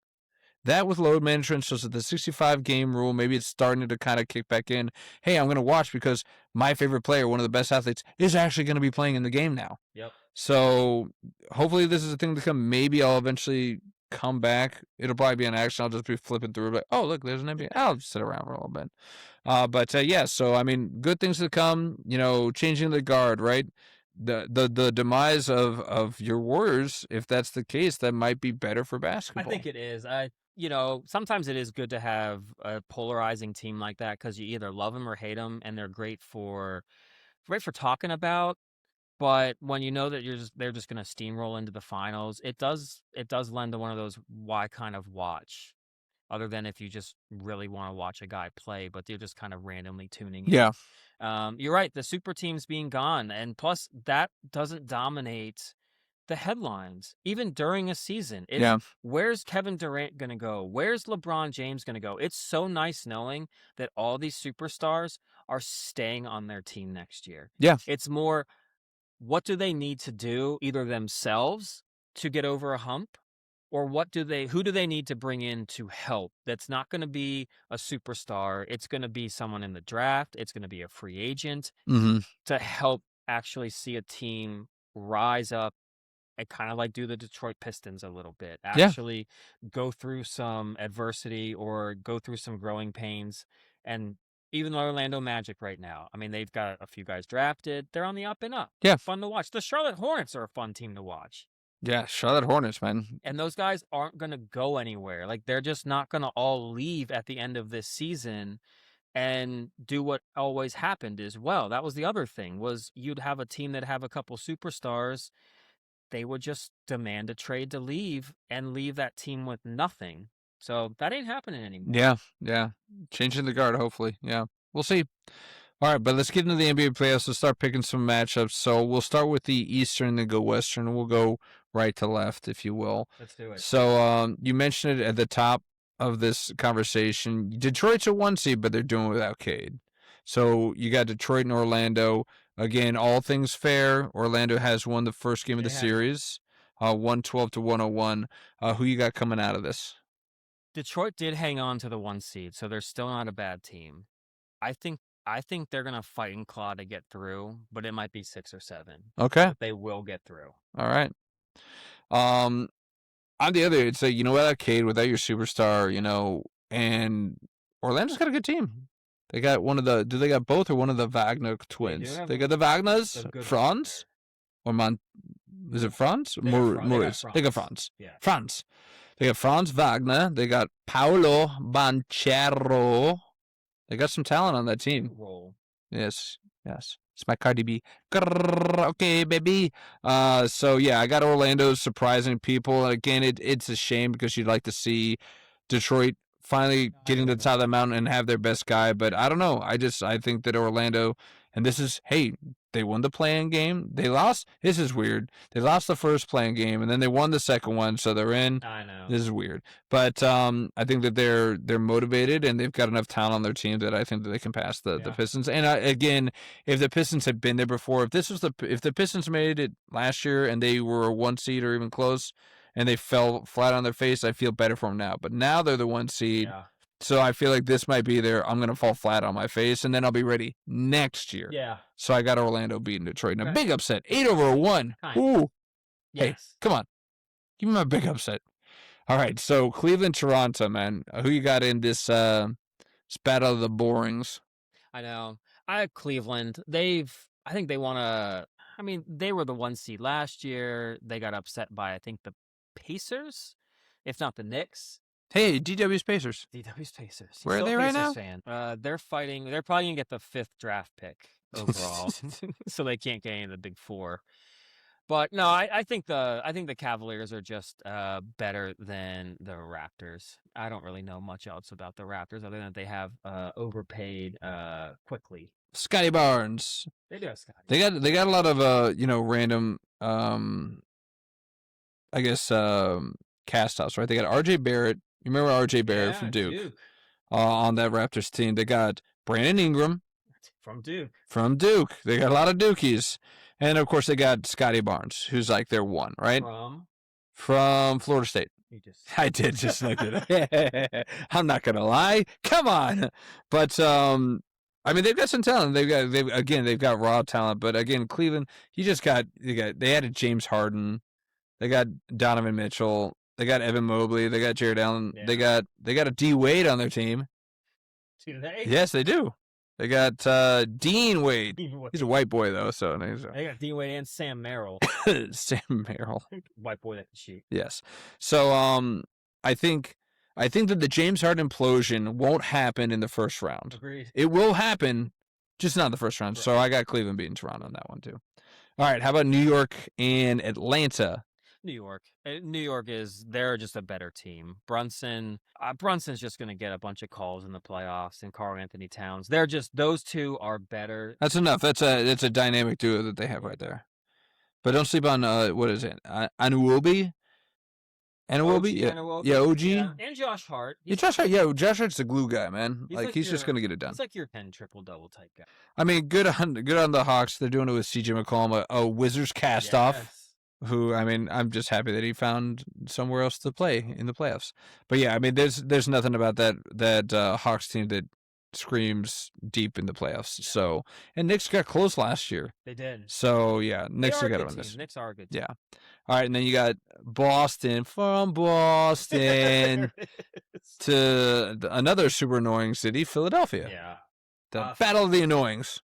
B: That with load management, so the 65-game rule, maybe it's starting to kind of kick back in. Hey, I'm going to watch because my favorite player, one of the best athletes, is actually going to be playing in the game now.
A: Yep.
B: So hopefully this is a thing to come. Maybe I'll eventually come back. It'll probably be an action. I'll just be flipping through. Like, oh, look, there's an NBA. I'll sit around for a little bit. Yeah, so, I mean, good things to come. Changing the guard, right? The demise of your Warriors, if that's the case, that might be better for basketball.
A: I think it is. Sometimes it is good to have a polarizing team like that because you either love them or hate them, and they're great for talking about. But when you know that they're just going to steamroll into the finals, it does lend to one of those why kind of watch, other than if you just really want to watch a guy play, but they're just kind of randomly tuning in.
B: Yeah.
A: You're right. The super teams being gone, and plus that doesn't dominate the headlines even during a season. Where's Kevin Durant going to go? Where's LeBron James going to go? It's so nice knowing that all these superstars are staying on their team next year.
B: Yeah.
A: It's more, what do they need to do either themselves to get over a hump, or who do they need to bring in to help? That's not going to be a superstar. It's going to be someone in the draft. It's going to be a free agent to help actually see a team rise up and kind of like do the Detroit Pistons a little bit. Actually go through some adversity or go through some growing pains. And even the Orlando Magic right now, I mean, they've got a few guys drafted. They're on the up and up.
B: Yeah.
A: Fun to watch. The Charlotte Hornets are a fun team to watch.
B: Yeah, Charlotte Hornets, man.
A: And those guys aren't going to go anywhere. Like, they're just not going to all leave at the end of this season and do what always happened as well. That was the other thing, was you'd have a team that have a couple superstars. They would just demand a trade to leave and leave that team with nothing. So that ain't happening anymore.
B: Yeah. Changing the guard, hopefully. Yeah. We'll see. All right, but let's get into the NBA playoffs. Let's start picking some matchups. So we'll start with the Eastern, then go Western, and we'll go right to left, if you will.
A: Let's do it.
B: So you mentioned it at the top of this conversation. Detroit's a 1 seed, but they're doing it without Cade. So you got Detroit and Orlando. Again, all things fair. Orlando has won the first game of the series, 112-101. Who you got coming out of this?
A: Detroit did hang on to the 1 seed, so they're still not a bad team. I think they're gonna fight and claw to get through, but it might be 6 or 7.
B: Okay.
A: But they will get through.
B: All right. On the other, it's like, without Cade, without your superstar, and Orlando's got a good team. They got do they got both or one of the Wagner twins? They got the Wagners, Franz, or is it Franz? Moritz. They got Franz.
A: Yeah.
B: Franz. They got Franz Wagner. They got Paolo Banchero. They got some talent on that team.
A: Roll.
B: Yes. It's my Cardi B. Grrr, okay, baby. So yeah, I got Orlando surprising people. Again, it's a shame because you'd like to see Detroit finally
A: I
B: getting to the
A: agree.
B: top of the mountain and have their best guy. But I don't know. I think that Orlando, and this is, hey, they won the playing game. They lost. This is weird. They lost the first playing game and then they won the second one, so they're in.
A: I know.
B: This is weird. But I think that they're motivated and they've got enough talent on their team that I think that they can pass the Pistons. And again, if the Pistons had been there before, if the Pistons made it last year and they were a 1 seed or even close, and they fell flat on their face, I feel better for them now. But now they're the 1 seed.
A: Yeah.
B: So I feel like this might be their I'm going to fall flat on my face, and then I'll be ready next year.
A: Yeah.
B: So I got Orlando beating Detroit. And a
A: Okay.
B: big upset. 8-1. Ooh. Hey,
A: Yes.
B: come on. Give me my big upset. All right, so Cleveland, Toronto, man. Who you got in this battle of the borings?
A: I know. I have Cleveland. I think they want to. I mean, they were the 1 seed last year. They got upset by, I think, the Pacers, if not the Knicks.
B: Hey, DW's Pacers.
A: DW's Pacers.
B: Where are they right now?
A: Fan. They're fighting. They're probably gonna get the 5th draft pick overall, so they can't get any of the big 4. But no, I think the Cavaliers are just better than the Raptors. I don't really know much else about the Raptors other than they have overpaid quickly.
B: Scotty Barnes.
A: They do have Scotty.
B: They got a lot of random I guess cast offs, right? They got RJ Barrett. You remember RJ Barrett from Duke? On that Raptors team. They got Brandon Ingram
A: from Duke.
B: They got a lot of Dukies. And of course they got Scotty Barnes, who's like their one, right? From Florida State. I did just like it. I'm not gonna lie. Come on. But I mean they've got some talent. They've got raw talent. But again, Cleveland, they added James Harden. They got Donovan Mitchell. They got Evan Mobley. They got Jared Allen. Yeah. They got a D Wade on their team.
A: Do they?
B: Yes, they do. They got Dean Wade. He's a white boy though, so
A: they got Dean Wade and Sam Merrill.
B: Sam Merrill,
A: white boy that can shoot.
B: Yes. So I think that the James Harden implosion won't happen in the first round.
A: Agreed.
B: It will happen, just not in the first round. Right. So I got Cleveland beating Toronto on that one too. All right, how about New York and Atlanta?
A: New York they're just a better team. Brunson's just going to get a bunch of calls in the playoffs, and Karl-Anthony Towns. Those two are better.
B: That's enough. That's a dynamic duo that they have right there. But don't sleep on what is it? Anunoby? Yeah, OG.
A: Yeah. And Josh Hart.
B: Josh Hart's the glue guy, man. He's just gonna get it done.
A: He's like your 10 triple-double type guy.
B: I mean, good on the Hawks. They're doing it with CJ McCollum, a Wizards cast off. Who, I mean, I'm just happy that he found somewhere else to play in the playoffs. But yeah, I mean, there's nothing about that Hawks team that screams deep in the playoffs. Yeah. So, and Knicks got close last year.
A: They did.
B: So yeah, Knicks got to win this.
A: Knicks are a good team.
B: Yeah. All right, and then you got Boston from Boston to another super annoying city, Philadelphia.
A: Yeah.
B: The battle of the annoyings.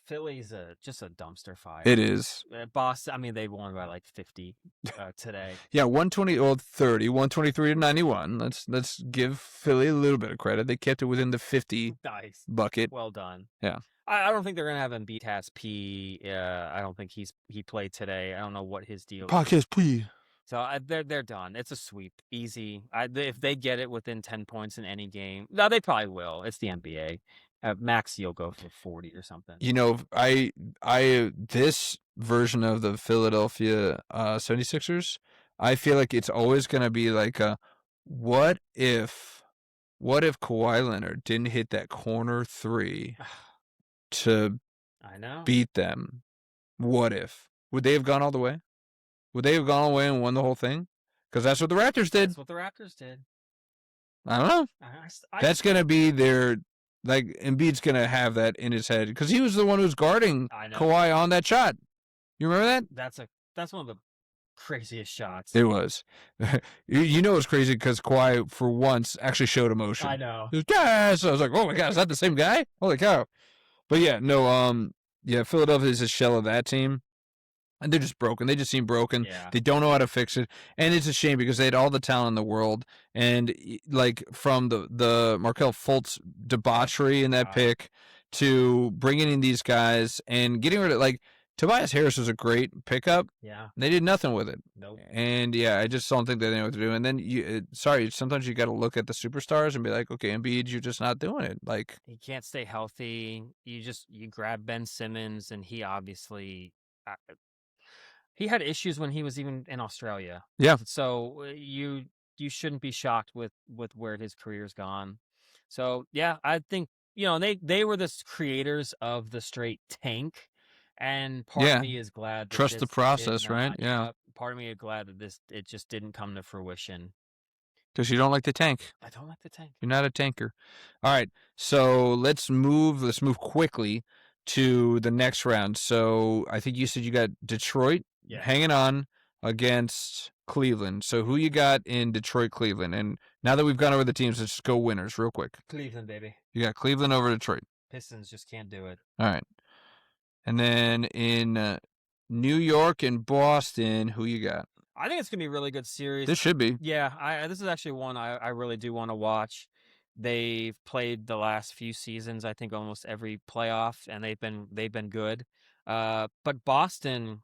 A: Philly's just a dumpster fire.
B: It is.
A: Boston, I mean, they won by like 50 today.
B: Yeah, 123 to 91. Let's give Philly a little bit of credit. They kept it within the 50 bucket.
A: Well done.
B: Yeah.
A: I don't think they're gonna have him beat Taz P. I don't think he played today. I don't know what his deal is.
B: Podcast P.
A: So they're done. It's a sweep, easy. If they get it within 10 points in any game, no, they probably will. It's the NBA. Max, you'll go for 40 or something.
B: You know, I this version of the Philadelphia 76ers, I feel like it's always going to be like what if Kawhi Leonard didn't hit that corner 3 to beat them? What if? Would they have gone all the way? Would they have gone all the way and won the whole thing? Because that's what the Raptors did.
A: That's what the Raptors did.
B: I don't know. That's going to be their... Like, Embiid's going to have that in his head because he was the one who was guarding Kawhi on that shot. You remember that?
A: That's one of the craziest shots.
B: It was. You know it's crazy because Kawhi, for once, actually showed emotion.
A: I know.
B: He was, yes! I was like, oh my God, is that the same guy? Holy cow. But yeah, no, Philadelphia is a shell of that team. And they're just broken. They just seem broken.
A: Yeah.
B: They don't know how to fix it. And it's a shame because they had all the talent in the world. And like from the Markelle Fultz debauchery in that pick to bringing in these guys and getting rid of, like, Tobias Harris was a great pickup.
A: Yeah.
B: They did nothing with it.
A: Nope.
B: And yeah, I just don't think they know what to do. And then sometimes you got to look at the superstars and be like, okay, Embiid, you're just not doing it. Like,
A: He can't stay healthy. You grab Ben Simmons, and he obviously he had issues when he was even in Australia.
B: yeah,
A: So you shouldn't be shocked with where his career's gone. So yeah, I think they were the creators of the straight tank, and part of
B: yeah,
A: me is glad that
B: trust the
A: this did
B: process, right?
A: not.
B: Yeah,
A: Yeah, part of me is glad that it just didn't come to fruition.
B: because you don't like the tank.
A: I don't like the tank.
B: You're not a tanker. All right, so let's move. Let's move quickly to the next round. So I think you said you got Detroit
A: Yeah.
B: hanging on against Cleveland. So who you got in Detroit, Cleveland? And now that we've gone over the teams, let's just go winners real quick.
A: Cleveland, baby.
B: You got Cleveland over Detroit.
A: Pistons just can't do it.
B: All right, and then in New York and Boston, who you got?
A: I think it's gonna be a really good series.
B: This should be.
A: Yeah, this is actually one I really do want to watch. They've played the last few seasons, I think almost every playoff, and they've been good. But Boston's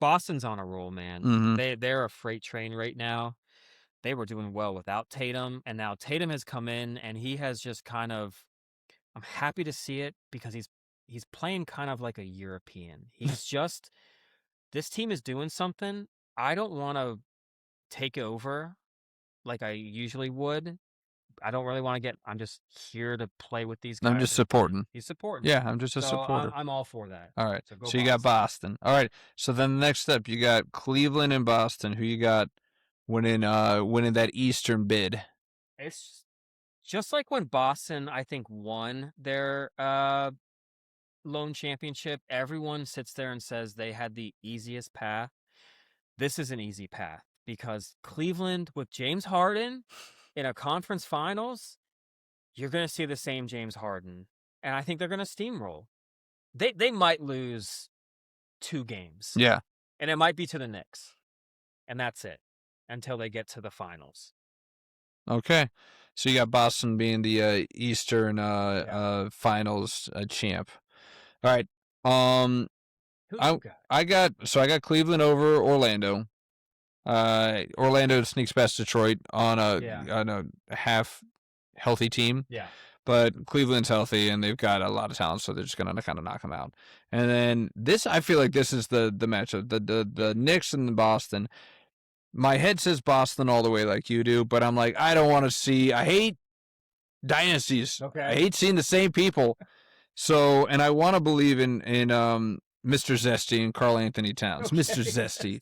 A: on a roll, man.
B: Mm-hmm.
A: They're a freight train right now. They were doing well without Tatum, and now Tatum has come in, and he has just kind of. I'm happy to see it because he's playing kind of like a European. He's just this team is doing something. I don't want to take over like I usually would. I don't really want to get. I'm just here to play with these guys.
B: I'm just supporting.
A: He's supporting.
B: Yeah, I'm just a
A: So
B: supporter.
A: I'm all for that.
B: All right.
A: So go
B: So you got Boston. All right. So then the next step, you got Cleveland and Boston. Who you got winning that Eastern bid?
A: It's just like when Boston, I think, won their lone championship. Everyone sits there and says they had the easiest path. This is an easy path because Cleveland with James Harden in a conference finals, you're going to see the same James Harden, and I think they're going to steamroll. They might lose 2 games.
B: Yeah.
A: And it might be to the Knicks. And that's it until they get to the finals.
B: Okay. So you got Boston being the Eastern finals champ. All right.
A: Who you got?
B: I got Cleveland over Orlando. Orlando sneaks past Detroit on a half healthy team.
A: Yeah.
B: But Cleveland's healthy and they've got a lot of talent, so they're just gonna kind of knock them out. And then I feel like this is the matchup, the Knicks and the Boston. My head says Boston all the way like you do, but I'm like, I don't want to see. I hate dynasties.
A: Okay.
B: I hate seeing the same people. So, and I want to believe in Mr. Zesty and Karl Anthony Towns.
A: Okay.
B: Mr. Zesty.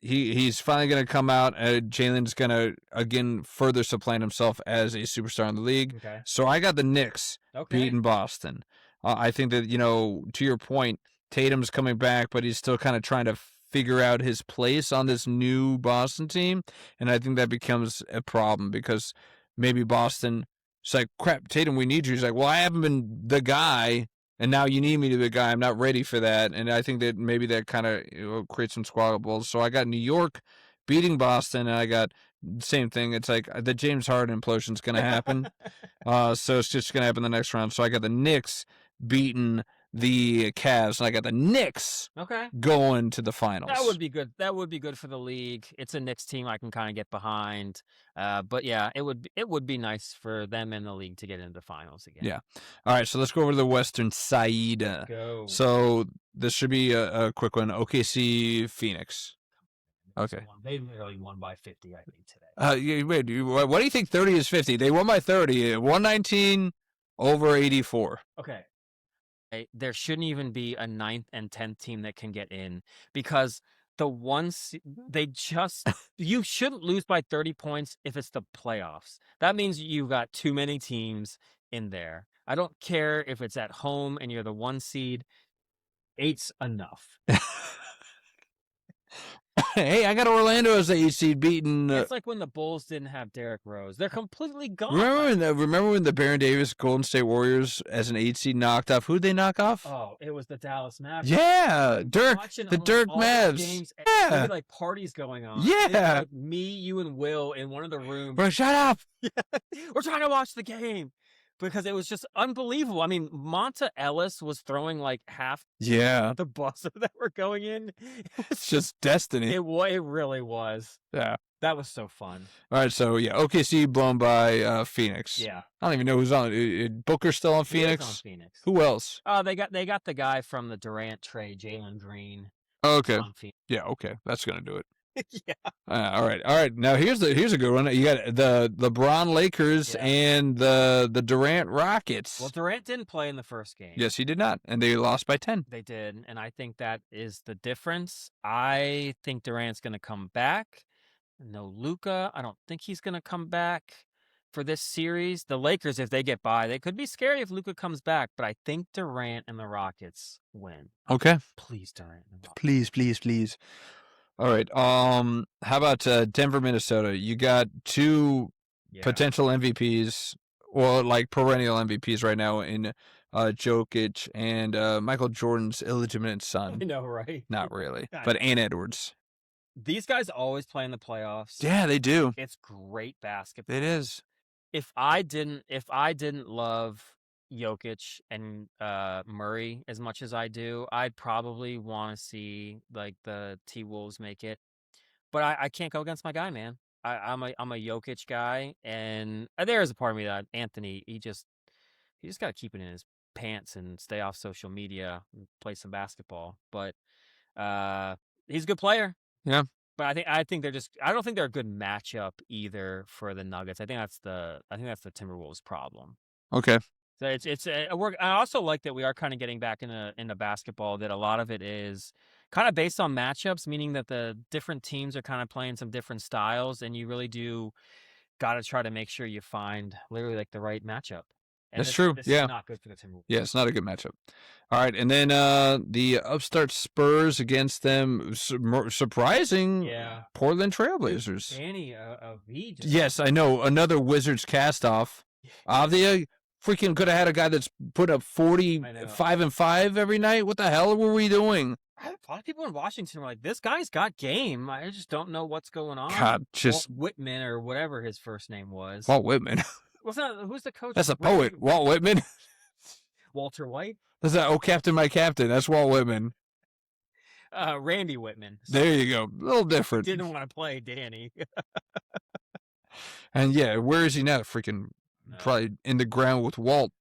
B: He's finally going to come out. Jalen's going to, again, further supplant himself as a superstar in the league.
A: Okay.
B: So I got the Knicks beating Boston. I think that, to your point, Tatum's coming back, but he's still kind of trying to figure out his place on this new Boston team. And I think that becomes a problem because maybe Boston, it's like, crap, Tatum, we need you. He's like, well, I haven't been the guy. And now you need me to be the guy. I'm not ready for that. And I think that maybe that kind of creates some squabbles. So I got New York beating Boston, and I got the same thing. It's like the James Harden implosion is going to happen. So it's just going to happen the next round. So I got the Knicks beating the Cavs, and I got the Knicks going to the finals.
A: That would be good. That would be good for the league. It's a Knicks team I can kind of get behind. But yeah, it would be nice for them in the league to get into the finals again.
B: Yeah. All right, so let's go over to the Western side.
A: Go.
B: So this should be a quick one. OKC Phoenix. Okay.
A: They literally won by 50, I think, today.
B: Wait, what do you think 30 is 50? They won by 30. 119 over 84.
A: Okay. There shouldn't even be a 9th and 10th team that can get in because the ones you shouldn't lose by 30 points if it's the playoffs. That means you've got too many teams in there. I don't care if it's at home and you're the 1 seed. 8's enough.
B: Hey, I got Orlando as the 8 seed beating.
A: It's like when the Bulls didn't have Derrick Rose. They're completely gone.
B: Remember when the Baron Davis Golden State Warriors as an 8 seed knocked off? Who'd they knock off?
A: Oh, it was the Dallas Mavericks.
B: Yeah, Dirk. The Dirk Mavs.
A: Games,
B: yeah.
A: Like parties going on.
B: Yeah.
A: Like me, you, and Will in one of the rooms.
B: Bro, shut up.
A: We're trying to watch the game. because it was just unbelievable. I mean, Monta Ellis was throwing like half
B: Yeah.
A: the buses that were going in. It
B: It's
A: was
B: just destiny.
A: it really was.
B: Yeah.
A: That was so fun.
B: All right, so yeah, OKC blown by Phoenix.
A: Yeah.
B: I don't even know who's on. Booker's still on
A: Who is on
B: Phoenix.
A: Phoenix?
B: Who else?
A: Oh, they got the guy from the Durant trade, Jalen Green,
B: Oh, okay.
A: on Phoenix.
B: Yeah, okay, that's gonna do it.
A: Yeah.
B: All right. Now here's a good one. You got the LeBron Lakers
A: Yeah.
B: and the Durant Rockets.
A: Well, Durant didn't play in the first game.
B: Yes, he did not, and they lost by 10.
A: They did, and I think that is the difference. I think Durant's going to come back. No Luka. I don't think he's going to come back for this series. The Lakers, if they get by, they could be scary if Luka comes back, but I think Durant and the Rockets win.
B: Okay.
A: Please, Durant and the Rockets.
B: Please. All right. How about Denver, Minnesota? You got two potential MVPs, or like perennial MVPs right now in Jokic and Michael Jordan's illegitimate son.
A: I know, right?
B: Not really, but Ant Edwards.
A: These guys always play in the playoffs.
B: Yeah, they do.
A: It's great basketball.
B: It is.
A: If I didn't love Jokic and Murray as much as I do, I'd probably want to see like the T-Wolves make it. But I can't go against my guy, man. I'm a Jokic guy, and there is a part of me that Anthony, he just got to keep it in his pants and stay off social media and play some basketball. But he's a good player.
B: Yeah.
A: But I think they're just, I don't think they're a good matchup either for the Nuggets. I think that's the Timberwolves problem.
B: Okay.
A: So it's I also like that we are kind of getting back into basketball, that a lot of it is kind of based on matchups, meaning that the different teams are kind of playing some different styles, and you really do got to try to make sure you find literally like the right matchup. And
B: That's true.
A: This
B: Yeah.
A: is not good for the Timberwolves.
B: Yeah, it's not a good matchup. All right, and then the upstart Spurs against them, surprising Portland Trailblazers.
A: Danny, V.
B: Yes, I know. Another Wizards cast-off. Avdia freaking could have had a guy that's put up 45 and 5 every night. What the hell were we doing?
A: A lot of people in Washington were like, this guy's got game. I just don't know what's going on.
B: God, just
A: Walt Whitman, or whatever his first name was.
B: Walt Whitman.
A: Who's the coach?
B: That's a poet. Walt Whitman.
A: Walter White?
B: That's that. Oh, Captain, my captain. That's Walt Whitman.
A: Randy Whitman.
B: There you go. A little different.
A: Didn't want to play Danny.
B: And yeah, where is he now? Freaking probably in the ground with Walt.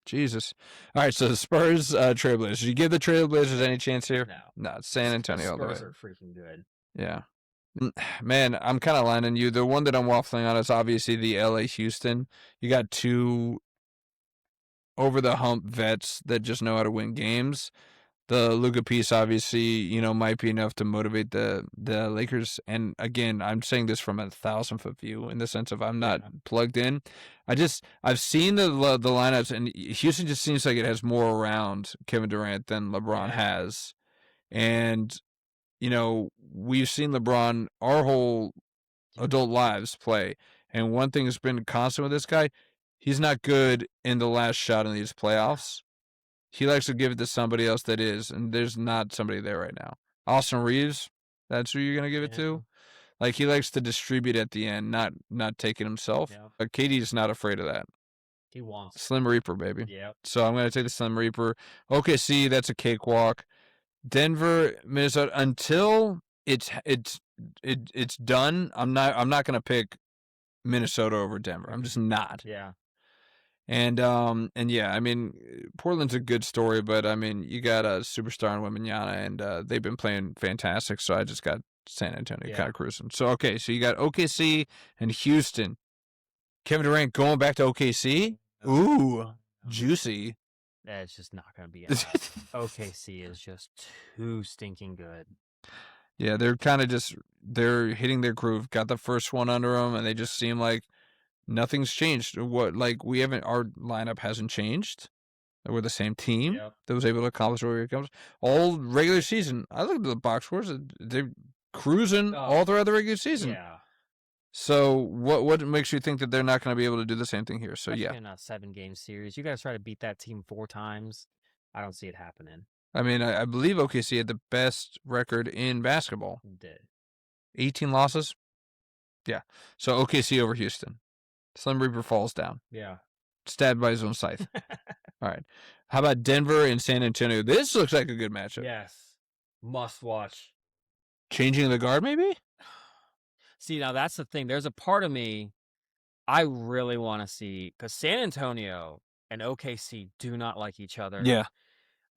B: Jesus. All right, so the Spurs, Trailblazers. You give the Trailblazers any chance here?
A: No.
B: No, it's San Antonio all the way.
A: Spurs are freaking good.
B: Yeah. Man, I'm kind of lining you. The one that I'm waffling on is obviously the LA Houston. You got two over the hump vets that just know how to win games. The Luka piece obviously, might be enough to motivate the Lakers. And again, I'm saying this from a 1,000-foot view in the sense of I'm not plugged in. I've seen the lineups, and Houston just seems like it has more around Kevin Durant than LeBron has. And we've seen LeBron our whole adult lives play. And one thing that's been constant with this guy, he's not good in the last shot in these playoffs. He likes to give it to somebody else that is, and there's not somebody there right now. Austin Reeves, that's who you're going to give it to? Like, he likes to distribute at the end, not take it himself.
A: Yeah.
B: But KD's not afraid of that.
A: He wants
B: Slim Reaper, baby.
A: Yeah.
B: So I'm going to take the Slim Reaper. OKC, that's a cakewalk. Denver, Minnesota, until it's done, I'm not going to pick Minnesota over Denver. I'm just not.
A: Yeah.
B: And yeah, I mean, Portland's a good story, but I mean, you got a superstar in Wembanyama, and they've been playing fantastic. So I just got San Antonio kind of cruising. So okay, so you got OKC and Houston. Kevin Durant going back to OKC. Ooh, juicy.
A: It's just not going to be enough. OKC is just too stinking good.
B: Yeah, they're kind of they're hitting their groove. Got the first one under them, and they just seem like nothing's changed. Our lineup hasn't changed. We're the same team that was able to accomplish what we accomplished all regular season. I look at the box scores; they're cruising all throughout the regular season.
A: Yeah.
B: So what makes you think that they're not going to be able to do the same thing here? So
A: in a 7-game series, you guys try to beat that team 4 times. I don't see it happening.
B: I mean, I believe OKC had the best record in basketball.
A: It did.
B: 18 losses. Yeah. So OKC over Houston. Slim Reaper falls down.
A: Yeah.
B: stabbed by his own scythe. All right. How about Denver and San Antonio? This looks like a good matchup.
A: Yes. Must watch.
B: Changing the guard, maybe?
A: See, now that's the thing. There's a part of me I really want to see because San Antonio and OKC do not like each other.
B: Yeah.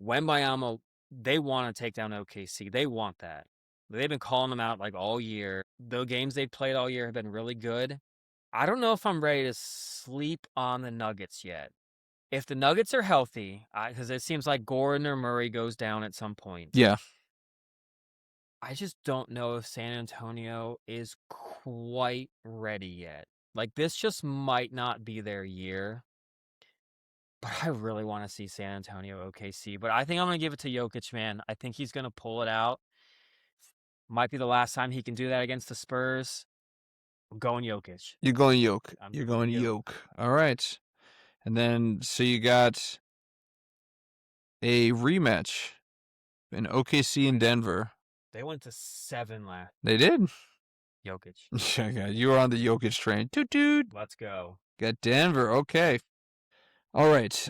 A: Wembayama, they want to take down OKC. They want that. They've been calling them out like all year. The games they've played all year have been really good. I don't know if I'm ready to sleep on the Nuggets yet. If the Nuggets are healthy, because it seems like Gordon or Murray goes down at some point.
B: Yeah.
A: I just don't know if San Antonio is quite ready yet. Like, this just might not be their year. But I really want to see San Antonio OKC. But I think I'm going to give it to Jokic, man. I think he's going to pull it out. Might be the last time he can do that against the Spurs. I'm going Jokic.
B: You're going Yoke.
A: I'm
B: You're
A: going
B: going
A: Yoke.
B: Yoke. All right. And then, so you got a rematch in OKC and Denver.
A: They went to 7 last.
B: They did.
A: Jokic.
B: Yeah, you were on the Jokic train. Toot toot.
A: Let's go.
B: Got Denver. Okay. All right.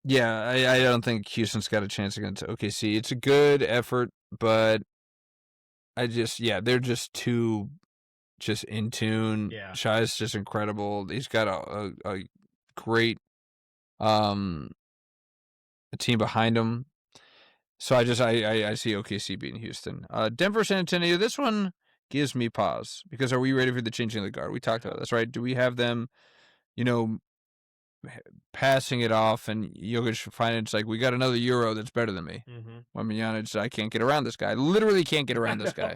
B: Yeah, I don't think Houston's got a chance against OKC. It's a good effort, but they're just too in tune.
A: Yeah.
B: Shai's just incredible. He's got a great a team behind him. So I see OKC beating Houston. Denver, San Antonio. This one gives me pause because are we ready for the changing of the guard? We talked about this, right? Do we have them, passing it off and Jokic finding it's like we got another Euro that's better than me?
A: Mm-hmm.
B: When Janic, I can't get around this guy. I literally can't get around this guy.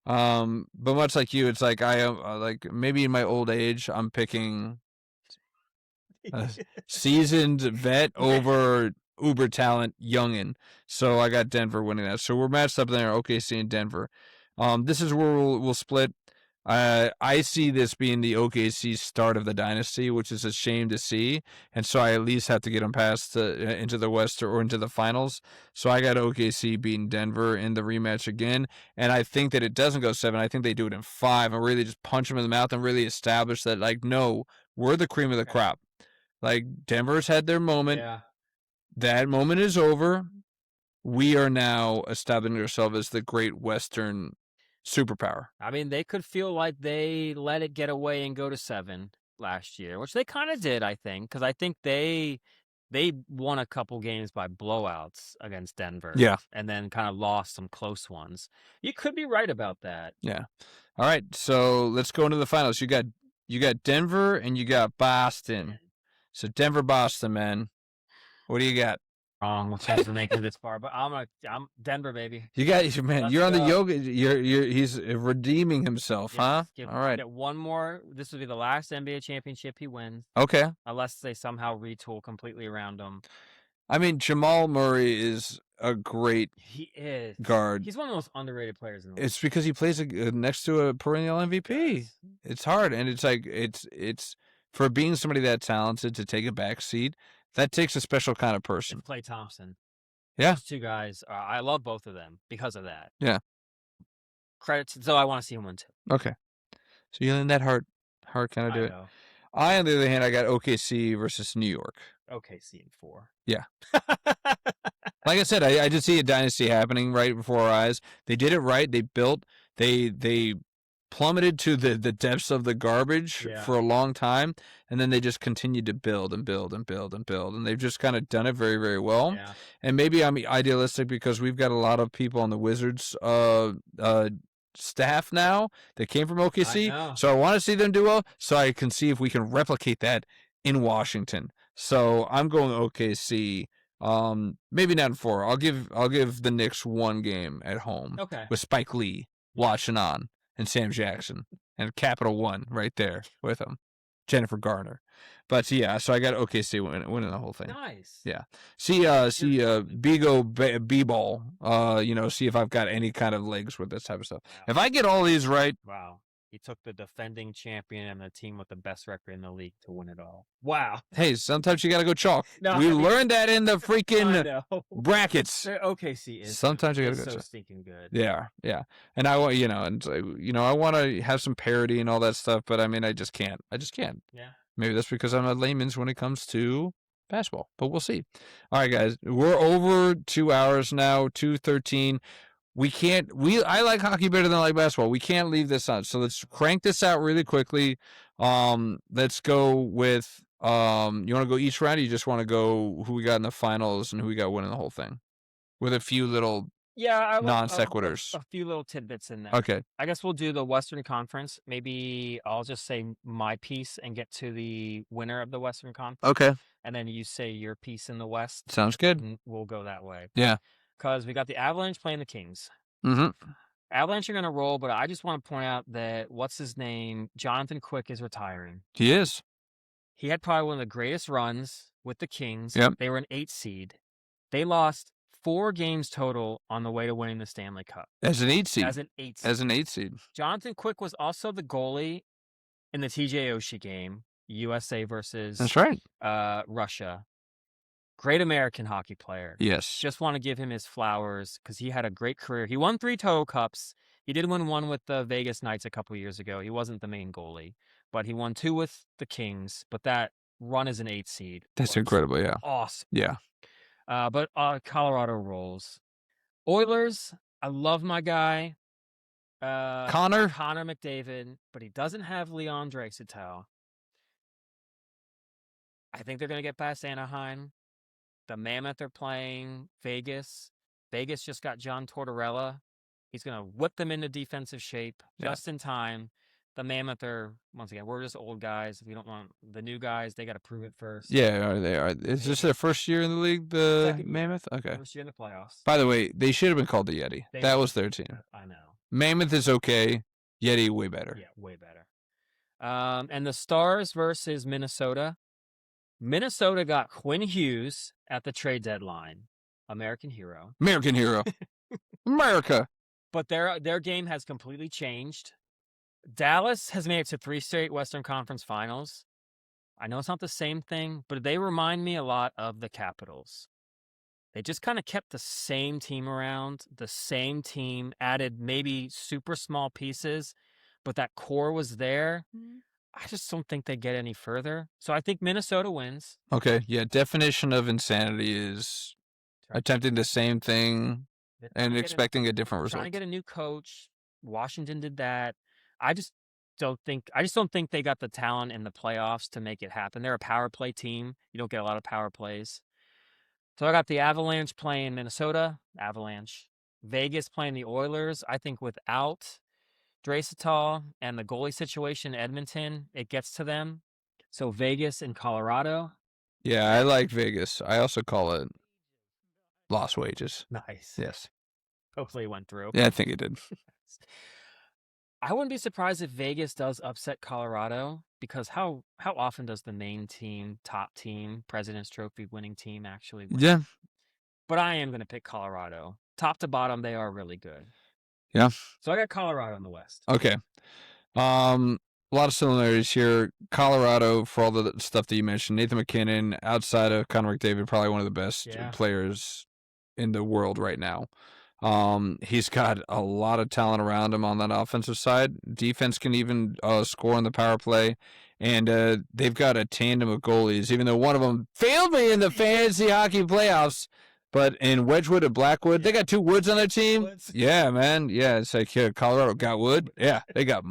B: But much like you, it's like I am like maybe in my old age, I'm picking a seasoned vet over uber talent youngin. So I got Denver winning that. So we're matched up there, OKC and Denver. This is where we'll split. I see this being the OKC start of the dynasty, which is a shame to see. And so I at least have to get them past into the West or into the finals. So I got OKC beating Denver in the rematch again. And I think that it doesn't go 7. I think they do it in 5 and really just punch them in the mouth and really establish that, like, no, we're the cream of the crop. Like, Denver's had their moment.
A: Yeah.
B: That moment is over. We are now establishing ourselves as the great Western superpower.
A: I mean, they could feel like they let it get away and go to 7 last year, which they kind of did, I think, because I think they won a couple games by blowouts against Denver.
B: Yeah.
A: And then kind of lost some close ones. You could be right about that.
B: Yeah. All right, so let's go into the finals. You got Denver and you got Boston. So Denver, Boston, man. What do you got?
A: Wrong with chance to make it this far, but I'm Denver, baby.
B: You got man.
A: Let's
B: you're on
A: go.
B: the yoga. He's redeeming himself, huh? All right.
A: Get one more. This would be the last NBA championship he wins.
B: Okay.
A: Unless they somehow retool completely around him.
B: I mean, Jamal Murray is a great guard.
A: He's one of the most underrated players in the league.
B: It's because he plays next to a perennial MVP.
A: Yes.
B: It's hard, and it's like it's for being somebody that talented to take a back seat. That takes a special kind of person.
A: Klay Thompson.
B: Yeah.
A: Those two guys, I love both of them because of that.
B: Yeah.
A: Credits, so I want to see him win too.
B: Okay. So you let that heart kind of do it.
A: Know.
B: On the other hand, I got OKC versus New York.
A: OKC in 4.
B: Yeah. Like I said, I just see a dynasty happening right before our eyes. They did it right. They built. They plummeted to the depths of the garbage for a long time, and then they just continued to build and build and build and build, and they've just kind of done it very, very well.
A: Yeah.
B: And maybe I'm idealistic because we've got a lot of people on the Wizards staff now that came from OKC, so I want to see them do well, so I can see if we can replicate that in Washington. So I'm going OKC. Maybe not in 4. I'll give the Knicks 1 game at home.
A: Okay.
B: With Spike Lee watching on. And Sam Jackson and Capital One right there with him, Jennifer Garner. But yeah, so I got OKC winning the whole thing.
A: Nice.
B: Yeah. See Bigo B-ball. See if I've got any kind of legs with this type of stuff. Wow. If I get all these right.
A: Wow. He took the defending champion and the team with the best record in the league to win it all. Wow.
B: Hey, sometimes you got to go chalk. We learned that in the freaking brackets.
A: OKC is.
B: Sometimes you got to go
A: so
B: chalk.
A: stinking good.
B: Yeah. And I want, I want to have some parity and all that stuff, but I mean, I just can't.
A: Yeah.
B: Maybe that's because I'm a layman's when it comes to basketball, but we'll see. All right, guys, we're over 2 hours now, 2:13. We can't. I like hockey better than I like basketball. We can't leave this on. So let's crank this out really quickly. Let's go with. You want to go each round? Or you just want to go who we got in the finals and who we got winning the whole thing, with a few little
A: Yeah, I will
B: non sequiturs.
A: a few little tidbits in there.
B: Okay.
A: I guess we'll do the Western Conference. Maybe I'll just say my piece and get to the winner of the Western Conference,
B: Okay.
A: and then you say your piece in the West,
B: Sounds good.
A: and we'll go that way.
B: Yeah.
A: Because we got the Avalanche playing the Kings.
B: Mm-hmm.
A: Avalanche are going to roll, but I just want to point out that what's his name? Jonathan Quick is retiring.
B: He is.
A: He had probably one of the greatest runs with the Kings.
B: Yep.
A: They were an 8 seed. They lost 4 games total on the way to winning the Stanley Cup.
B: As an 8 seed.
A: As an 8 seed.
B: As an 8 seed.
A: Jonathan Quick was also the goalie in the TJ Oshie game, USA versus
B: That's right.
A: Russia. Great American hockey player.
B: Yes.
A: Just want to give him his flowers because he had a great career. He won 3 Toto Cups. He did win one with the Vegas Knights a couple years ago. He wasn't the main goalie, but he won 2 with the Kings. But that run as an 8 seed.
B: That's incredible, yeah.
A: Awesome.
B: Yeah.
A: But Colorado rolls. Oilers, I love my guy.
B: Connor
A: McDavid, but he doesn't have Leon Draisaitl. I think they're going to get past Anaheim. The Mammoth are playing Vegas. Vegas just got John Tortorella. He's going to whip them into defensive shape just in time. The Mammoth are, once again, we're just old guys. We don't want the new guys. They got to prove it first.
B: Yeah, they are. Is this their first year in the league, the
A: Second
B: Mammoth?
A: year.
B: Okay.
A: First year in the playoffs.
B: By the way, they should have been called the Yeti. That was their team.
A: I know.
B: Mammoth is okay. Yeti, way better.
A: Yeah, way better. And the Stars versus Minnesota. Minnesota got Quinn Hughes at the trade deadline. American hero.
B: American hero. America.
A: But their game has completely changed. Dallas has made it to 3 straight Western Conference Finals. I know it's not the same thing, but they remind me a lot of the Capitals. They just kind of kept the same team around, the same team, added maybe super small pieces, but that core was there. I just don't think they get any further. So I think Minnesota wins.
B: Okay, yeah, definition of insanity is attempting the same thing and expecting a different result.
A: Trying to get a new coach. Washington did that. I just don't think they got the talent in the playoffs to make it happen. They're a power play team. You don't get a lot of power plays. So I got the Avalanche playing Minnesota. Avalanche. Vegas playing the Oilers. I think without Draisaitl and the goalie situation in Edmonton, it gets to them. So Vegas and Colorado.
B: Yeah, I like Vegas. I also call it lost wages.
A: Nice.
B: Yes.
A: Hopefully it went through.
B: Yeah, I think it did.
A: I wouldn't be surprised if Vegas does upset Colorado because how often does the main team, top team, President's Trophy winning team actually win?
B: Yeah.
A: But I am going to pick Colorado. Top to bottom, they are really good.
B: Yeah.
A: So I got Colorado in the West.
B: Okay. A lot of similarities here. Colorado, for all the stuff that you mentioned, Nathan McKinnon, outside of Connor McDavid, probably one of the best players in the world right now. He's got a lot of talent around him on that offensive side. Defense can even score on the power play. And they've got a tandem of goalies, even though one of them failed me in the fantasy hockey playoffs. But in Wedgwood and Blackwood, they got 2 Woods on their team.
A: Woods.
B: Yeah, man. Yeah, it's like Colorado got Wood. Yeah, they got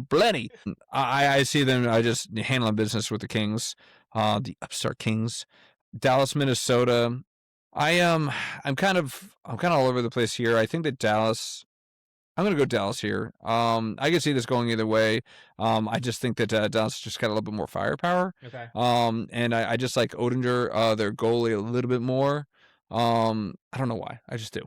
B: plenty. I see them just handling business with the Kings, the upstart Kings. Dallas, Minnesota. I'm kind of all over the place here. I think that Dallas. I'm going to go Dallas here. I can see this going either way. I just think that Dallas just got a little bit more firepower.
A: Okay.
B: And I just like Oettinger, their goalie, a little bit more. I don't know why. I just do.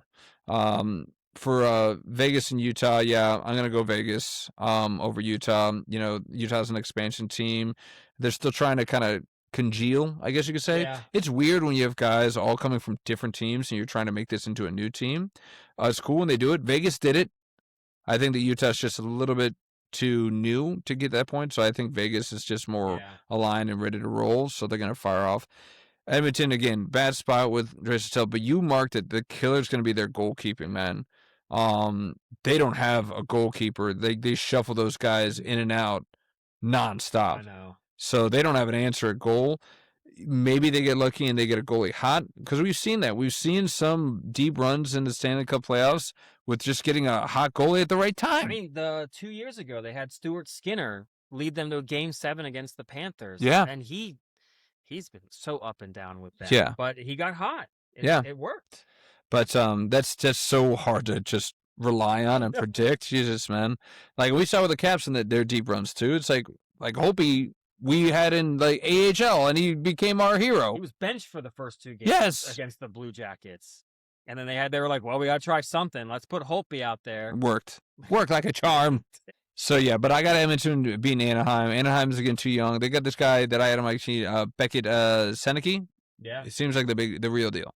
B: For Vegas and Utah, yeah, I'm gonna go Vegas over Utah. You know, Utah's an expansion team. They're still trying to kind of congeal, I guess you could say.
A: Yeah.
B: It's weird when you have guys all coming from different teams and you're trying to make this into a new team. It's cool when they do it. Vegas did it. I think that Utah's just a little bit too new to get that point, so I think Vegas is just more aligned and ready to roll, so they're going to fire off. Edmonton, again, bad spot with Draisaitl, but you marked it. The killer's going to be their goalkeeping, man. They don't have a goalkeeper. They shuffle those guys in and out nonstop.
A: I know.
B: So they don't have an answer at goal. Maybe they get lucky and they get a goalie hot, because we've seen that. We've seen some deep runs in the Stanley Cup playoffs with just getting a hot goalie at the right
A: I
B: time.
A: mean, the 2 years ago, they had Stuart Skinner lead them to a Game 7 against the Panthers,
B: Yeah.
A: and he's been so up and down with them,
B: Yeah.
A: but he got hot.
B: Yeah.
A: It worked.
B: But that's just so hard to just rely on and predict. Jesus, man. Like we saw with the Caps and their deep runs too. It's like Holtby we had in like AHL and he became our hero.
A: He was benched for the first 2 games
B: Yes.
A: against the Blue Jackets. And then they were like, well, we got to try something. Let's put Holtby out there.
B: Worked like a charm. So yeah, but I got Edmonton beating Anaheim. Anaheim's again too young. They got this guy that I had on my team, Beckett Seneke.
A: Yeah.
B: It seems like the real deal.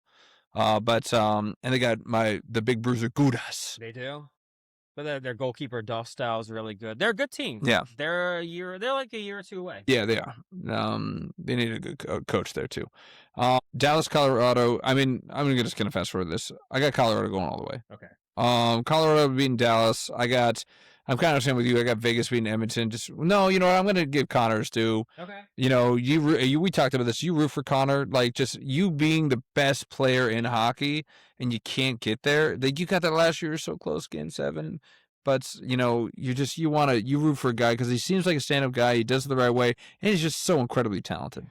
B: But and they got the big bruiser Gudas.
A: They do. But their goalkeeper Dostal is really good. They're a good team.
B: Yeah.
A: They're like a year or two away.
B: Yeah, they are. They need a good coach there too. Dallas, Colorado. I mean, I'm just gonna fast forward this. I got Colorado going all the way.
A: Okay.
B: Colorado beating Dallas. I'm kind of the same with you. I got Vegas beating Edmonton. Just no, you know what? I'm gonna give Connor's due.
A: Okay.
B: You know, we talked about this. You root for Connor, like just you being the best player in hockey, and you can't get there. Like you got that last year, so close, Game 7. But you know, you root for a guy because he seems like a stand-up guy. He does it the right way, and he's just so incredibly talented.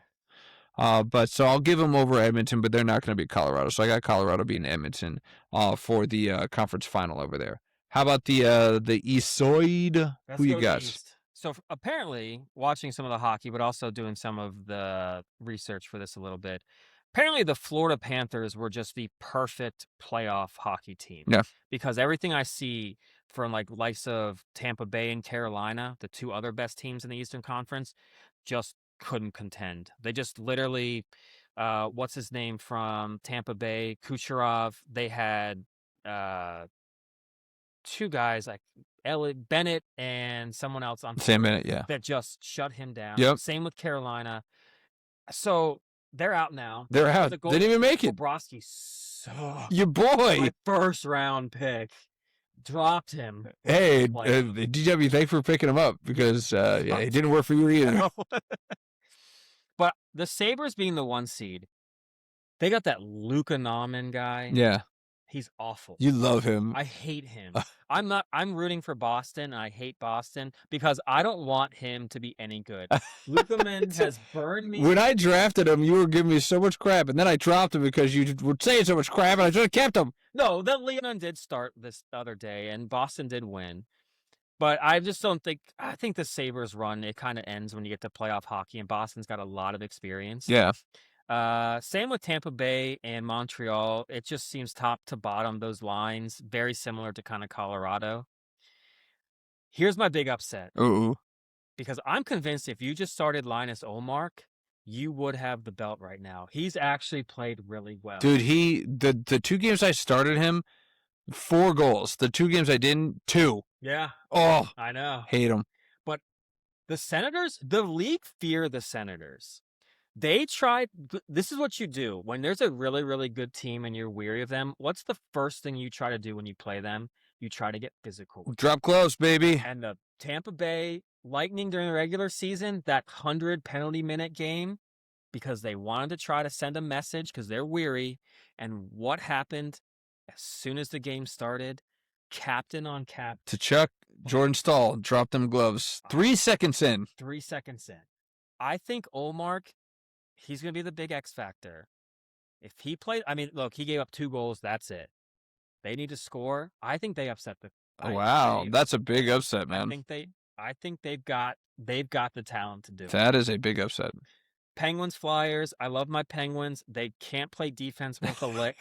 B: But so I'll give him over Edmonton, but they're not going to beat Colorado. So I got Colorado beating Edmonton for the conference final over there. How about the East side? Who you got?
A: East. So apparently, watching some of the hockey, but also doing some of the research for this a little bit. Apparently, the Florida Panthers were just the perfect playoff hockey team.
B: Yeah.
A: Because everything I see from like likes of Tampa Bay and Carolina, the two other best teams in the Eastern Conference, just couldn't contend. They just literally, what's his name from Tampa Bay, Kucherov. They had two guys like Bennett and someone else on
B: Sam Bennett, yeah,
A: that just shut him down.
B: Yep.
A: Same with Carolina. So they're out now.
B: They're out. They didn't even make it.
A: Bobrovsky sucked.
B: Your boy.
A: My first round pick. Dropped him.
B: Hey, DW, thanks for picking him up because it didn't work for you either.
A: But the Sabres being the 1 seed, they got that Luka Nauman guy.
B: Yeah.
A: He's awful.
B: You love him.
A: I hate him. I'm rooting for Boston. I hate Boston because I don't want him to be any good. Lukaman has burned me.
B: When I drafted him, you were giving me so much crap, and then I dropped him because you were saying so much crap, and I should have kept him.
A: No, the Leon did start this other day, and Boston did win. But I just don't think – I think the Sabres run, it kind of ends when you get to playoff hockey, and Boston's got a lot of experience.
B: Yeah.
A: Same with Tampa Bay and Montreal. It just seems top to bottom, those lines, very similar to kind of Colorado. Here's my big upset.
B: Ooh.
A: Because I'm convinced if you just started Linus Ullmark, you would have the belt right now. He's actually played really well.
B: Dude, the 2 games I started him, 4 goals. The 2 games I didn't, 2.
A: Yeah.
B: Oh.
A: I know.
B: Hate him.
A: But the Senators, the league fear the Senators. They tried. This is what you do when there's a really, really good team and you're weary of them. What's the first thing you try to do when you play them? You try to get physical.
B: Drop close, baby.
A: And the Tampa Bay Lightning during the regular season, that 100 penalty minute game, because they wanted to try to send a message because they're weary. And what happened as soon as the game started? Captain on cap.
B: Tkachuk, Jordan Stahl, dropped them gloves. 3 seconds in.
A: 3 seconds in. I think Ullmark, he's going to be the big X factor. If he plays, I mean, look, he gave up 2 goals. That's it. They need to score. I think they upset the.
B: Wow, that's a big upset, man.
A: I think they've got the talent to do it.
B: That is a big upset.
A: Penguins, Flyers. I love my Penguins. They can't play defense with a lick.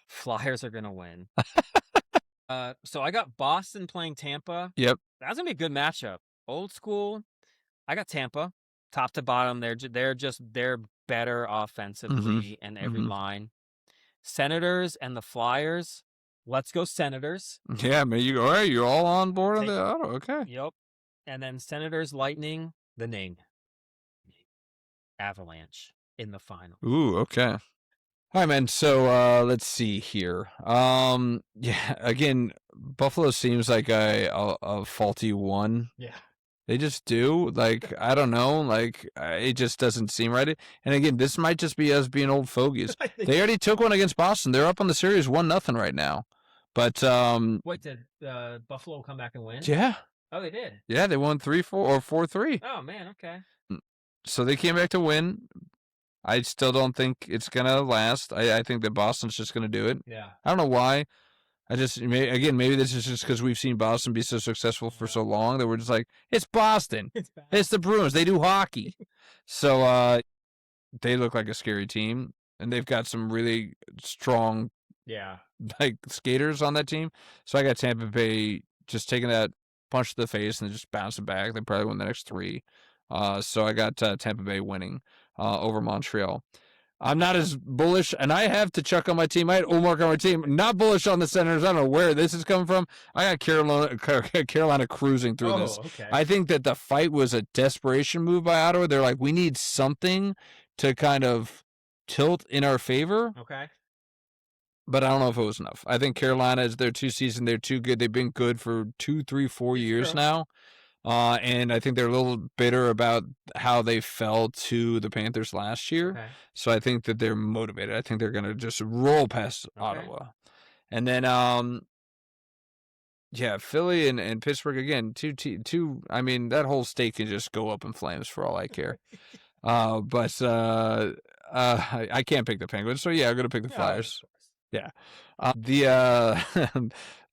A: Flyers are going to win. So I got Boston playing Tampa.
B: Yep.
A: That's going to be a good matchup. Old school. I got Tampa. Top to bottom, they're better offensively in every line. Senators and the Flyers. Let's go Senators.
B: Yeah, man, you go. All right, you're all on board on the auto. Okay.
A: Yep. And then Senators, Lightning, the Ning. Avalanche in the final.
B: Ooh, okay. All right, man. So let's see here. Yeah, again, Buffalo seems like a faulty one.
A: Yeah.
B: They just do. Like, I don't know. Like, it just doesn't seem right. And again, this might just be us being old fogies. They already took one against Boston. They're up on the series 1-0 right now. But
A: What did Buffalo come back and win?
B: Yeah.
A: Oh, they did.
B: Yeah, they won 3-4 or 4-3.
A: Oh man, okay.
B: So they came back to win. I still don't think it's gonna last. I think that Boston's just gonna do it.
A: Yeah.
B: I don't know why. Maybe this is just because we've seen Boston be so successful for so long that we're just like, it's Boston. It's the Bruins. They do hockey. So they look like a scary team, and they've got some really strong like skaters on that team. So I got Tampa Bay just taking that punch to the face and just bouncing back. They probably win the next 3. So I got Tampa Bay winning over Montreal. I'm not as bullish, and I have Tkachuk on my team. I had Ullmark on my team. Not bullish on the Senators. I don't know where this is coming from. I got Carolina cruising through this.
A: Okay.
B: I think that the fight was a desperation move by Ottawa. They're like, we need something to kind of tilt in our favor.
A: Okay.
B: But I don't know if it was enough. I think Carolina is their 2 season. They're too good. They've been good for 2, 3, 4 years now. And I think they're a little bitter about how they fell to the Panthers last year.
A: Okay.
B: So I think that they're motivated. I think they're going to just roll past Ottawa. And then, Philly and Pittsburgh, again, two. I mean, that whole state can just go up in flames for all I care. But I can't pick the Penguins. So, yeah, I'm going to pick the Flyers. Yeah. The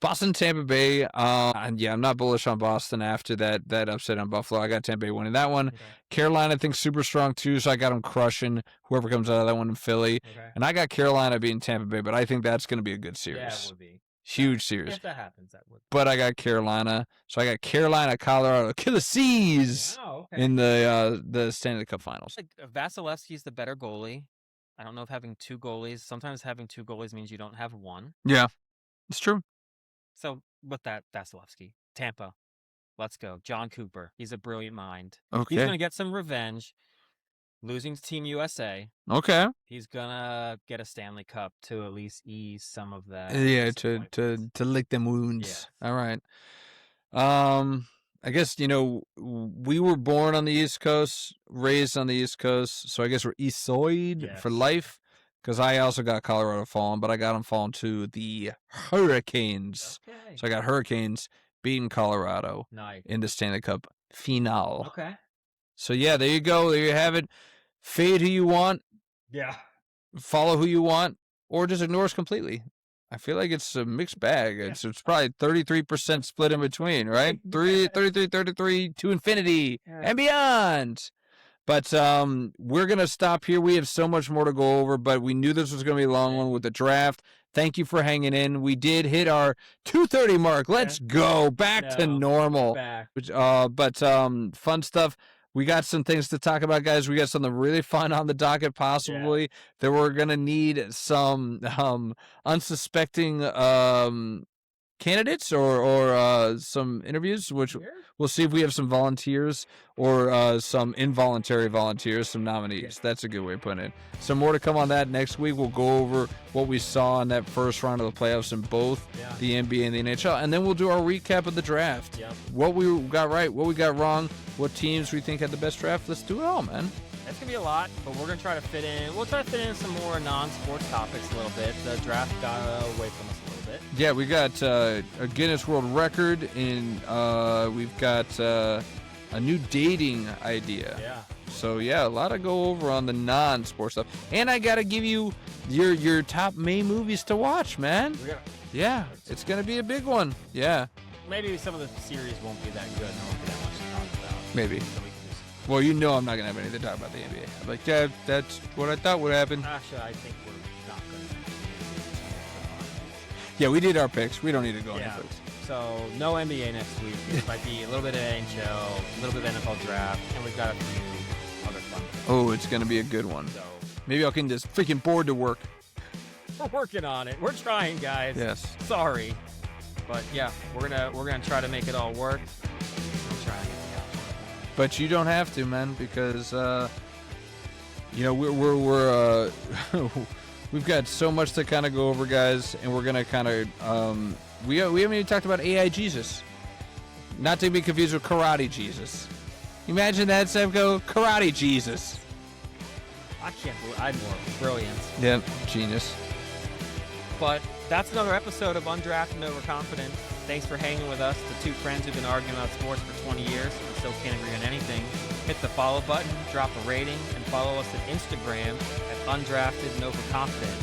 B: Boston, Tampa Bay. And I'm not bullish on Boston after that upset on Buffalo. I got Tampa Bay winning that one. Okay. Carolina, I think, super strong too, so I got them crushing whoever comes out of that one in Philly. Okay. And I got Carolina beating Tampa Bay, but I think that's going to be a good series. Yeah, it would be. Huge series. If that happens, that would. But I got Carolina, so I got Carolina, Colorado, Killer Seas in the Stanley Cup Finals.
A: Like Vasilevsky's the better goalie. I don't know if having 2 goalies. Sometimes having 2 goalies means you don't have one.
B: Yeah, it's true.
A: So with that, Vasilevsky, Tampa, let's go. John Cooper, he's a brilliant mind.
B: Okay.
A: He's gonna get some revenge, losing to Team USA.
B: Okay.
A: He's gonna get a Stanley Cup to at least ease some of that.
B: Yeah, to lick them wounds. Yeah. All right. I guess, we were born on the East Coast, raised on the East Coast, so I guess we're East-soid for life, because I also got Colorado falling, but I got them falling to the Hurricanes. Okay. So I got Hurricanes beating Colorado in the Stanley Cup Finale.
A: Okay.
B: So, yeah, there you go. There you have it. Fade who you want.
A: Yeah.
B: Follow who you want, or just ignore us completely. I feel like it's a mixed bag. It's probably 33% split in between, right? 33 to infinity and beyond. But we're going to stop here. We have so much more to go over, but we knew this was going to be a long one with the draft. Thank you for hanging in. We did hit our 2:30 mark. Let's go. Back to normal. But fun stuff. We got some things to talk about, guys. We got something really fun on the docket, possibly, that we're going to need some unsuspecting candidates or some interviews, which we'll see if we have some volunteers or some involuntary volunteers, some nominees. That's a good way of putting it. Some more to come on that next week. We'll go over what we saw in that first round of the playoffs in both the NBA and the NHL, and then we'll do our recap of the draft. What we got right, what we got wrong, what teams we think had the best draft. Let's do it all, man.
A: It's going to be a lot, but we're going to try to fit in. We'll try to fit in some more non-sports topics a little bit. The draft got away from us a little bit.
B: Yeah, we got a Guinness World Record, and we've got a new dating idea.
A: Yeah.
B: So, yeah, a lot to go over on the non-sports stuff. And I got to give you your top May movies to watch, man. Yeah, it's going to be a big one. Yeah.
A: Maybe some of the series won't be that good. There won't be that much to talk about.
B: Maybe. Well, I'm not going to have anything to talk about the NBA. I'm like, yeah, that's what I thought would happen.
A: Actually, I think we're not going to.
B: Yeah, we did our picks. We don't need to go any further.
A: So, no NBA next week. It might be a little bit of NHL, a little bit of NFL draft, and we've got a few other fun things.
B: Oh, it's going to be a good one. So, maybe I can just freaking board to work.
A: We're working on it. We're trying, guys.
B: Yes.
A: Sorry. But, yeah, we're gonna try to make it all work. I'm trying.
B: But you don't have to, man, because we've got so much to kind of go over, guys, and we're gonna kind of we haven't even talked about AI Jesus. Not to be confused with Karate Jesus. Imagine that, Semko. Karate Jesus.
A: I can't believe I'm more brilliant.
B: Yep, genius.
A: But that's another episode of Undrafted and Overconfident. Thanks for hanging with us, the two friends who've been arguing about sports for 20 years and still can't agree on anything. Hit the follow button, drop a rating, and follow us at Instagram at Undrafted and Overconfident.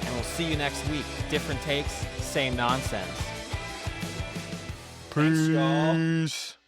A: And we'll see you next week. Different takes, same nonsense.
B: Peace.
A: Thanks, y'all.